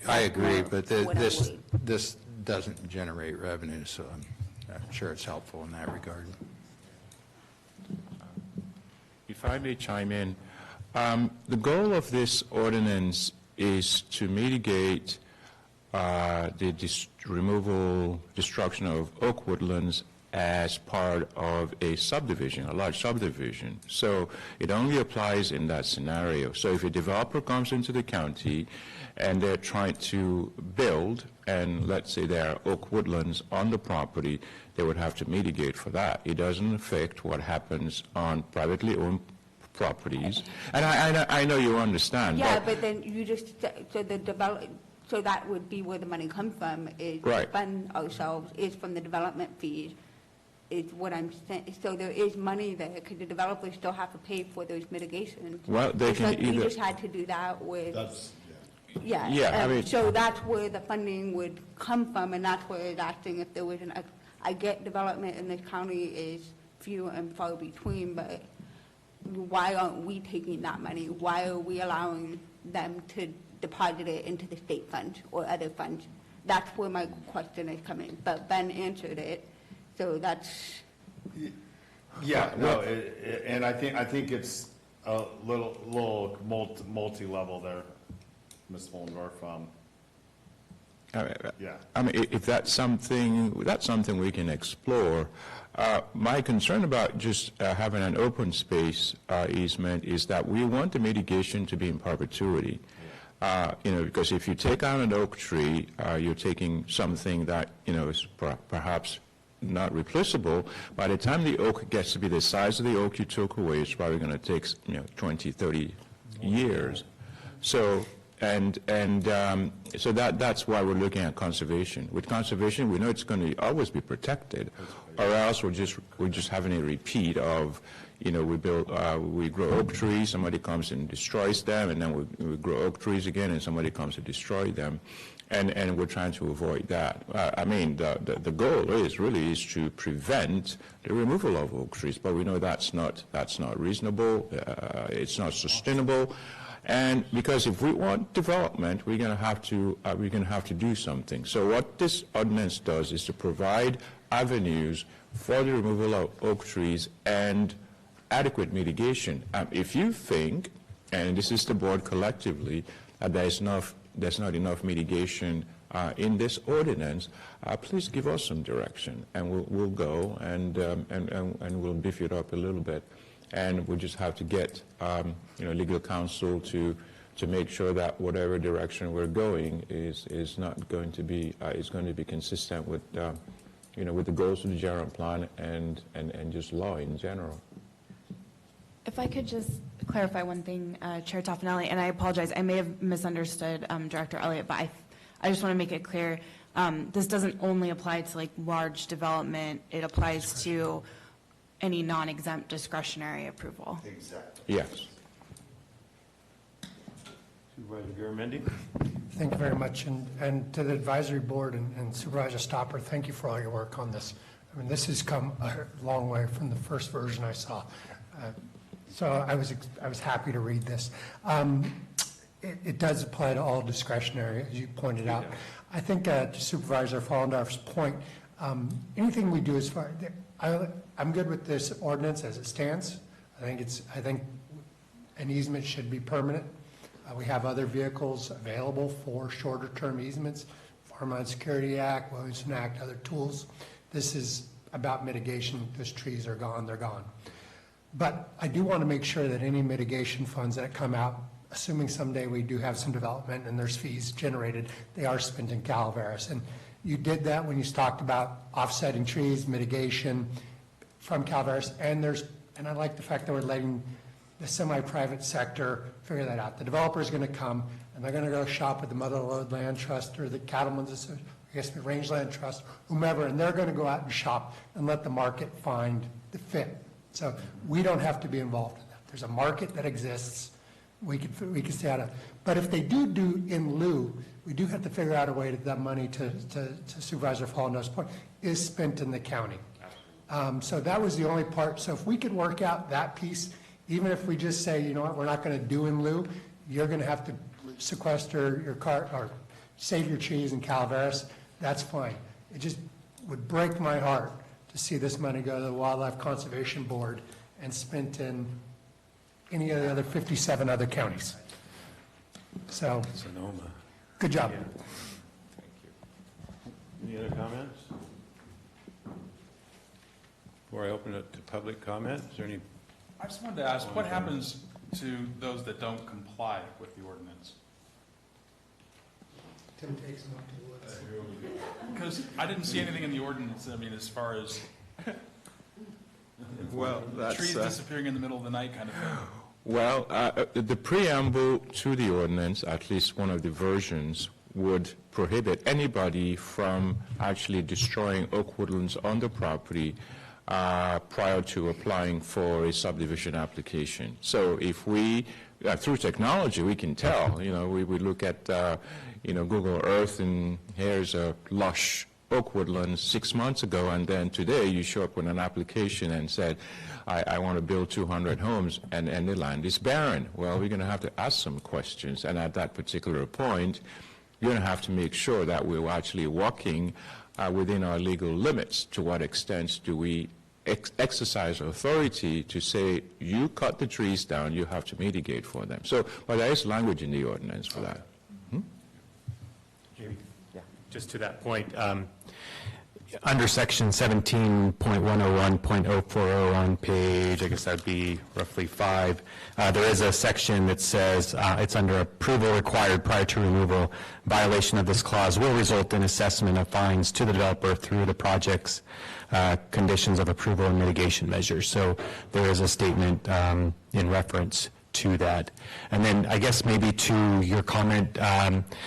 I agree, but what I this doesn't generate revenue, so I'm sure it's helpful in that regard. If I may chime in, the goal of this ordinance is to mitigate the destruction of oak woodlands as part of a subdivision, a large subdivision. So it only applies in that scenario. So if a developer comes into the county and they're trying to build, and let's say there are oak woodlands on the property, they would have to mitigate for that. It doesn't affect what happens on privately owned properties. And I know you understand. Yeah, but then you just, so that would be where the money comes from, is to Right. fund ourselves, is from the development fees, is what I'm saying. So there is money there, because the developers still have to pay for those mitigations. Well, they It's can like we either- just had to do that with. Yeah. Yeah, I mean- So that's where the funding would come from, and that's where it's asking if there was I get development in this county is few and far between, but why aren't we taking that money? Why are we allowing them to deposit it into the state fund or other funds? That's where my question is coming, but Ben answered it, so that's. Yeah, no, and I think it's a little multi-level there, Ms. Wollendorf. Yeah. I mean, if that's something we can explore. My concern about just having an open space easement is that we want the mitigation to be in perpetuity. Because if you take out an oak tree, you're taking something that, is perhaps not replaceable. By the time the oak gets to be the size of the oak you took away, it's probably going to take, 20, 30 years. So, so that's why we're looking at conservation. With conservation, we know it's going to always be protected, or else we're just having a repeat of, we grow oak trees, somebody comes and destroys them, and then we grow oak trees again, and somebody comes to destroy them, and we're trying to avoid that. The goal is to prevent the removal of oak trees, but we know that's not reasonable. It's not sustainable. And because if we want development, we're going to have to do something. So what this ordinance does is to provide avenues for the removal of oak trees and adequate mitigation. If you think, and this is the board collectively, that there's not enough mitigation in this ordinance, please give us some direction, and we'll go and we'll beef it up a little bit. And we just have to get, legal counsel to make sure that whatever direction we're going is not going to be is going to be consistent with, with the goals of the general plan and just law in general. If I could just clarify one thing, Chair Toffanelli, and I apologize, I may have misunderstood Director Elliott, but I just want to make it clear, this doesn't only apply to like large development, it applies to any non-exempt discretionary approval. Exactly. Yes. Supervisor Garamendi? Thank you very much, and to the advisory board and Supervisor Stopper, thank you for all your work on this. I mean, this has come a long way from the first version I saw. So I was happy to read this. It does apply to all discretionary, as you pointed out. I think to Supervisor Follendorf's point, anything we do as far, I'm good with this ordinance as it stands. I think an easement should be permanent. We have other vehicles available for shorter-term easements, Farmland Security Act, Williamson Act, other tools. This is about mitigation. Those trees are gone, they're gone. But I do want to make sure that any mitigation funds that come out, assuming someday we do have some development and there's fees generated, they are spent in Calaveras. And you did that when you talked about offsetting trees, mitigation from Calaveras, and I like the fact that we're letting the semi-private sector figure that out. The developer's going to come, and they're going to go shop with the Motherlode Land Trust or the Cattlemen's Association, I guess the Rangeland Trust, whomever, and they're going to go out and shop and let the market find the fit. So we don't have to be involved in that. There's a market that exists. We can stay out of it. But if they do in lieu, we do have to figure out a way that that money, to Supervisor Fallendo's point, is spent in the county. So that was the only part. So if we could work out that piece, even if we just say, you know what, we're not going to do in lieu, you're going to have to sequester your car or save your trees in Calaveras, that's fine. It just would break my heart to see this money go to the Wildlife Conservation Board and spent in any of the other 57 other counties. So, Sonoma. Good job. Yeah. Thank you. Any other comments? Before I open it to public comment, is there any? I just wanted to ask, what happens to those that don't comply with the ordinance? Tim takes them up to the woods. Because I didn't see anything in the ordinance, I mean, as far as Well, that's... trees disappearing in the middle of the night kind of thing. Well, the preamble to the ordinance, at least one of the versions, would prohibit anybody from actually destroying oak woodlands on the property prior to applying for a subdivision application. So if we, through technology, we can tell, you know, we look at, Google Earth, and here's a lush oak woodland 6 months ago, and then today you show up with an application and said, I want to build 200 homes, and the land is barren. Well, we're going to have to ask some questions, and at that particular point, you're going to have to make sure that we're actually walking within our legal limits. To what extent do we exercise authority to say, you cut the trees down, you have to mitigate for them? So, but there is language in the ordinance for that. Just to that point, under section 17.101.040 on page, I guess that'd be roughly 5, there is a section that says it's under approval required prior to removal. Violation of this clause will result in assessment of fines to the developer through the project's conditions of approval and mitigation measures. So there is a statement in reference to that. And then I guess maybe to your comment,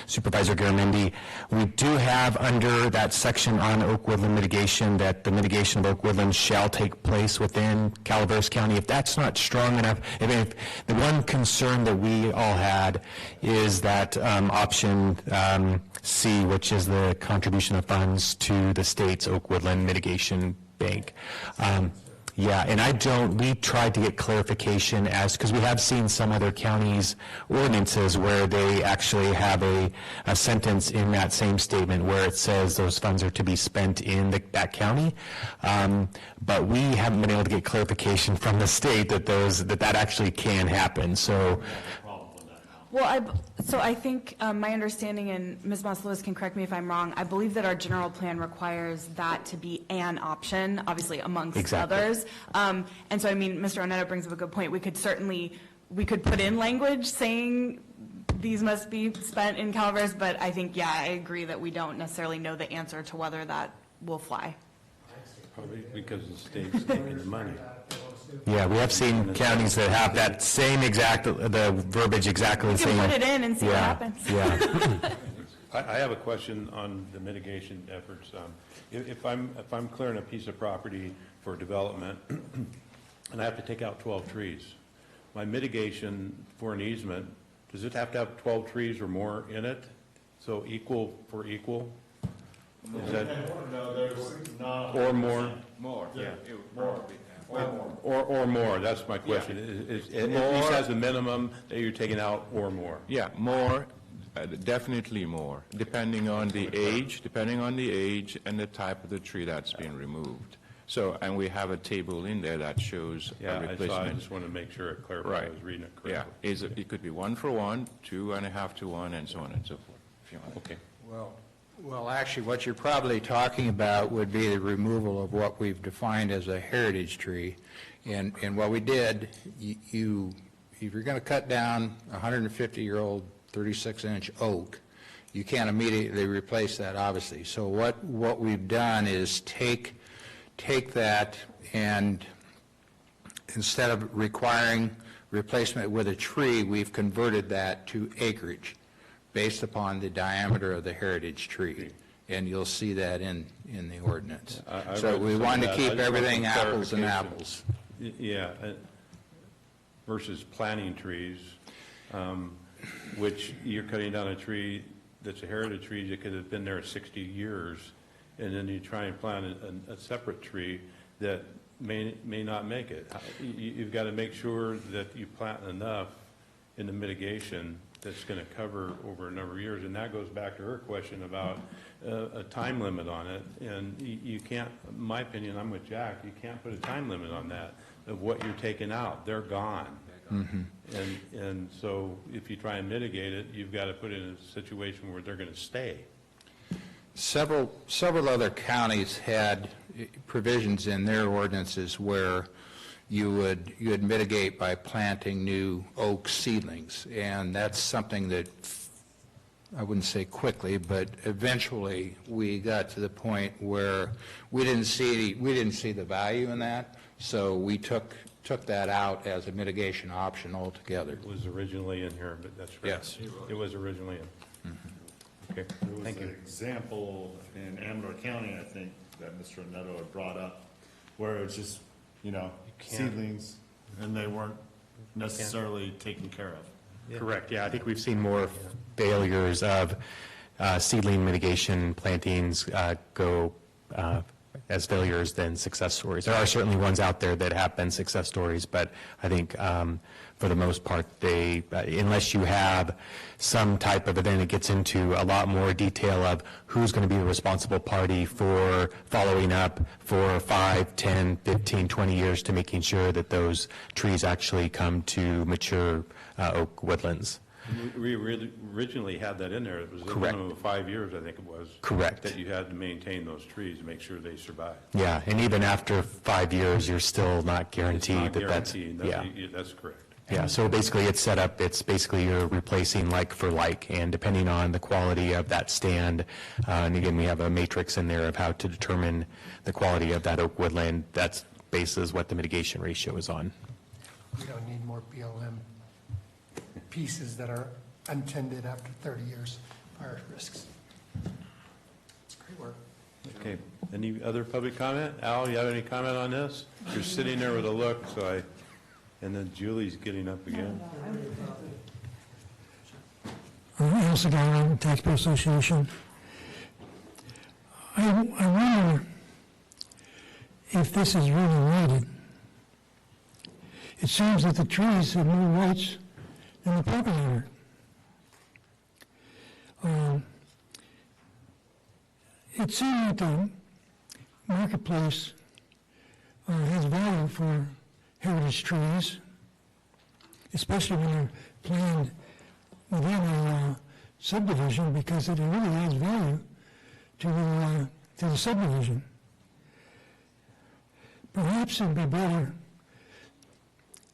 Supervisor Garamendi, we do have under that section on oak woodland mitigation that the mitigation of oak woodlands shall take place within Calaveras County. If that's not strong enough, if the one concern that we all had is that option C, which is the contribution of funds to the state's oak woodland mitigation bank. Yeah, and we tried to get clarification because we have seen some other counties' ordinances where they actually have a sentence in that same statement where it says those funds are to be spent in that county. But we haven't been able to get clarification from the state that that actually can happen. So. Well, I think my understanding, and Ms. Moss-Lewis can correct me if I'm wrong, I believe that our general plan requires that to be an option, obviously amongst others. And so, I mean, Mr. Onetto brings up a good point. We could put in language saying these must be spent in Calaveras, but I think, yeah, I agree that we don't necessarily know the answer to whether that will fly. Probably because the state's taking the money. Yeah, we have seen counties that have that same the verbiage exactly the same. You can put it in and see what happens. Yeah. I have a question on the mitigation efforts. If I'm clearing a piece of property for development and I have to take out 12 trees, my mitigation for an easement, does it have to have 12 trees or more in it? So equal for equal? Is that, no, there's not. or more? More, yeah. More. Or more, that's my question. It at least has a minimum that you're taking out or more. Yeah, more, definitely more, depending on the age and the type of the tree that's being removed. So, and we have a table in there that shows a Yeah, I saw, I replacement. just want to make sure it clarified, I Right. was reading it Yeah, correctly. it could be 1-for-1, 2.5-to-1, and so on and so forth, if you want. Okay. Well, actually, what you're probably talking about would be the removal of what we've defined as a heritage tree. And what we did, if you're going to cut down a 150-year-old 36-inch oak, you can't immediately replace that, obviously. So what we've done is take that, and instead of requiring replacement with a tree, we've converted that to acreage based upon the diameter of the heritage tree. And you'll see that in the ordinance. I So read we some wanted of to that. I keep just want everything some apples and clarification. apples. Yeah, versus planting trees, which you're cutting down a tree that's a heritage tree that could have been there 60 years, and then you try and plant a separate tree that may not make it. You've got to make sure that you plant enough in the mitigation that's going to cover over a number of years, and that goes back to her question about a time limit on it, and you can't, in my opinion, I'm with Jack, you can't put a time limit on that, of what you're taking out. They're gone. And so if you try and mitigate it, you've got to put it in a situation where they're going to stay. Several other counties had provisions in their ordinances where you would mitigate by planting new oak seedlings, and that's something that, I wouldn't say quickly, but eventually we got to the point where we didn't see the value in that, so we took that out as a mitigation option altogether. It was originally in here, but that's right. Yes. It was originally in. Okay, thank There you. was an example in Amador County, I think, that Mr. Neto had brought up, where it was just, can't. seedlings, and they weren't necessarily taken care of. Correct, yeah, I think we've seen more failures of seedling mitigation plantings go as failures than success stories. There are certainly ones out there that have been success stories, but I think for the most part, they, unless you have some type of event, it gets into a lot more detail of who's going to be the responsible party for following up for 5, 10, 15, 20 years to making sure that those trees actually come to mature oak woodlands. We originally had that in there. It was a Correct. minimum of 5 years, I think it was. Correct. That you had to maintain those trees to make sure they survive. Yeah, and even after 5 years, you're still not guaranteed Not that that's, guaranteed. yeah. That's correct. Yeah, so basically it's set up, it's basically you're replacing like for like, and depending on the quality of that stand, and again, we have a matrix in there of how to determine the quality of that oak woodland, that's basis what the mitigation ratio is on. We don't need more BLM pieces that are untended after 30 years, fire risks. It's great work. Okay, any other public comment? Al, you have any comment on this? You're sitting there with a look, and then Julie's getting up again. Al Segala, Taxpayer Association. I wonder if this is really needed. It seems that the trees have more rights than the property owner. It seems that the marketplace has value for heritage trees, especially when they're planned within a subdivision, because it really adds value to the subdivision. Perhaps it would be better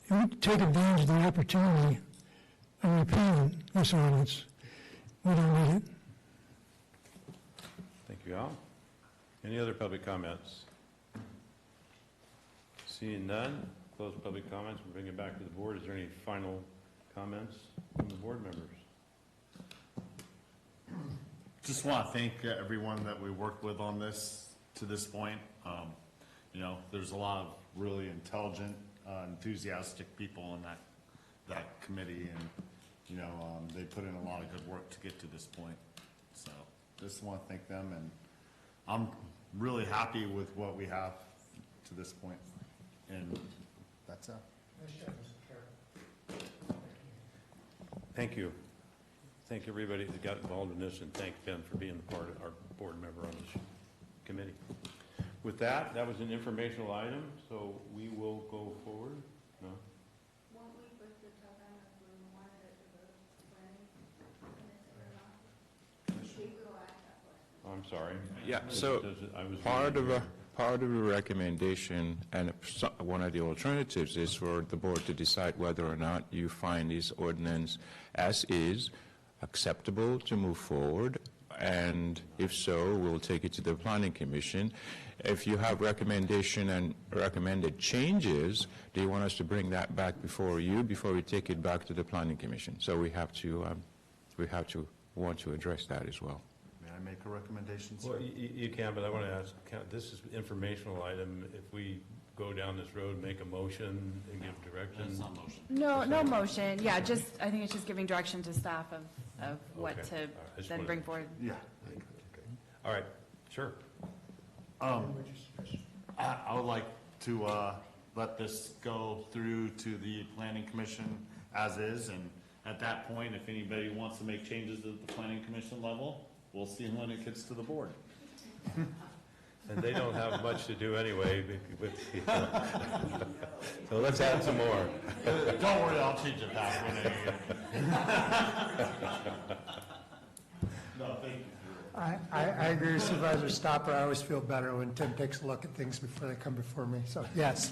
if we take advantage of the opportunity of repealing this ordinance. We don't need it. Thank you, Al. Any other public comments? Seeing none, close public comments, we'll bring it back to the board. Is there any final comments from the board members? Just want to thank everyone that we worked with on this to this point. There's a lot of really intelligent, enthusiastic people in that committee, and they put in a lot of good work to get to this point. So just want to thank them, and I'm really happy with what we have to this point. And that's it. Thank you. Thank everybody that got involved in this, and thank Ben for being part of our board member on this committee. With that, that was an informational item, so we will go forward. No? Oh, I'm sorry. Yeah, so I was part reading of here. the recommendation, and one of the alternatives is for the board to decide whether or not you find this ordinance as is acceptable to move forward, and if so, we'll take it to the planning commission. If you have recommendation and recommended changes, do you want us to bring that back before you, before we take it back to the planning commission? So we have to want to address that as well. May I make a recommendation, sir? Well, you can, but I want to ask, this is informational item. If we go down this road, make a motion and give direction? That's not motion. No motion, yeah, just, I think it's just giving direction to staff of what Okay. to All right. I just then wanted bring to- forward. Yeah. All right, sure. I would like to let this go through to the planning commission as is, and at that point, if anybody wants to make changes at the planning commission level, we'll see when it gets to the board. And they don't have much to do anyway, so let's add some more. Don't worry, I'll change it back when No, thank you. I agree with Supervisor Stopper. I always feel better when Tim takes a look at things before they come before me, so yes.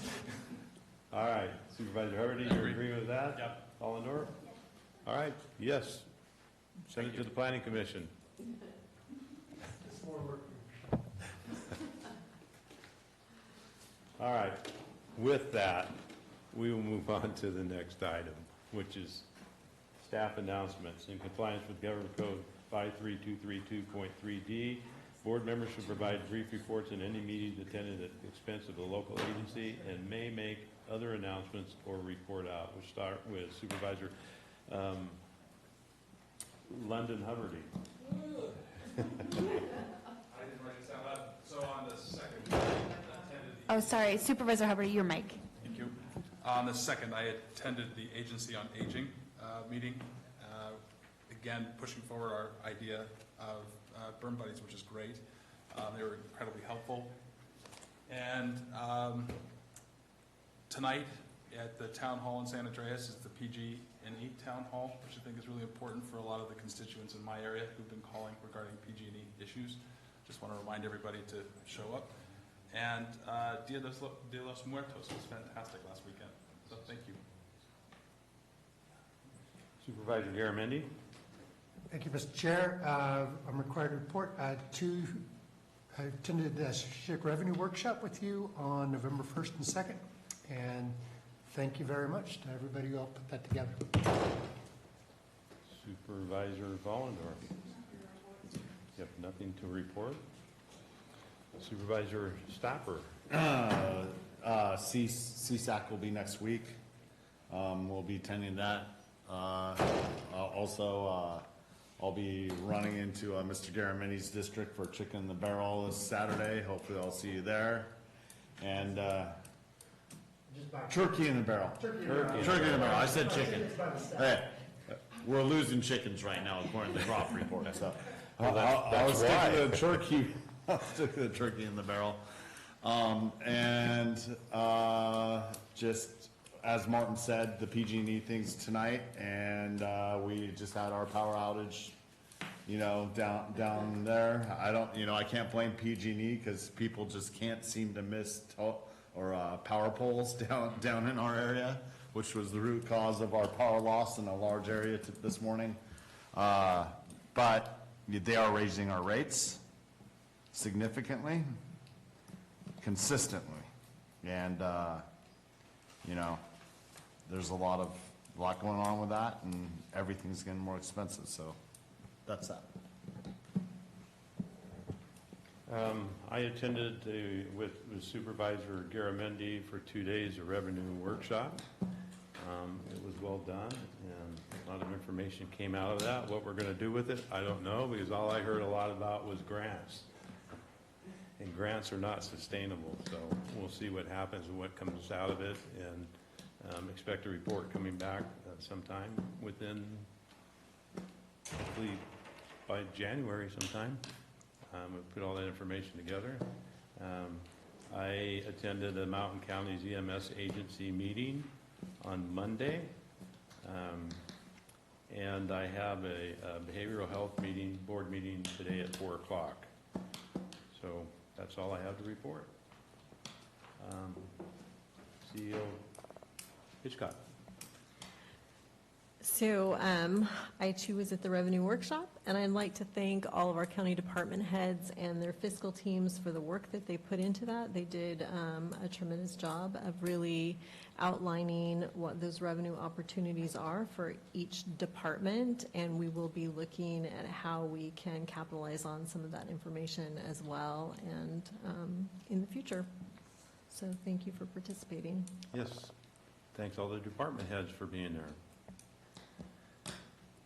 All right, Supervisor Hubbard, you agree with that? Yep. Allendorf? All right, yes. Send it to the planning commission. All right, with that, we will move on to the next item, which is staff announcements. In compliance with Government Code 53232.3D, board members should provide brief reports in any meetings attended at the expense of the local agency and may make other announcements or report out. We'll start with Supervisor London Hubbard. I didn't write this out loud. So on the second, I attended Oh, sorry, Supervisor Hubbard, your mic. Thank you. On the second, I attended the Agency on Aging meeting. Again, pushing forward our idea of burn buddies, which is great. They were incredibly helpful. And tonight at the Town Hall in San Andreas is the PG&E Town Hall, which I think is really important for a lot of the constituents in my area who've been calling regarding PG&E issues. Just want to remind everybody to show up. And Dia de los Muertos was fantastic last weekend. So thank you. Supervisor Garamendi. Thank you, Mr. Chair. I'm required to report I attended the strategic revenue workshop with you on November 1st and 2nd, and thank you very much to everybody who helped put that together. Supervisor Vollendorf. You have nothing to report? Supervisor Stopper. CSAC will be next week. We'll be attending that. Also, I'll be running into Mr. Garamendi's district for Chicken in the Barrel this Saturday. Hopefully I'll see you there. And Turkey in the Barrel. Turkey in the Barrel. I said chicken. Hey, we're losing chickens right now according to the crop report. So I'll stick to the turkey. I'll stick to the Turkey in the Barrel. Just as Martin said, the PG&E thing's tonight, and we just had our power outage, down there. I can't blame PG&E because people just can't seem to miss power poles down in our area, which was the root cause of our power loss in a large area this morning. But they are raising our rates significantly, consistently, and there's a lot going on with that, and everything's getting more expensive. So that's that. I attended with Supervisor Garamendi for 2 days a revenue workshop. It was well done, and a lot of information came out of that. What we're going to do with it, I don't know, because all I heard a lot about was grants. And grants are not sustainable, so we'll see what happens and what comes out of it, and expect a report coming back sometime within, hopefully by January sometime. We'll put all that information together. I attended the Mountain County's EMS agency meeting on Monday. And I have a behavioral health meeting, board meeting today at 4 o'clock. So that's all I have to report. CEO Hitchcock. So I too was at the revenue workshop, and I'd like to thank all of our county department heads and their fiscal teams for the work that they put into that. They did a tremendous job of really outlining what those revenue opportunities are for each department, and we will be looking at how we can capitalize on some of that information as well and in the future. So thank you for participating. Yes. Thanks all the department heads for being there.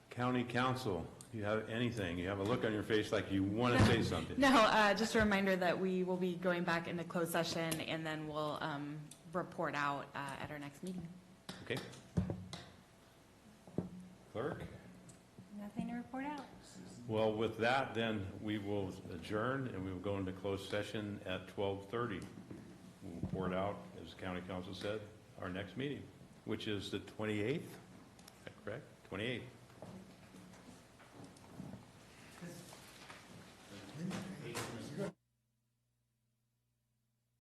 County Council, you have anything? You have a look on your face like you want to say something. No, just a reminder that we will be going back into closed session, and then we'll report out at our next meeting. Okay. Clerk? Nothing to report out. Well, with that, then we will adjourn and we will go into closed session at 12:30. We'll report out, as County Council said, our next meeting, which is the 28th. Is that correct? 28th.